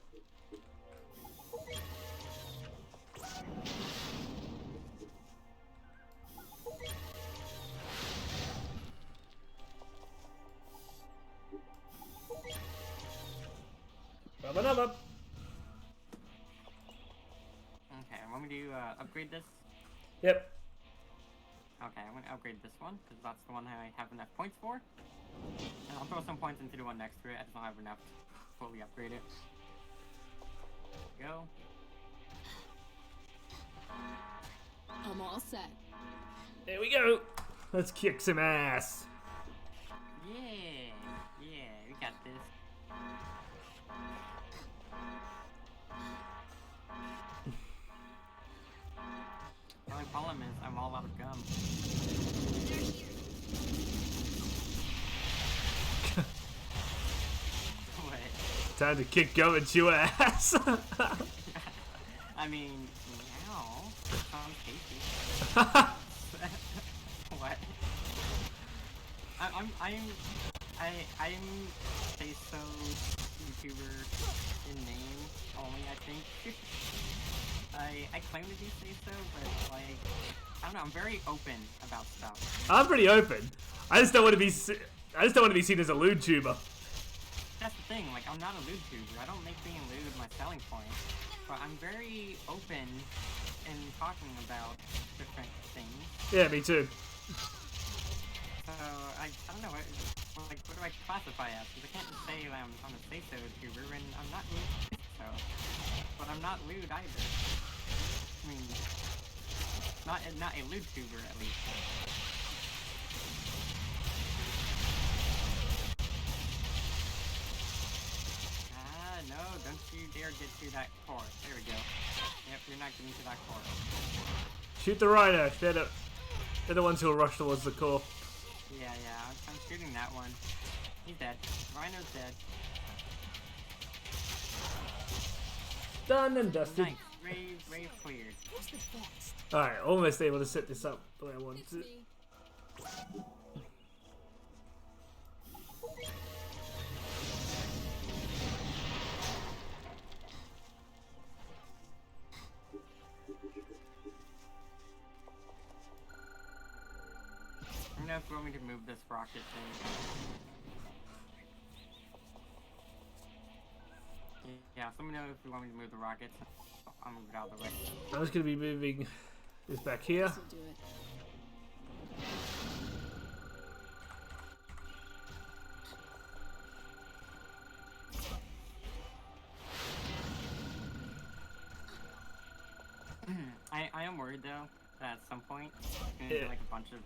Rubba-dubba. Okay, want me to upgrade this? Yep. Okay, I'm gonna upgrade this one, because that's the one I have enough points for. And I'll throw some points into the one next to it. I just don't have enough to fully upgrade it. There we go. I'm all set. There we go. Let's kick some ass. Yeah, we got this. The only problem is I'm all out of gum. What? Time to kick gum and chew ass. I mean, meow. Sounds tasty. What? I'm a so YouTuber in name only, I think. I claim to be say so, but like, I don't know. I'm very open about stuff. I'm pretty open. I just don't want to be. I just don't want to be seen as a lewd tuber. That's the thing. Like, I'm not a lewd tuber. I don't make being lewd my selling point. But I'm very open in talking about different things. Yeah, me too. So I don't know. What do I classify as? Because I can't just say that I'm a say so tuber, and I'm not lewd. So, but I'm not lewd either. I mean, not a lewd tuber at least. No, don't you dare get to that core. There we go. Yep, you're not getting to that core. Shoot the rhino. They're the ones who'll rush towards the core. Yeah, I'm shooting that one. He's dead. Rhino's dead. Done and dusted. Nice. Rave cleared. Who's the best? Alright, almost able to set this up the way I wanted It's to. me. I don't know if you want me to move this rocket thing. Yeah, so let me know if you want me to move the rockets. I'll move it out of the way. I'm just going to be moving this back here. This'll do it. I am worried though that at some point there's gonna be like a bunch of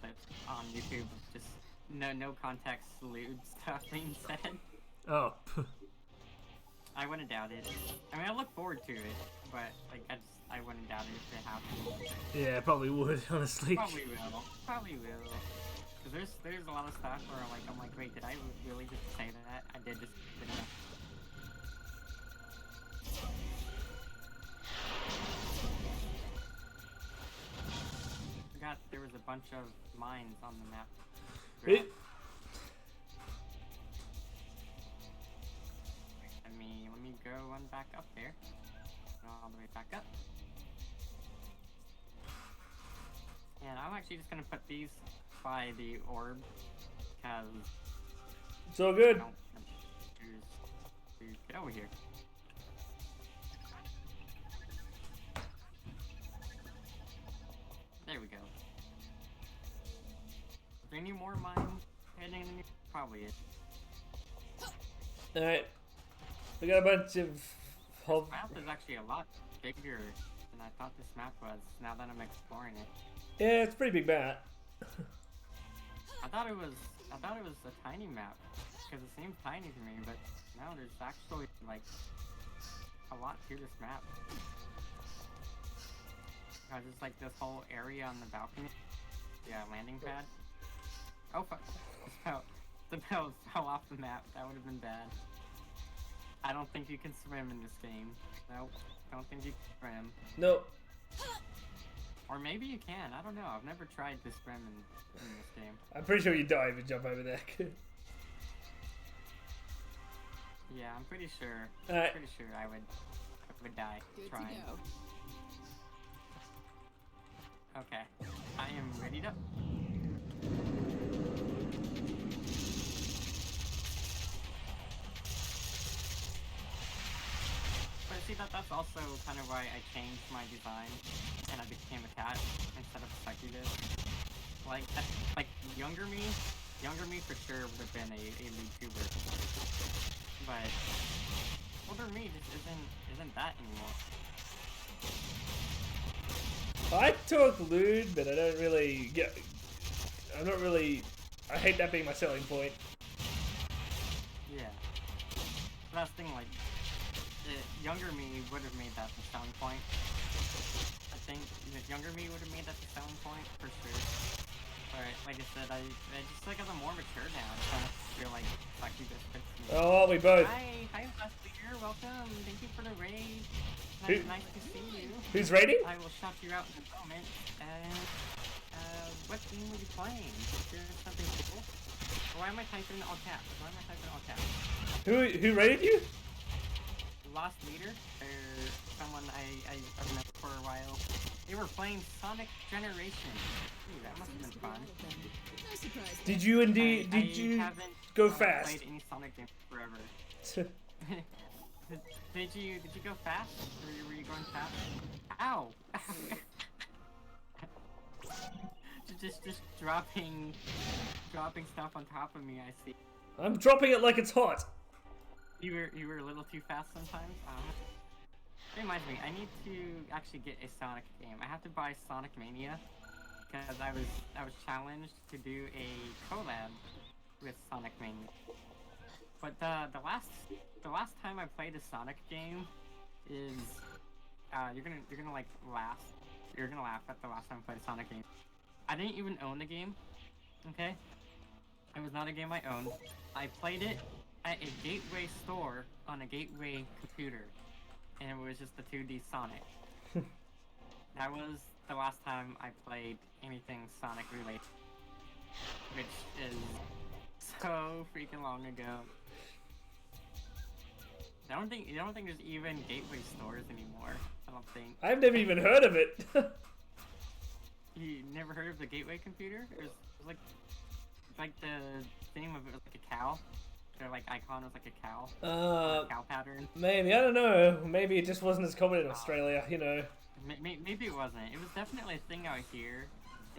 clips on YouTube of just no context lewd stuff being said. Oh. I wouldn't doubt it. I mean, I look forward to it, but like I wouldn't doubt it if it happened. Yeah, probably would, honestly. Probably will. Probably will. Cause there's a lot of stuff where I'm like, wait, did I really just say that? I did just. Forgot there was a bunch of mines on the map. It, Let me go on back up there. Go all the way back up. And I'm actually just gonna put these by the orb because it's all good. Get over here. There we go. Is there any more mines heading in? Probably is. Alright. We got a bunch of... This map is actually a lot bigger than I thought this map was, now that I'm exploring it. Yeah, it's a pretty big map. I thought it was a tiny map, because it seems tiny to me, but no, there's actually, like, a lot to this map. Just like this whole area on the balcony. Yeah, landing pad. Oh fuck. The bell fell off the map. That would have been bad. I don't think you can swim in this game. Nope. Don't think you can swim. Nope. Or maybe you can. I don't know. I've never tried to swim in this game. I'm pretty sure you dive and jump over there. Yeah, I'm pretty sure. Alright. I'm pretty sure I would die Good trying. to go. Okay. I am ready to. But see, that's also kind of why I changed my design and I became a cat instead of a succubus. Like younger me for sure would have been a Vtuber. But older me just isn't that anymore. I talk lewd, but I don't really get... I'm not really... I hate that being my selling point. Yeah. But that's the thing, like, younger me would have made that the selling point. I think younger me would have made that the selling point, for sure. But like I said, I just like as I'm more mature now, I kind of feel like actually this fits me. Oh, we both. Hi, Last Leader, welcome. Thank you for the raid. Nice to see you. Who's raiding? I will shout you out in a moment. And what game were you playing? Is there something cool? Why am I typing in all caps? Who raided you? Lost Leader, or someone I've known for a while. They were playing Sonic Generation. Ooh, that must have been fun. No surprise. Did you indeed? Did you go fast? Played any Sonic game forever. Did you go fast? Were you going fast? Ow! just dropping stuff on top of me. I see. I'm dropping it like it's hot. You were a little too fast sometimes. It reminds me, I need to actually get a Sonic game. I have to buy Sonic Mania because I was challenged to do a collab with Sonic Mania. But the last time I played a Sonic game is you're gonna like laugh. You're gonna laugh at the last time I played a Sonic game. I didn't even own the game. Okay. It was not a game I owned. I played it at a Gateway store on a Gateway computer, and it was just the 2D Sonic. That was the last time I played anything Sonic related, which is so freaking long ago. I don't think there's even Gateway stores anymore. I don't think. I've never even heard of it. You never heard of the Gateway computer? It was like the theme of it was like a cow. Their like icon was like a cow. Cow pattern. Maybe, I don't know. Maybe it just wasn't as common in Australia, you know. Maybe it wasn't. It was definitely a thing out here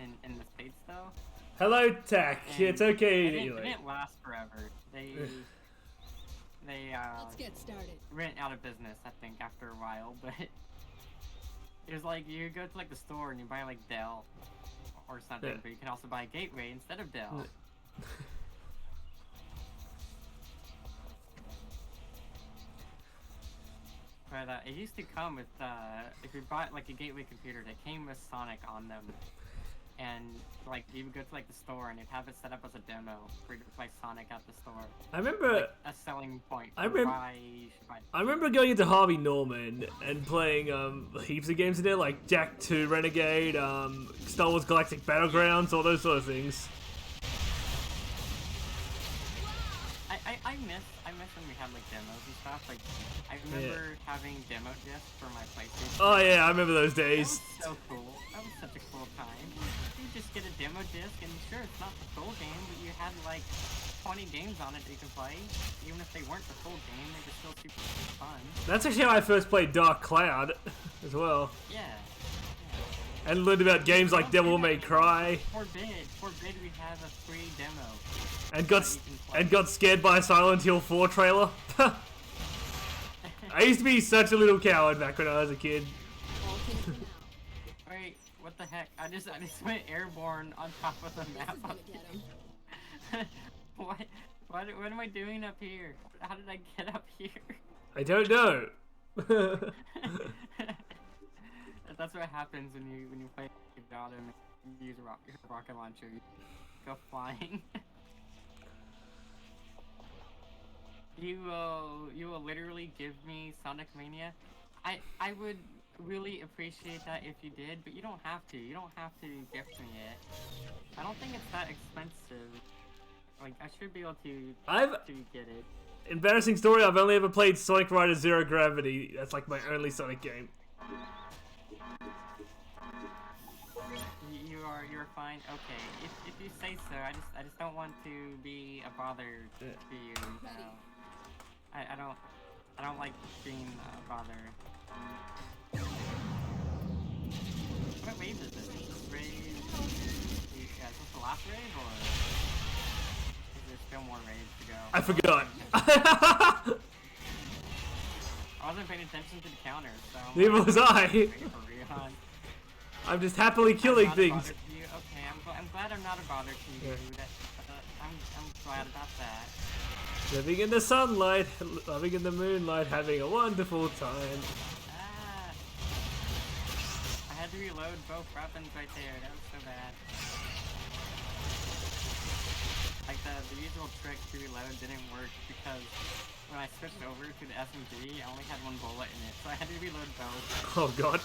in the States though. Hello, Tack. And It's okay. It didn't last forever. They Let's get started. went out of business, I think, after a while, but it was like you go to like the store and you buy like Dell or something, Yeah. but you can also buy Gateway instead of Dell. But it used to come with, if you bought like a Gateway computer, that came with Sonic on them. And like you would go to like the store and you'd have it set up as a demo for you to play Sonic at the store. I remember Like, a selling point for why you should buy it. I remember going into Harvey Norman and playing heaps of games in there, like Jack 2 Renegade, Star Wars Galactic Battlegrounds, all those sort of things. I miss when we had like demos and stuff. Like I remember having demo discs for my PlayStation. Oh yeah, I remember those days. That was so cool. That was such a cool time. You just get a demo disc, and sure, it's not the full game, but you had like 20 games on it that you can play. Even if they weren't the full game, they were still super fun. That's actually how I first played Dark Cloud as well. Yeah. And learned about games like Devil May Cry. Forbid we have a free demo. And got scared by a Silent Hill 4 trailer. I used to be such a little coward back when I was a kid. All clear for now. Wait, what the heck? I just went airborne on top of the This map. is gonna get him. What am I doing up here? How did I get up here? I don't know. That's what happens when you play Dota and you use a rocket launcher. You go flying. You will literally give me Sonic Mania. I would really appreciate that if you did, but you don't have to. You don't have to gift me it. I don't think it's that expensive. Like I should be able to get it. Embarrassing story, I've only ever played Sonic Riders Zero Gravity. That's like my only Sonic game. You're fine. Okay, if you say so. I just don't want to be a bother to you. I don't like being a bother. What wave is this? Is this rave? Yeah, is this the last rave or is there still more raves to go? I forgot. I wasn't paying attention to the counter, so. Neither was I. Wait for Rion. I'm just happily killing I'm not a things. bother to you. Okay, I'm glad I'm not a bother to you. Yeah. I'm glad about that. Living in the sunlight, loving in the moonlight, having a wonderful time. Ah! I had to reload both weapons right there. That was so bad. Like the usual trick to reload didn't work because when I switched over to the SMG, I only had one bullet in it, so I had to reload both. Oh god.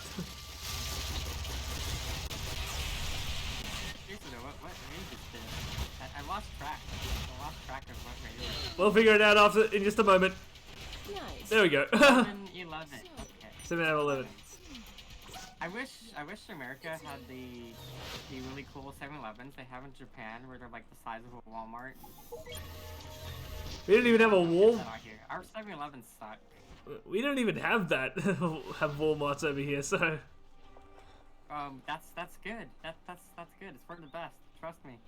Seriously though, what range is this? I lost track. I lost track of what range it is. We'll figure it out after in just a moment. Nice. There we go. 7-11. Okay. 7 out of 11. I wish America had the really cool 7-Elevens they have in Japan, where they're like the size of a Walmart. We don't even have a wall. Out here. Our 7-Elevens suck. We don't even have that. Have Walmarts over here, so. That's good. That's good. It's for the best. Trust me.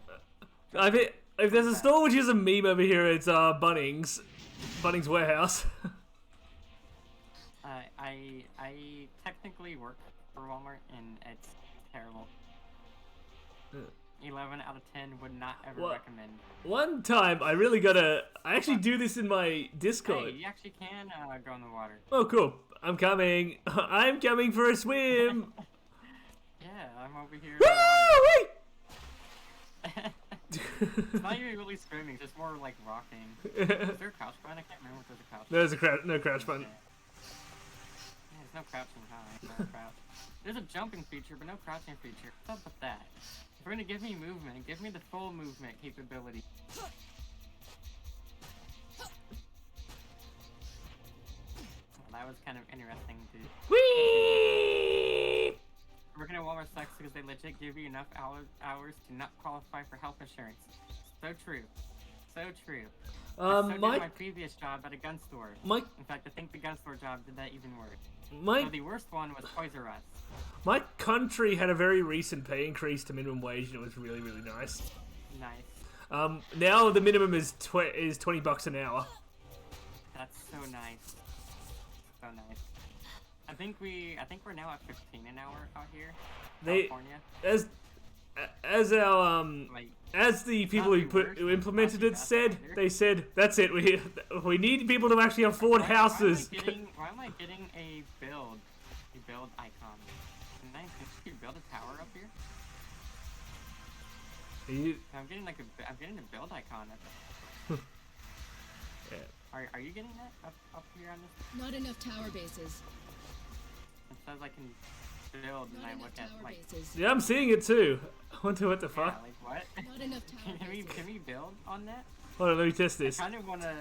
I mean, if there's a store which is a meme over here, it's Bunnings. Bunnings Warehouse. I technically work for Walmart, and it's terrible. 11 out of 10 would not ever recommend. One time, I actually do this in my Discord. Hey, you actually can go in the water. Oh, cool. I'm coming. I'm coming for a swim. Yeah, I'm over here. Woo! Wait! It's not even really swimming, just more like rocking. Is there a crouch button? I can't remember if there's a crouch button. There's no crouch button. Yeah, there's no crouching high. No crouch. There's a jumping feature, but no crouching feature. What's up with that? If you're gonna give me movement, give me the full movement capability. Well, that was kind of interesting to... Whee! Working at Walmart sucks because they legit give you enough hours to not qualify for health insurance. So true. So true. So did my previous job at a gun store. In fact, I think the gun store job did that even worse. So the worst one was Toys R Us. My country had a very recent pay increase to minimum wage, and it was really, really nice. Nice. Now the minimum is $20 an hour. That's so nice. So nice. I think we're now at 15 an hour out here. California. As the people who implemented it said, they said that's it. We need people to actually afford houses. Why am I getting a build icon? Can you build a tower up here? I'm getting a build icon. Yeah. Are you getting that up here on this? Not enough tower bases. It says I can build, and I look at like. Yeah, I'm seeing it too. I wonder what the fuck. Yeah, like what? Not enough tower bases. Can we build on that? Hold on, let me test this. I kind of wanna.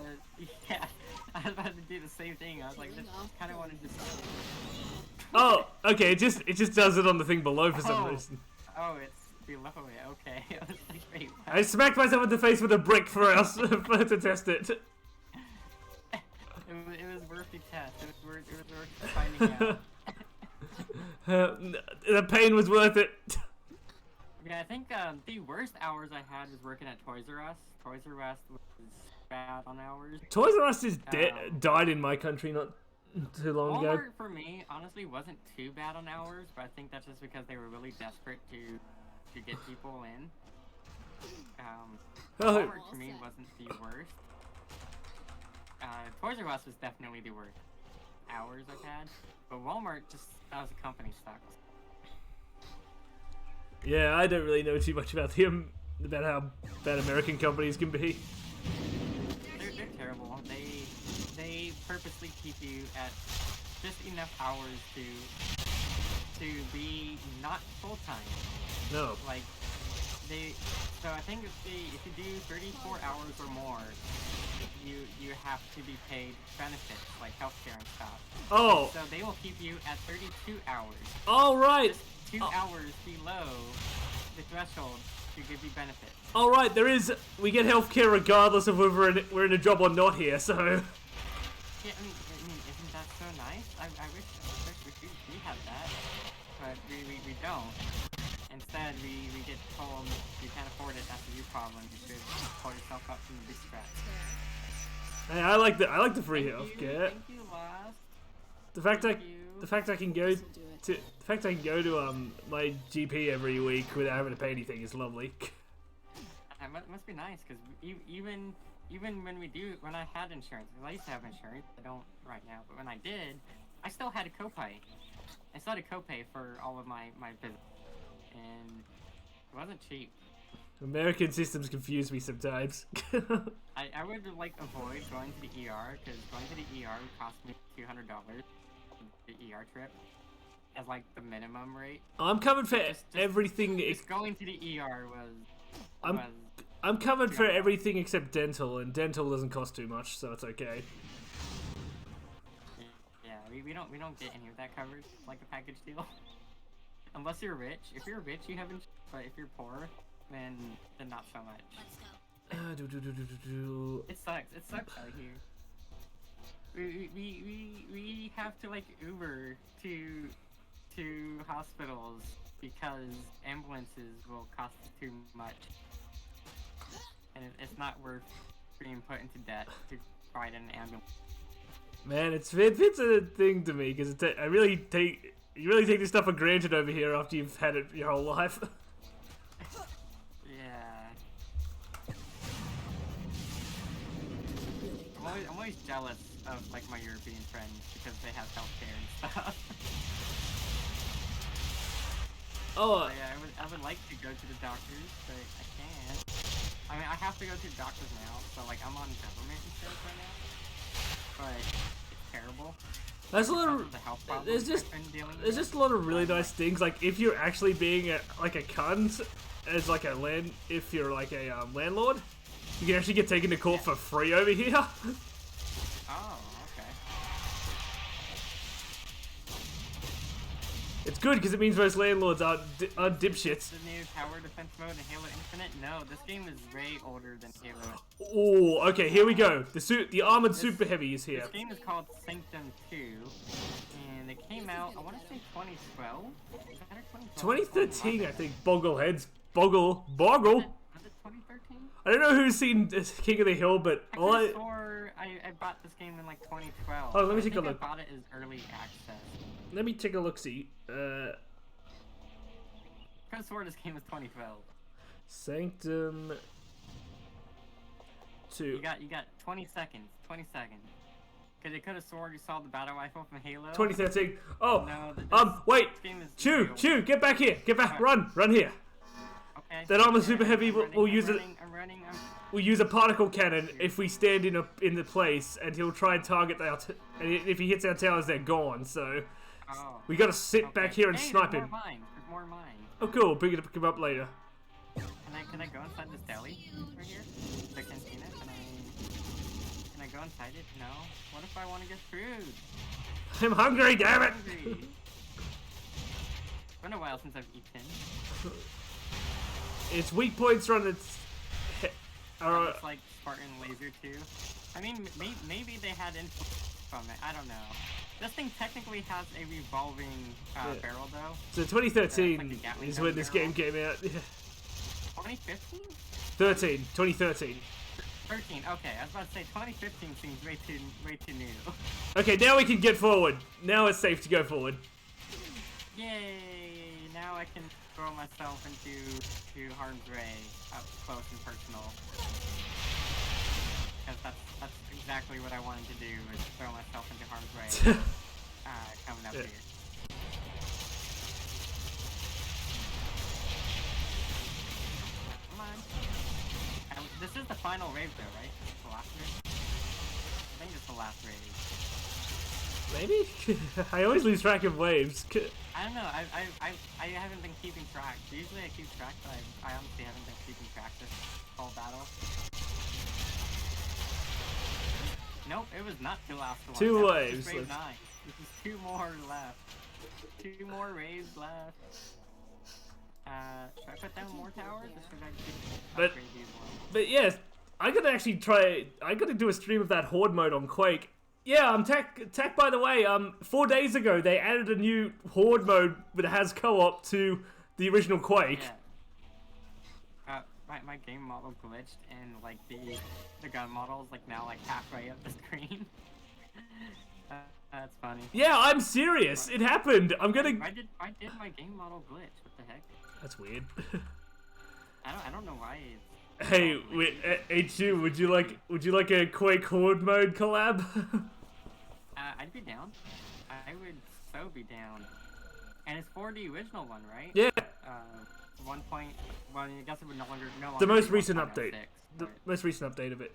Yeah, I was about to do the same thing. I was like, kind of wanna just. Oh, okay. It just does it on the thing below for some reason. Oh, it's below it. Okay. I was like, wait, what? I smacked myself in the face with a brick for us to test it. It was worth the test. It was worth finding out. The pain was worth it. Yeah, I think the worst hours I had was working at Toys R Us. Toys R Us was bad on hours. Toys R Us is died in my country not too long ago. Walmart for me honestly wasn't too bad on hours, but I think that's just because they were really desperate to get people in. Walmart for me wasn't the worst. Toys R Us was definitely the worst hours I've had, but Walmart just as a company sucks. Yeah, I don't really know too much about about how bad American companies can be. They're terrible. They purposely keep you at just enough hours to be not full time. No. Like so I think if you do 34 hours or more, you have to be paid benefits like healthcare and stuff. Oh. So they will keep you at 32 hours. All right. Just 2 hours below the threshold to give you benefits. All right. We get healthcare regardless of whether we're in a job or not here. So. Yeah, I mean, isn't that so nice? I wish we had that, but we don't. Instead, we get told you can't afford it. That's a you problem. You should pull yourself up from the big scratch. Hey, I like the free healthcare. Thank you, Lost. The fact I can go to my GP every week without having to pay anything is lovely. It must be nice because even when I had insurance, because I used to have insurance, I don't right now, but when I did, I still had a copay. I still had a copay for all of my visits, and it wasn't cheap. American systems confuse me sometimes. I would like avoid going to the ER because going to the ER would cost me $200 the ER trip as like the minimum rate. I'm covered for everything. Just going to the ER was. I'm covered for everything except dental, and dental doesn't cost too much, so it's okay. Yeah, we don't get any of that covered like a package deal. Unless you're rich. If you're rich, you have insurance, but if you're poor, then not so much. It sucks. It sucks out here. We have to like Uber to hospitals because ambulances will cost too much, and it's not worth being put into debt to ride an ambulance. Man, it's a thing to me because you really take this stuff for granted over here after you've had it your whole life. I'm always jealous of like my European friends because they have healthcare and stuff. Oh. So, yeah, I would like to go to the doctors, but I can't. I mean, I have to go to doctors now, so like I'm on government insurance right now, but it's terrible. There's a lot Because of of the health problems there's I've been dealing there's with. just a lot of really nice things. Like if you're actually being like a cunt as like a if you're like a landlord, you can actually get taken to court for free over here. Oh, okay. It's good because it means most landlords are dipshits. The new tower defense mode in Halo Infinite? No, this game is way older than Halo. Oh, okay, here we go. The armored super heavy is here. This game is called Sanctum 2, and it came out, I want to say 2012? Is that or 2013, I think. Boggle. Was it 2013? I don't know who's seen King of the Hill, but I all could've swore I bought this game in like 2012. Oh, let me I take a think look. I bought it as early access. Let me take a look. See, I could've swore this game was 2012. Sanctum 2. You got 20 seconds. 20 seconds. Cause you could have sworn you saw the battle rifle from Halo. 2013. Oh, No, wait. this game is Chew, get back here. Get back. Run here. Okay. That armor super heavy will I'm use it. running. We'll use a particle cannon if we stand in the place, and he'll try and target our. And if he hits our towers, they're gone. So we gotta sit back here and snipe him. There's more mine. Oh, cool. Bring him up later. Can I go inside this deli right here? The cantina? Can I go inside it? No. What if I want to get food? I'm hungry, damn it! Hungry. It's been a while since I've eaten. Its weak points are on its. It's like Spartan Laser 2. I mean, maybe they had influence from it. I don't know. This thing technically has a revolving barrel, though. So 2013 like a Gatling is gun when this barrel. game came out. 2015? 2013. 13. Okay, I was about to say 2015 seems way too new. Okay, now we can get forward. Now it's safe to go forward. Yay! Now I can throw myself into harm's way up close and personal. Because that's exactly what I wanted to do, is throw myself into harm's way. Coming up here. Come on. This is the final rave though, right? The last rave? I think it's the last rave. Maybe? I always lose track of waves. I don't know, I haven't been keeping track. Usually I keep track, but I honestly haven't been keeping track this whole battle. Nope, it was not the last one. Two That was waves. just Wave 9. This is 2 more left. 2 more waves left. Should I put down more towers, or should I just upgrade these ones? But yes, I gotta actually try. I gotta do a stream of that horde mode on Quake. Yeah, Tech. By the way, 4 days ago they added a new horde mode that has co-op to the original Quake. Yeah. My game model glitched, and like the gun model is like now like halfway up the screen. That's funny. Yeah, I'm serious. It happened. I'm gonna. Why did my game model glitch? What the heck? That's weird. I don't know why it's... Hey, H2, would you like a Quake horde mode collab? I'd be down. I would so be down. And it's for the original one, right? Yeah. 1 point. Well, I guess it would no longer. The most be recent 1.06, update. The but most recent update of it.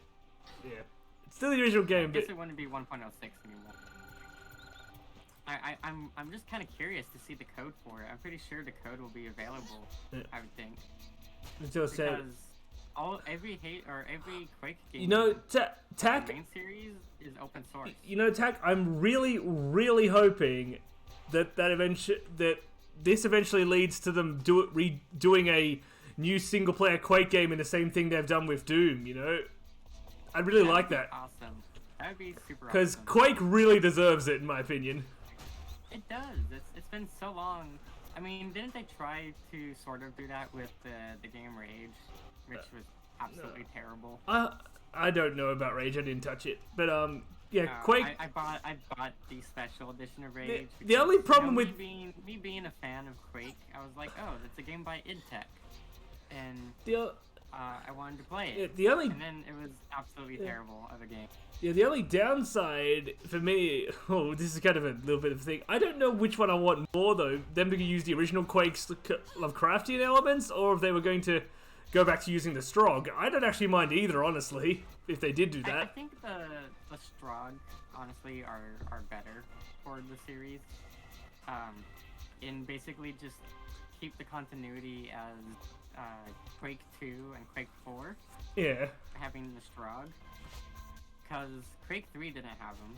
Yeah. It's still the original game, I guess but it wouldn't be 1.06 anymore. I'm just kind of curious to see the code for it. I'm pretty sure the code will be available. Yeah. I would think. until say. Because every Quake game, You know, the Tack. main series is open source. You know, Tack. I'm really hoping that this eventually leads to them redoing a new single player Quake game in the same thing they've done with Doom. You know, I'd really like that. Awesome. That would be super awesome. Because Quake really deserves it, in my opinion. It does. It's been so long. I mean, didn't they try to sort of do that with the game Rage, which was absolutely terrible? I don't know about Rage. I didn't touch it, but yeah, Quake. I bought the special edition of Rage. The only problem with me being a fan of Quake, I was like, oh, it's a game by id Tech, and I wanted to play it. Yeah, and then it was absolutely terrible of a game. Yeah, the only downside for me, this is kind of a little bit of a thing. I don't know which one I want more though. Them to use the original Quake's Lovecraftian elements, or if they were going to go back to using the Strog. I don't actually mind either, honestly, if they did do I that. think the Strog, honestly, are better for the series. In basically just keep the continuity as Quake 2 and Quake 4. Yeah. Having the Strog. Because Quake 3 didn't have them.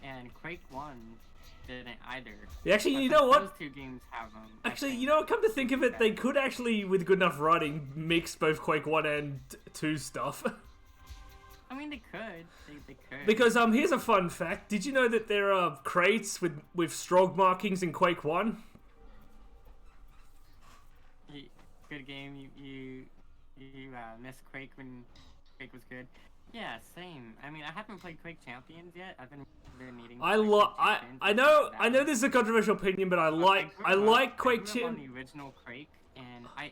And Quake 1 didn't either. Yeah, actually, But you know what? Those two games have them. Actually, you know what? Come to think of it, they could actually, with good enough writing, mix both Quake 1 and 2 stuff. I mean, they could. They could. Because here's a fun fact. Did you know that there are crates with Strog markings in Quake 1? Good game. You missed Quake when Quake was good. Yeah, same. I mean, I haven't played Quake Champions yet. I've been needing. I know this is a controversial opinion, but I like Quake Champions. On the original Quake, and I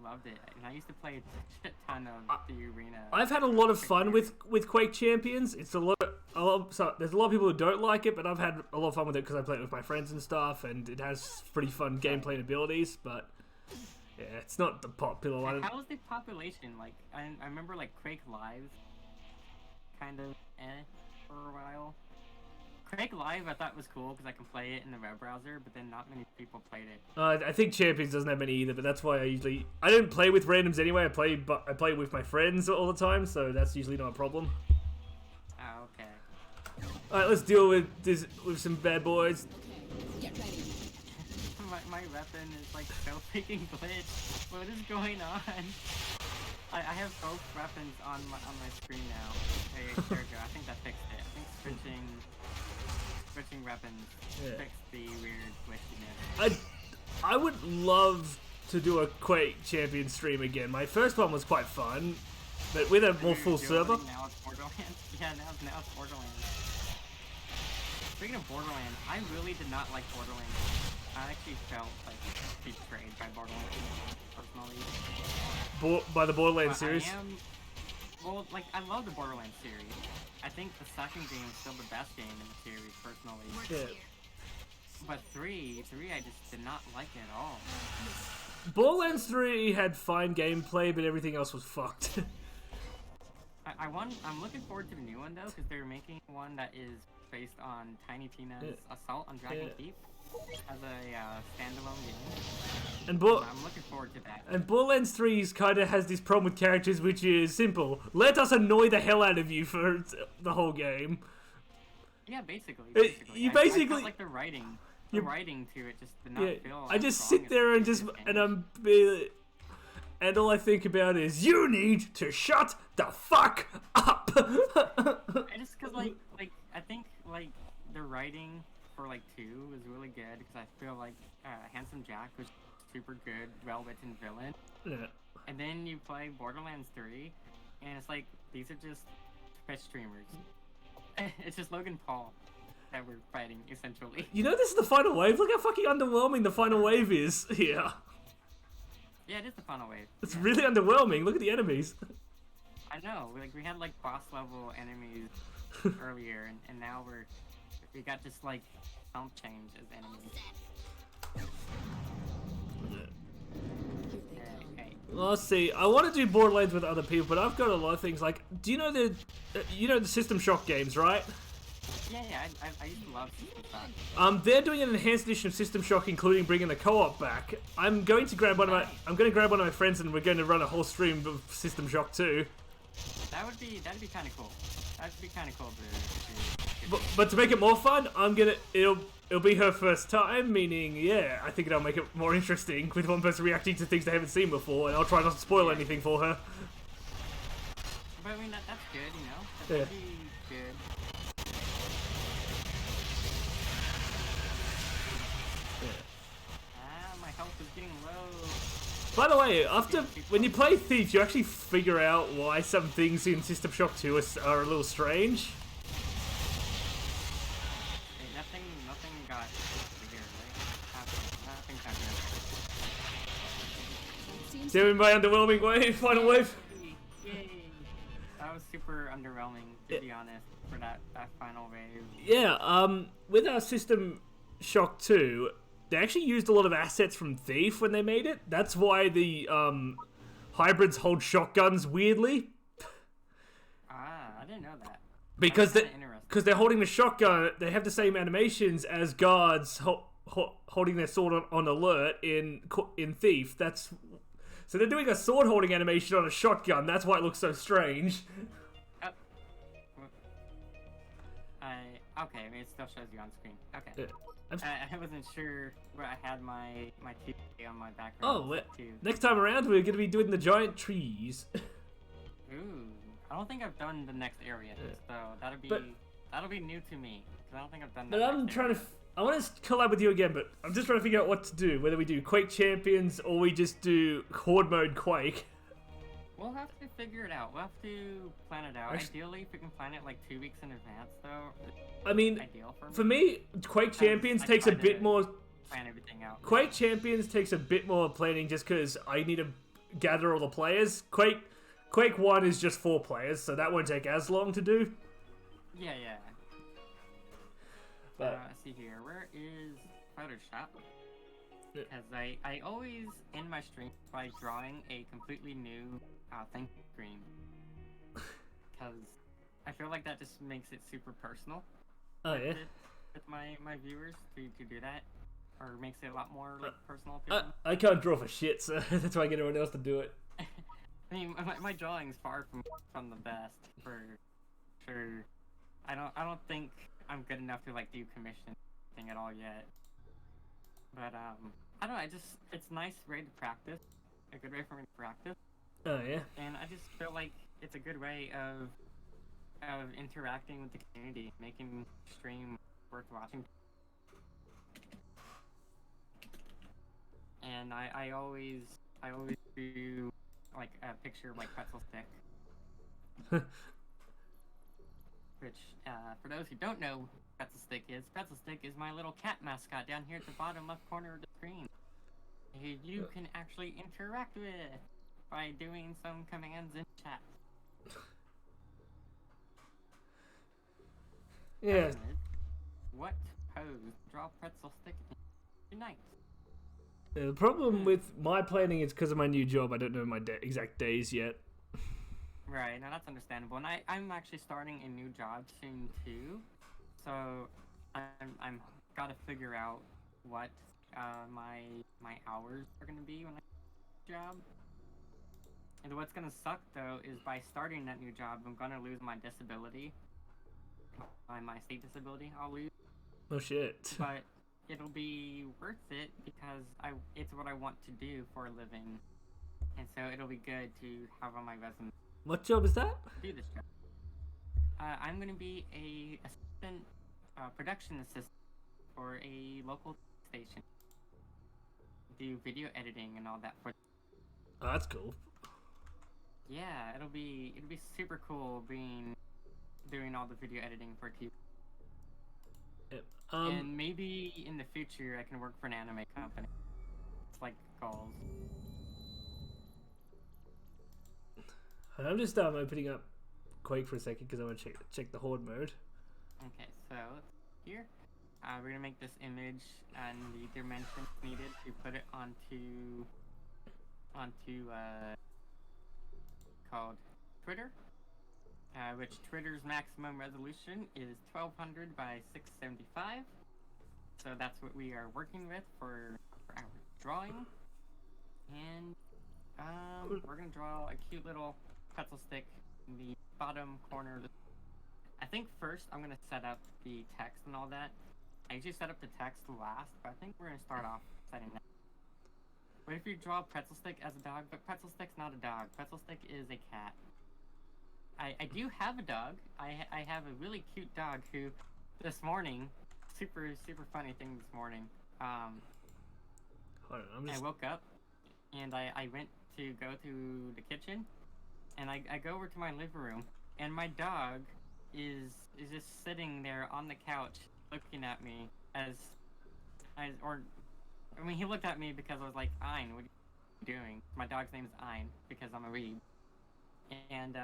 loved it. And I used to play a shit ton of the arena. I've had a lot of fun with Quake Champions. It's so there's a lot of people who don't like it, but I've had a lot of fun with it because I play it with my friends and stuff, and it has pretty fun gameplay and abilities. But yeah, it's not the popular one. How was the population? Like, I remember like Quake Live, kind of for a while. Quake Live I thought was cool because I can play it in the web browser, but then not many people played it. I think Champions doesn't have many either, but that's why I don't play with randoms anyway. I play with my friends all the time, so that's usually not a problem. Oh, okay. All right, let's deal with some bad boys. Okay, get ready. my weapon is like so freaking glitched. What is going on? I have both weapons on my screen now. Hey, there we go. I think that fixed it. I think switching weapons fixed the weird glitchiness. I would love to do a Quake Champions stream again. My first one was quite fun, but with a more full server. Now it's Borderlands. Yeah, now it's Borderlands. Speaking of Borderlands, I really did not like Borderlands. I actually felt like betrayed by Borderlands personally. By the Borderlands series? I love the Borderlands series. I think the second game is still the best game in the series, personally. Yeah. But 3 I just did not like it at all. Borderlands 3 had fine gameplay, but everything else was fucked. I'm looking forward to the new one, though, because they're making one that is based on Tiny Tina's Assault on Dragon Keep as a standalone game. And I'm looking forward to that. And Borderlands 3 kind of has this problem with characters, which is simple. Let us annoy the hell out of you for the whole game. Yeah, basically. You I basically felt like the writing to it just did not feel. I just strong sit there as and all I think about is you need to shut the fuck up. I just cause like I think like the writing for like 2 was really good because I feel like Handsome Jack was super good, well-written villain. Yeah. And then you play Borderlands 3, and it's like these are just Twitch streamers. It's just Logan Paul that we're fighting essentially. You know this is the final wave. Look how fucking underwhelming the final wave is here. Yeah, it is the final wave. It's really underwhelming. Look at the enemies. I know. Like we had like boss level enemies earlier, and now we got just like thump change as enemies. Okay. Well, let's see. I want to do Borderlands with other people, but I've got a lot of things. Like, do you know the System Shock games, right? Yeah. I used to love System Shock. They're doing an enhanced edition of System Shock, including bringing the co-op back. I'm going to grab one of my friends, and we're going to run a whole stream of System Shock 2. That'd be kind of cool. That'd be kind of cool But to make it more fun, it'll be her first time, meaning, yeah, I think it'll make it more interesting with one person reacting to things they haven't seen before, and I'll try not to spoil anything for her. But I mean, that's good, you know? That'd be good. My health is getting low. By the way, when you play Thief, you actually figure out why some things in System Shock 2 are a little strange. Hey, nothing got here, right? Nothing happened. Doing my underwhelming wave, final wave. Yay! That was super underwhelming, to be honest, for that final wave. Yeah, with our System Shock 2, they actually used a lot of assets from Thief when they made it. That's why the hybrids hold shotguns weirdly. Ah, I didn't know that. Because That's kinda interesting. they're holding the shotgun, they have the same animations as guards holding their sword on alert in Thief. So they're doing a sword holding animation on a shotgun. That's why it looks so strange. Oh. Okay, I mean, it still shows you on screen. Okay. Yeah. I wasn't sure where I had my TV on my background. Oh, next time around we're gonna be doing the giant trees. Ooh, I don't think I've done the next area, so that'll be new to me. 'Cause I don't think I've done that. But I'm trying to. I want to collab with you again, but I'm just trying to figure out what to do. Whether we do Quake Champions or we just do Horde mode Quake. We'll have to figure it out. We'll have to plan it out. Ideally, if we can plan it like 2 weeks in advance, though. I mean, Ideal for me, Quake Champions takes a bit more. Plan everything out. Quake Champions takes a bit more planning just because I need to gather all the players. Quake 1 is just 4 players, so that won't take as long to do. Yeah. But Let's see here. Where is Photoshop? Yeah. Because I always end my stream by drawing a completely new thank you screen. Because I feel like that just makes it super personal. oh yeah. With my viewers to do that. Or makes it a lot more like personal to them. I can't draw for shit, so that's why I get everyone else to do it. I mean, my drawing's far from the best, for sure. I don't think I'm good enough to like do commission thing at all yet. But I don't know. It's nice way to practice, a good way for me to practice, Oh yeah. and I just feel like it's a good way of interacting with the community, making stream worth watching. And I always do like a picture of like pretzel stick. Which, for those who don't know what Pretzel Stick is my little cat mascot down here at the bottom left corner of the screen. Who you can actually interact with by doing some commands in chat. Yeah. What pose draw Pretzel Stick in tonight? The problem with my planning is because of my new job. I don't know my exact days yet. Right, now that's understandable. And I'm actually starting a new job soon too, so I'm gotta figure out what my hours are gonna be when I get a job. And what's gonna suck though is by starting that new job, I'm gonna lose my disability, my state disability. I'll lose. Oh shit. But it'll be worth it because it's what I want to do for a living, and so it'll be good to have on my resume. What job is that? Do this job. I'm gonna be a assistant, production assistant for a local station. Do video editing and all that for. Oh, that's cool. Yeah, it'll be super cool doing all the video editing for TV. Yep. And maybe in the future I can work for an anime company. It's like goals. I'm just opening up Quake for a second because I want to check the Horde mode. Okay, so here we're gonna make this image and the dimensions needed to put it onto called Twitter, which Twitter's maximum resolution is 1200 by 675. So that's what we are working with for our drawing, and we're gonna draw a cute little pretzel stick in the bottom corner of the. I think first I'm gonna set up the text and all that. I usually set up the text last, but I think we're gonna start off setting that. What if you draw pretzel stick as a dog? But pretzel stick's not a dog. Pretzel stick is a cat. I do have a dog. I have a really cute dog who, this morning, super funny thing this morning. Hold on, I woke up and I went to go to the kitchen, and I go over to my living room, and my dog is just sitting there on the couch looking at me he looked at me because I was like, Ein, what are you doing? My dog's name is Ein because I'm a weeb. And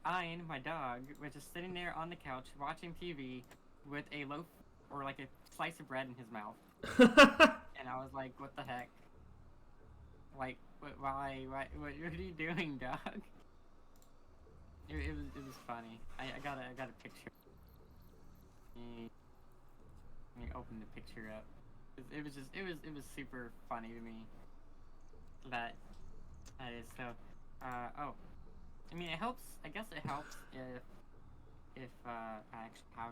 Ein, my dog, was just sitting there on the couch watching TV with a loaf or like a slice of bread in his mouth. And I was like, what the heck? like, why, what are you doing, dog? It was funny. I got a picture. Let me open the picture up. It was super funny to me. That is so. Oh, I mean, it helps. I guess it helps if I actually have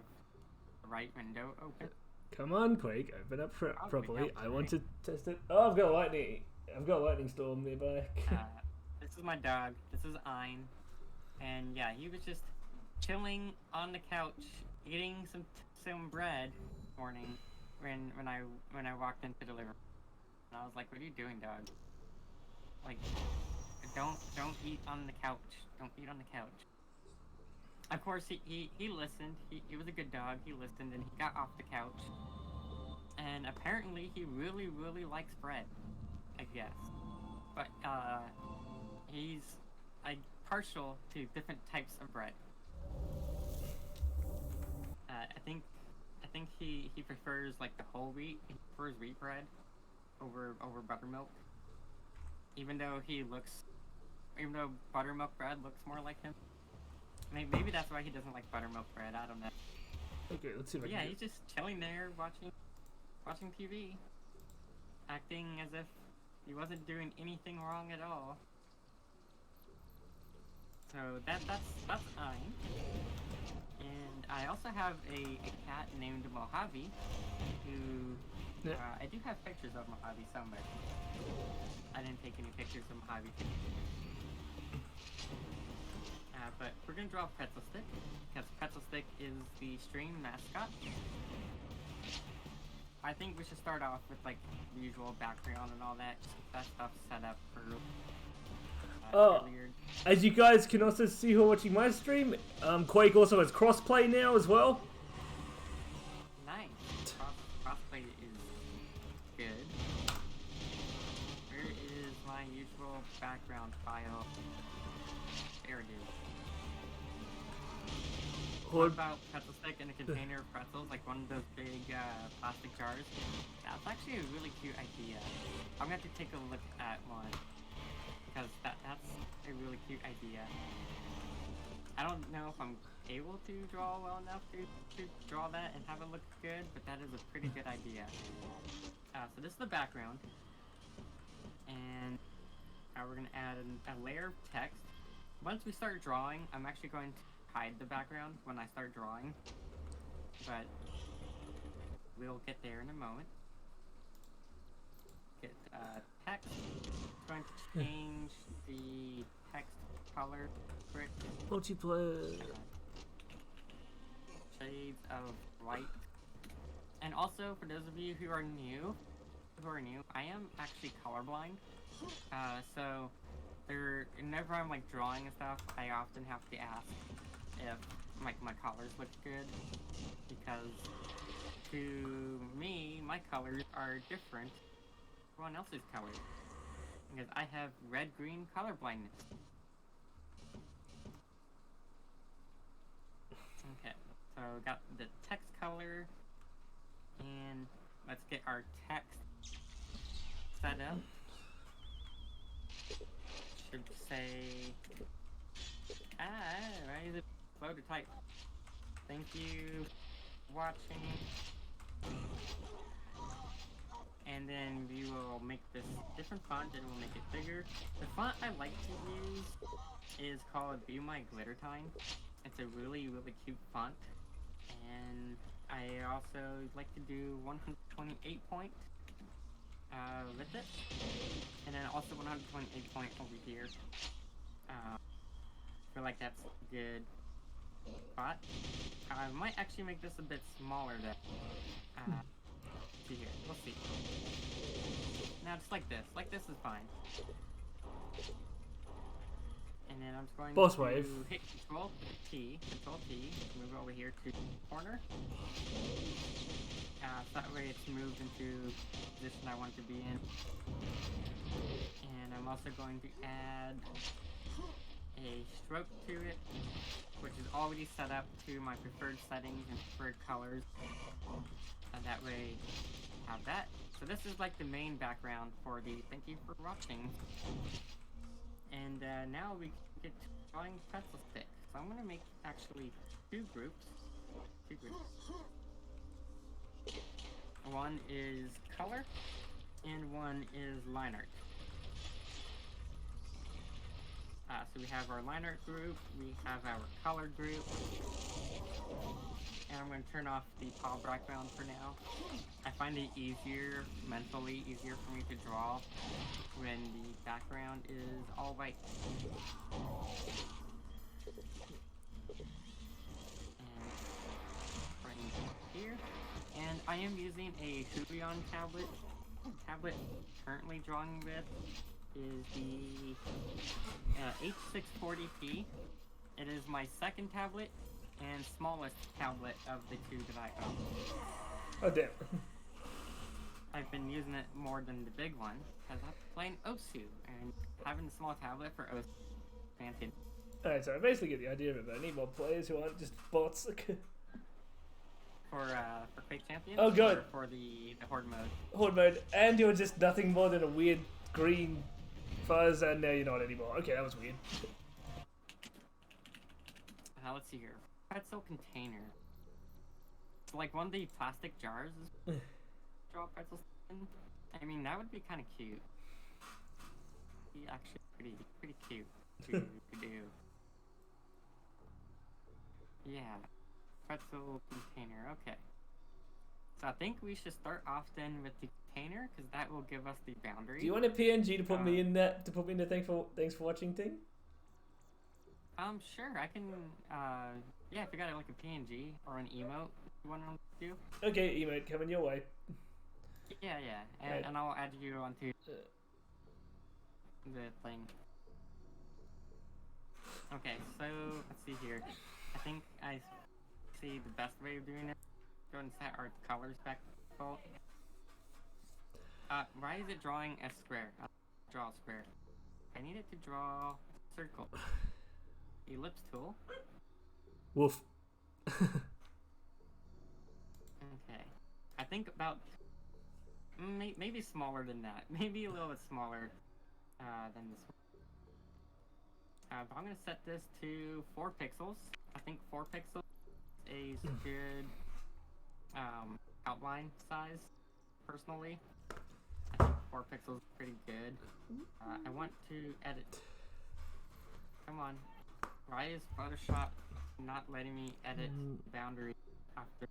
the right window open. Come on, Quake, open up properly. I want right. to test it. Oh, I've got a lightning storm nearby. This is my dog. This is Ein, and yeah, he was just chilling on the couch, eating some bread this morning when I walked into the living room. And I was like, "What are you doing, dog? Like, don't eat on the couch. Don't eat on the couch." Of course, he listened. He was a good dog. He listened and he got off the couch. And apparently, he really likes bread, I guess. But he's like partial to different types of bread. I think he prefers like the whole wheat. He prefers wheat bread over buttermilk. Even though buttermilk bread looks more like him. Maybe that's why he doesn't like buttermilk bread. I don't know. Okay, let's see if I can. Yeah, he's just chilling there watching TV, acting as if he wasn't doing anything wrong at all. So that's Ein. And I also have a cat named Mojave, who I do have pictures of Mojave somewhere. I didn't take any pictures of Mojave. But we're gonna draw Pretzel Stick, because Pretzel Stick is the stream mascot. I think we should start off with like the usual background and all that. Just that stuff set up for earlier. As you guys can also see who are watching my stream, Quake also has crossplay now as well. Nice. Crossplay is good. Where is my usual background file? There it is. What about pretzel stick in a container of pretzels, like one of those big plastic jars? That's actually a really cute idea. I'm going to take a look at one, because that's a really cute idea. I don't know if I'm able to draw well enough to draw that and have it look good, but that is a pretty good idea. So this is the background, and we're going to add a layer of text. Once we start drawing, I'm actually going to hide the background when I start drawing, but we'll get there in a moment. Get text. I'm going to change the text color for it. Multiplayer. Shades of white. And also, for those of you who are new, I am actually colorblind. So whenever I'm like drawing and stuff, I often have to ask if like my colors look good, because to me my colors are different from everyone else's colors, because I have red-green color blindness. Okay, so got the text color, and let's get our text set up. Should say, why is it slow to type? Thank you for watching. And then we will make this different font and we'll make it bigger. The font I like to use is called Be My Glittertine. It's a really cute font. And I also like to do 128 point with it. And then also 128 point over here. I feel like that's good. But I might actually make this a bit smaller though. See here, we'll see. Now just like this. Like this is fine. And then I'm just going to hit Control T, move over here to the corner. So that way it's moved into the position I want it to be in. And I'm also going to add a stroke to it, which is already set up to my preferred settings and preferred colors. And that way, have that. So this is like the main background for the thank you for watching. And now we get to drawing pencil stick. So I'm gonna make actually two groups. One is color, and one is line art. So we have our line art group, we have our color group, and I'm going to turn off the pile background for now. I find it mentally easier for me to draw when the background is all white. And bring it here. And I am using a Huion tablet. The tablet currently drawing with is the H640p. It is my second tablet and smallest tablet of the two that I own. Oh damn. I've been using it more than the big one because I'm playing Osu, and having a small tablet for Osu is fantastic. Alright, so I basically get the idea of it, but I need more players who aren't just bots. For Quake Champions? Oh god. Or for the Horde mode? Horde mode, and you're just nothing more than a weird green fuzz, and now you're not anymore. Okay, that was weird. Let's see here. Pretzel container. It's like one of the plastic jars is draw pretzels in. I mean, that would be kind of cute. Be actually pretty cute to do. Yeah, pretzel container. Okay. So I think we should start off then with the container because that will give us the boundary. Do you want a PNG to put me in that? To put me in the thanks for watching thing? Sure. I can. Yeah, if you got like a PNG or an emote you want to do. Okay, emote coming your way. Yeah, and I'll add you onto the thing. Okay, so let's see here. I think I see the best way of doing it. Go and set our colors back to default. Why is it drawing a square? Draw a square. I need it to draw a circle. Ellipse tool. Woof. Okay. I think about maybe smaller than that. Maybe a little bit smaller than this one. But I'm gonna set this to 4 pixels. I think 4 pixels is a good outline size. Personally, I think 4 pixels is pretty good. I want to edit. Come on. Why is Photoshop not letting me edit the boundary after?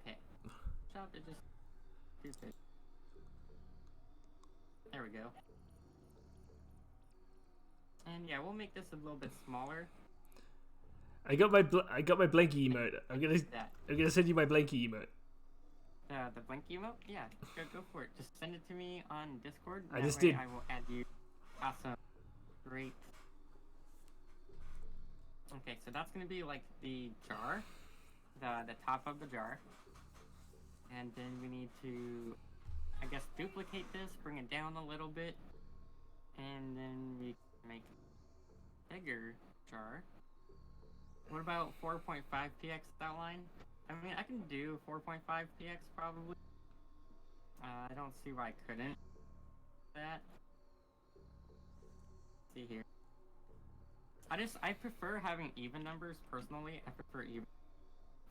Okay. Photoshop is just stupid. There we go. And yeah, we'll make this a little bit smaller. I got my blanky emote. I'm gonna send you my blanky emote. The blanky emote? Yeah, go for it. Just send it to me on Discord. I just did. I will add you. Awesome. Great. Okay, so that's gonna be like the jar, the top of the jar, and then we need to, I guess, duplicate this, bring it down a little bit, and then we can make a bigger jar. What about 4.5px outline? I mean, I can do 4.5px probably. I don't see why I couldn't. That. Let's see here. I prefer having even numbers personally. I prefer even.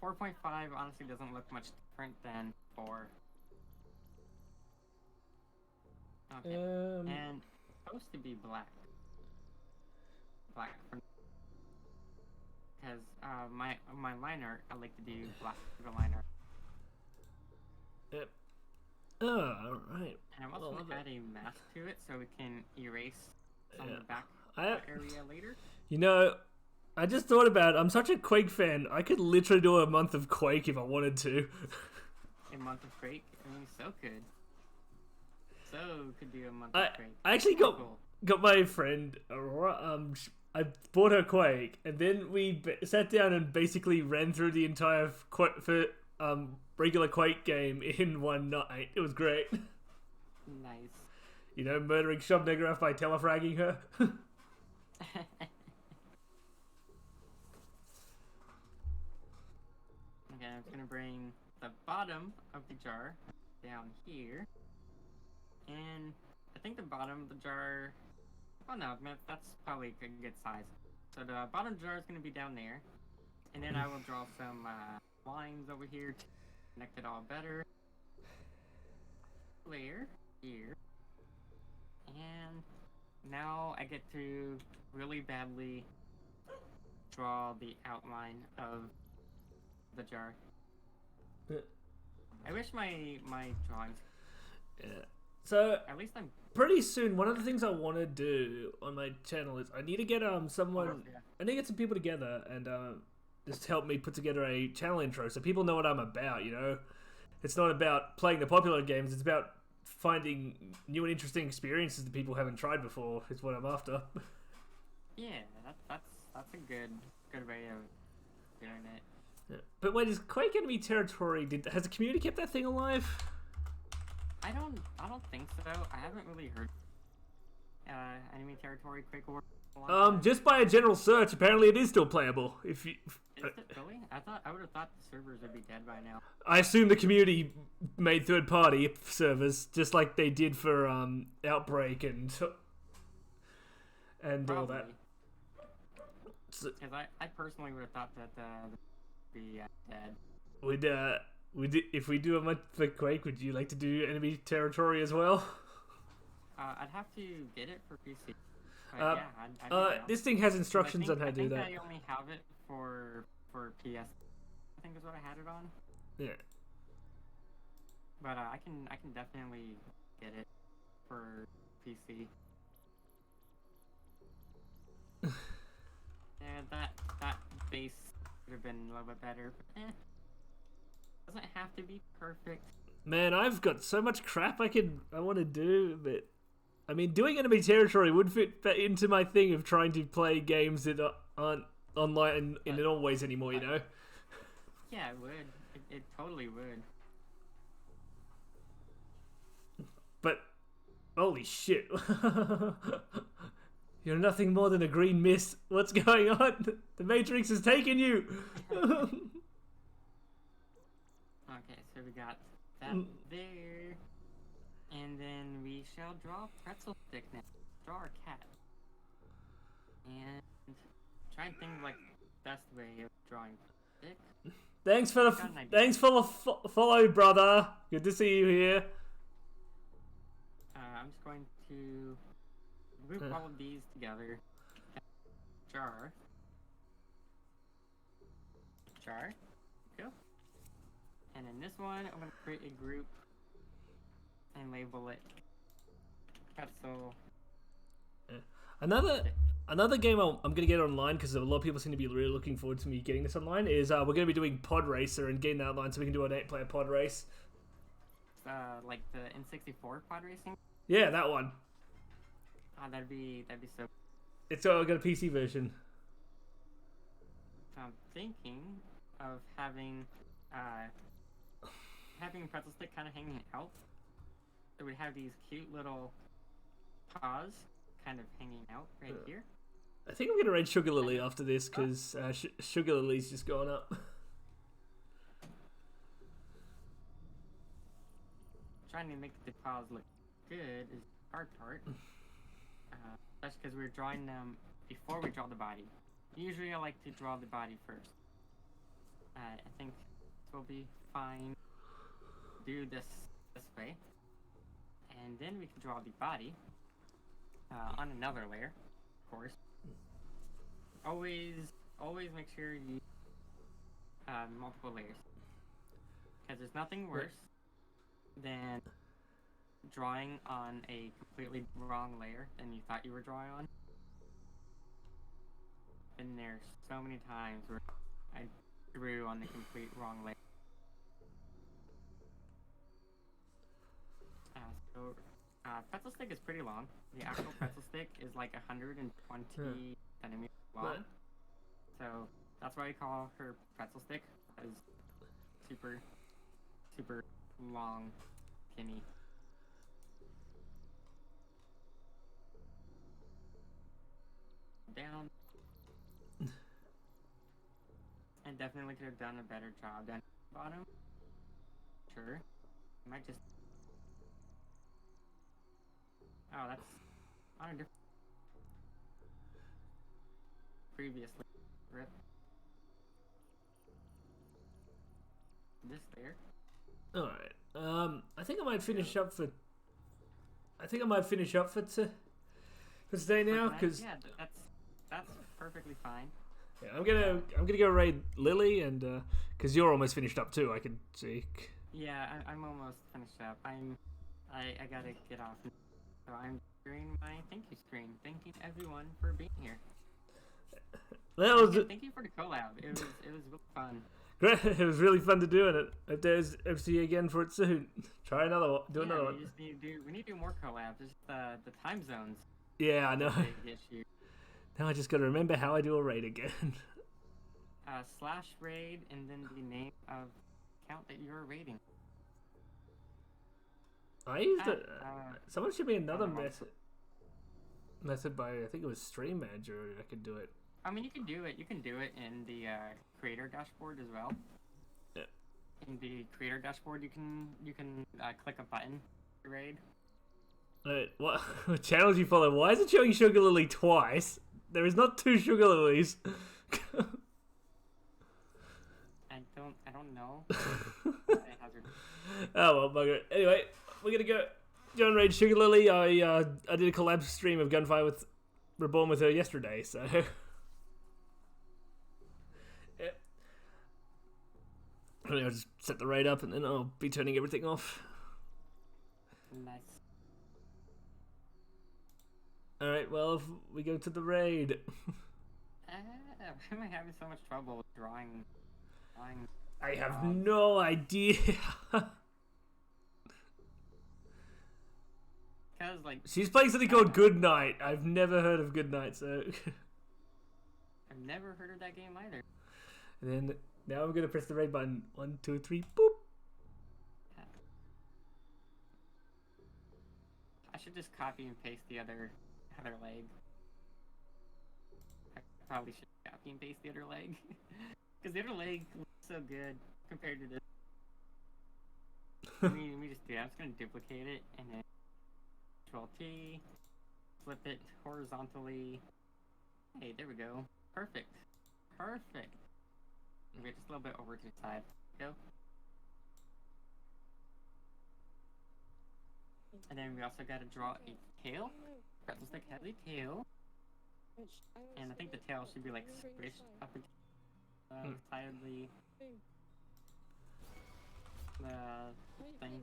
4.5 honestly doesn't look much different than 4. Okay. And it's supposed to be black. Black for because my line art, I like to do black for the line art. Yep. Oh, alright. And I'm also going to add a mask to it so we can erase some of the back area later. You know, I just thought about it. I'm such a Quake fan. I could literally do a month of Quake if I wanted to. A month of Quake? I mean, so could. So could do a month of Quake. I actually got my friend, I bought her Quake, and then we sat down and basically ran through the entire regular Quake game in one night. It was great. Nice. You know, murdering Shubnegraph by telefragging her. Okay, I'm just gonna bring the bottom of the jar down here. And I think the bottom of the jar... Oh no, that's probably a good size. So the bottom jar is gonna be down there. And then I will draw some lines over here to connect it all better. Layer here. And now I get to really badly draw the outline of the jar. I wish my drawings... Yeah. So At least I'm... pretty soon, one of the things I want to do on my channel is I need to get someone... Yeah. I need to get some people together and just help me put together a channel intro so people know what I'm about, you know? It's not about playing the popular games, it's about finding new and interesting experiences that people haven't tried before, is what I'm after. Yeah, that's a good way of doing it. Yeah. But wait, is Quake Enemy Territory, has the community kept that thing alive? I don't think so. I haven't really heard Enemy Territory Quake War. Just by a general search, apparently it is still playable. If you, Is it really? I would have thought the servers would be dead by now. I assume the community made third-party servers, just like they did for Outbreak and all that. Because I personally would have thought that would be dead. If we do a month for Quake, would you like to do Enemy Territory as well? I'd have to get it for PC. But yeah, I'd be down. This thing has instructions on how to do that. I think I only have it for PS. I think is what I had it on. Yeah. But I can definitely get it for PC. Yeah, that base would have been a little bit better, but doesn't have to be perfect. Man, I've got so much crap I want to do, but I mean, doing Enemy Territory would fit into my thing of trying to play games that aren't online in all ways anymore, you know? Yeah, it would. It totally would. But, holy shit. You're nothing more than a green mist. What's going on? The Matrix has taken you! Okay, so we got that there. And then we shall draw pretzel stick now. Draw our cat. And try and think like best way of drawing stick. Thanks for the follow, brother. Good to see you here. I'm just going to group all of these together. Jar. Go. And in this one, I'm going to create a group and label it pretzel. Another game I'm going to get online because a lot of people seem to be really looking forward to me getting this online is we're going to be doing Pod Racer and getting that online so we can do an 8-player pod race. Like the N64 pod racing? Yeah, that one. That'd be so. It's got a PC version. I'm thinking of having pretzel stick kind of hanging out. So we have these cute little paws kind of hanging out right here. I think I'm going to raid Sugar Lily after this because Sugar Lily's just gone up. Trying to make the paws look good is the hard part. That's because we're drawing them before we draw the body. Usually I like to draw the body first. I think this will be fine. Do this way. And then we can draw the body on another layer, of course. Always make sure you use multiple layers. Because there's nothing worse than drawing on a completely wrong layer than you thought you were drawing on. Been there so many times where I drew on the complete wrong layer. Pretzel stick is pretty long. The actual pretzel stick is like 120 centimeters long. So that's why I call her pretzel stick, because super long, skinny. Down. I definitely could have done a better job down the bottom. Sure. I might just... Oh, that's on a different... Previously. Rip. This there. Alright. I think I might finish up for... today now, because... Yeah, that's perfectly fine. Yeah, I'm gonna go raid Lily, and because you're almost finished up too, I can see. Yeah, I'm almost finished up. I gotta get off. So I'm sharing my thank you screen, thanking everyone for being here. That was Thank you for the collab. It was really fun. great. It was really fun to do, and hope there's see you again for it soon. Try another one. Do another one. We need to do more collabs. Just the time zones. Yeah, I know. Big issue. Now I just gotta remember how I do a raid again. / raid and then the name of account that you're raiding. I used it. Someone showed me another method by, I think it was Stream Manager. I could do it. I mean, you can do it. You can do it in the creator dashboard as well. Yeah. In the creator dashboard, you can click a button to raid. What channels you follow? Why is it showing Sugar Lily twice? There is not 2 Sugar Lilies. I don't know. Oh well, bugger. Anyway, we're gonna go John raid Sugar Lily. I did a collab stream of Gunfire with Reborn with her yesterday, so yeah. I'll just set the raid up and then I'll be turning everything off. Nice. Alright, well, if we go to the raid. Why am I having so much trouble with drawing? I have no idea. Cause like She's playing something called Good Night. I've never heard of Good Night, so I've never heard of that game either. and then now I'm gonna press the raid button. 1, 2, 3, boop. I should just copy and paste the other leg. I probably should copy and paste the other leg. Because the other leg looks so good compared to this. Let me just do that. I'm just going to duplicate it and then Control-T, flip it horizontally. Hey, there we go. Perfect. Perfect. Okay, just a little bit over to the side. Go. And then we also got to draw a tail. Pretzel stick has a tail. And I think the tail should be like squished up against slightly thing.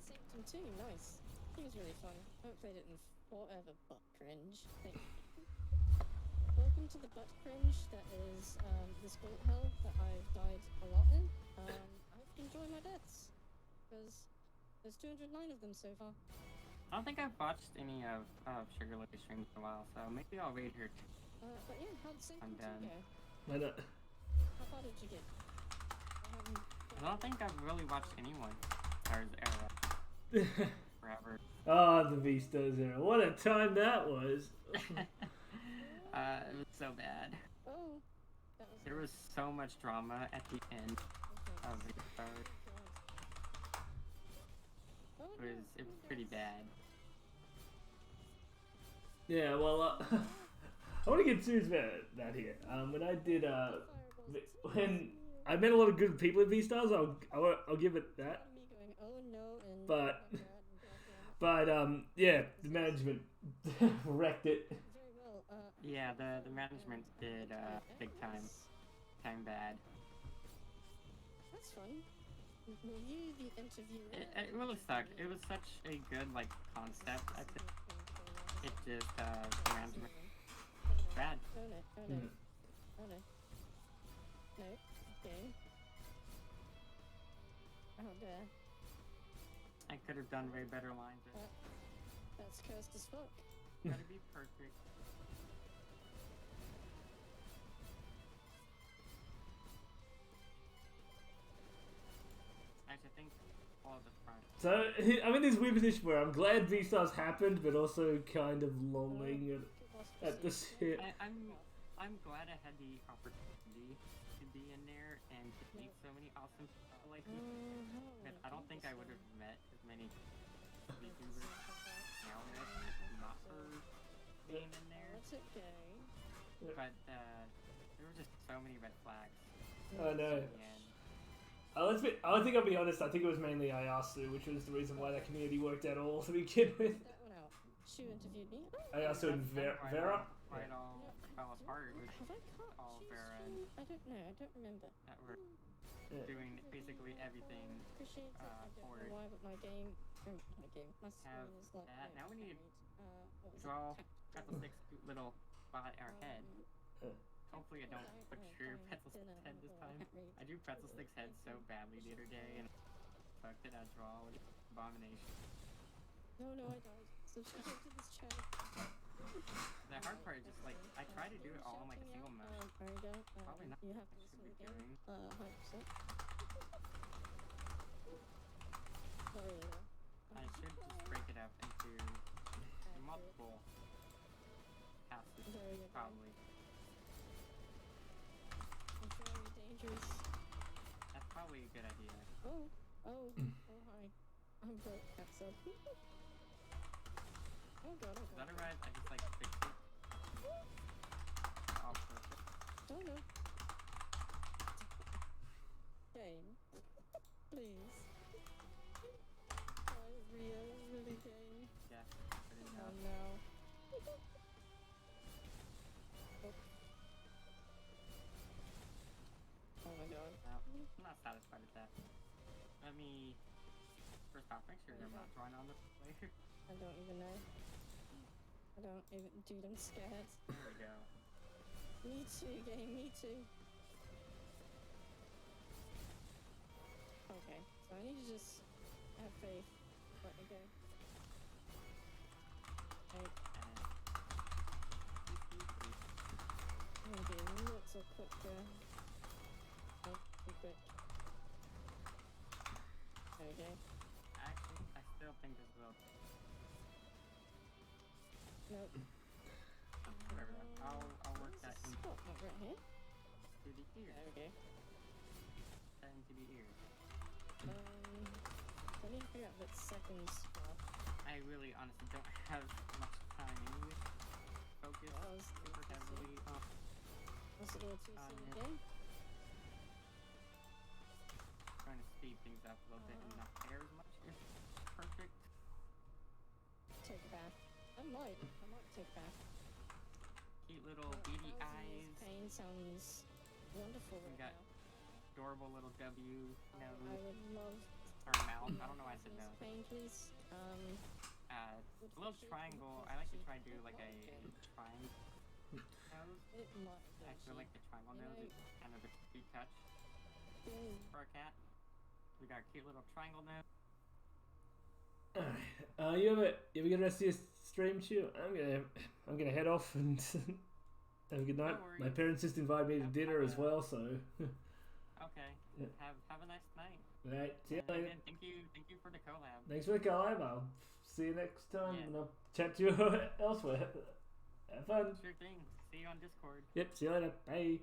Sanctum too, nice. It was really fun. I haven't played it in forever, but cringe. Welcome to the butt cringe that is this bullet hell that I've died a lot in. I hope you enjoy my deaths, because there's 209 of them so far. I don't think I've watched any of Sugar Lily streams in a while, so maybe I'll raid her. But yeah, how'd Sanctum I'm done. go? Why not? How far did you get? I don't think I've really watched anyone. Or era. Forever. Oh, the Vistas era. What a time that was. It was so bad. Oh, that was There was so much drama at the end of the start. It was pretty bad. Yeah, well, I want to get serious about that here. When I did, when I met a lot of good people at V-Stars, I'll give it that. But yeah, the management wrecked it. Yeah, the management did big time bad. That's fun. Were you the interviewer? It really sucked. It was such a good like concept. I think it just the management bad. Oh no! Oh no! Oh no! No. Okay. Oh dear. I could have done way better lines. That's cursed as fuck. Gotta be perfect. Actually, I think all of the front. So I'm in this weird position where I'm glad V-Stars happened, but also kind of lolling at the shit. I'm glad I had the opportunity to be in there and to meet so many awesome people like you. How Because I don't think I would have met as many Let's VTubers now not for being in there. That's okay. But there were just so many red flags. I know. And I think I'll be honest. I think it was mainly Ayasu, which was the reason why that community worked out all to begin with. That one out. Chiu interviewed me. Ayasu and Vera. Right, all fell apart with Have I cut all Chiu's Vera stream? I don't know. I don't remember. that were Yeah. doing basically everything. Appreciate it. I don't for know why, but my screen is like. that. Now we need what was draw it? Pretzel Stick's cute little spot our head. Hopefully I don't butcher Pretzel Stick's head this time. I drew Pretzel Stick's head so badly the other day and fucked it out draw with abomination. No, I died. Subscribe to this channel. The hard part is just like I try to do it all in like a single motion. There we go. Probably not. You have to I listen should be again. doing. 100%. Sorry, Leo. I should just break it up into multiple passes, Very good. probably. It's very dangerous. That's probably a good idea. Oh, hi. I'm broke. That's up. Oh god, Because otherwise I just like fix it all perfect. Oh no. Game. Please. Oh, really game. Yeah, but you know. Oh no. Oh my god. No, I'm not satisfied with that. Let me first off make sure I'm not drawing on the player. I don't even know. I don't even. Dude, I'm scared. There we go. Me too, game, me too. Okay, so I need to just have faith. Let me go. Okay. Okay, not so quick there. Oh, too quick. Okay. Actually, I still think this will. Nope. Whatever. I'll work that into Spot, not right here. the ears. Okay. That into the ears. I need to figure out that second spot. I really honestly don't have much time anyway. Focus That was super heavily on was a little too soon yeah. again. trying to speed things up a little bit and not care as much. It's perfect. Take a bath. I might take a bath. Cute little beady eyes. Pain sounds wonderful We right got now. adorable little W I nose would love or mouth. I don't know why I said nose. pain, please. A little triangle. I like to try to do like a triangle nose. It might be I feel like the triangle nose is kind of a cute touch for a cat. We got a cute little triangle nose. Alright. You have a good rest of your stream, Chiu? I'm gonna head off and have a good night. No My worries. parents just invited me to Have dinner fun, as well, so. Okay. Yeah. Have a nice night. Alright, see you And later. again, thank you for the collab. Thanks for the collab. I'll see you next time, Yeah. and I'll chat to you elsewhere. Have fun. Sure thing. See you on Discord. Yep, see you later. Bye.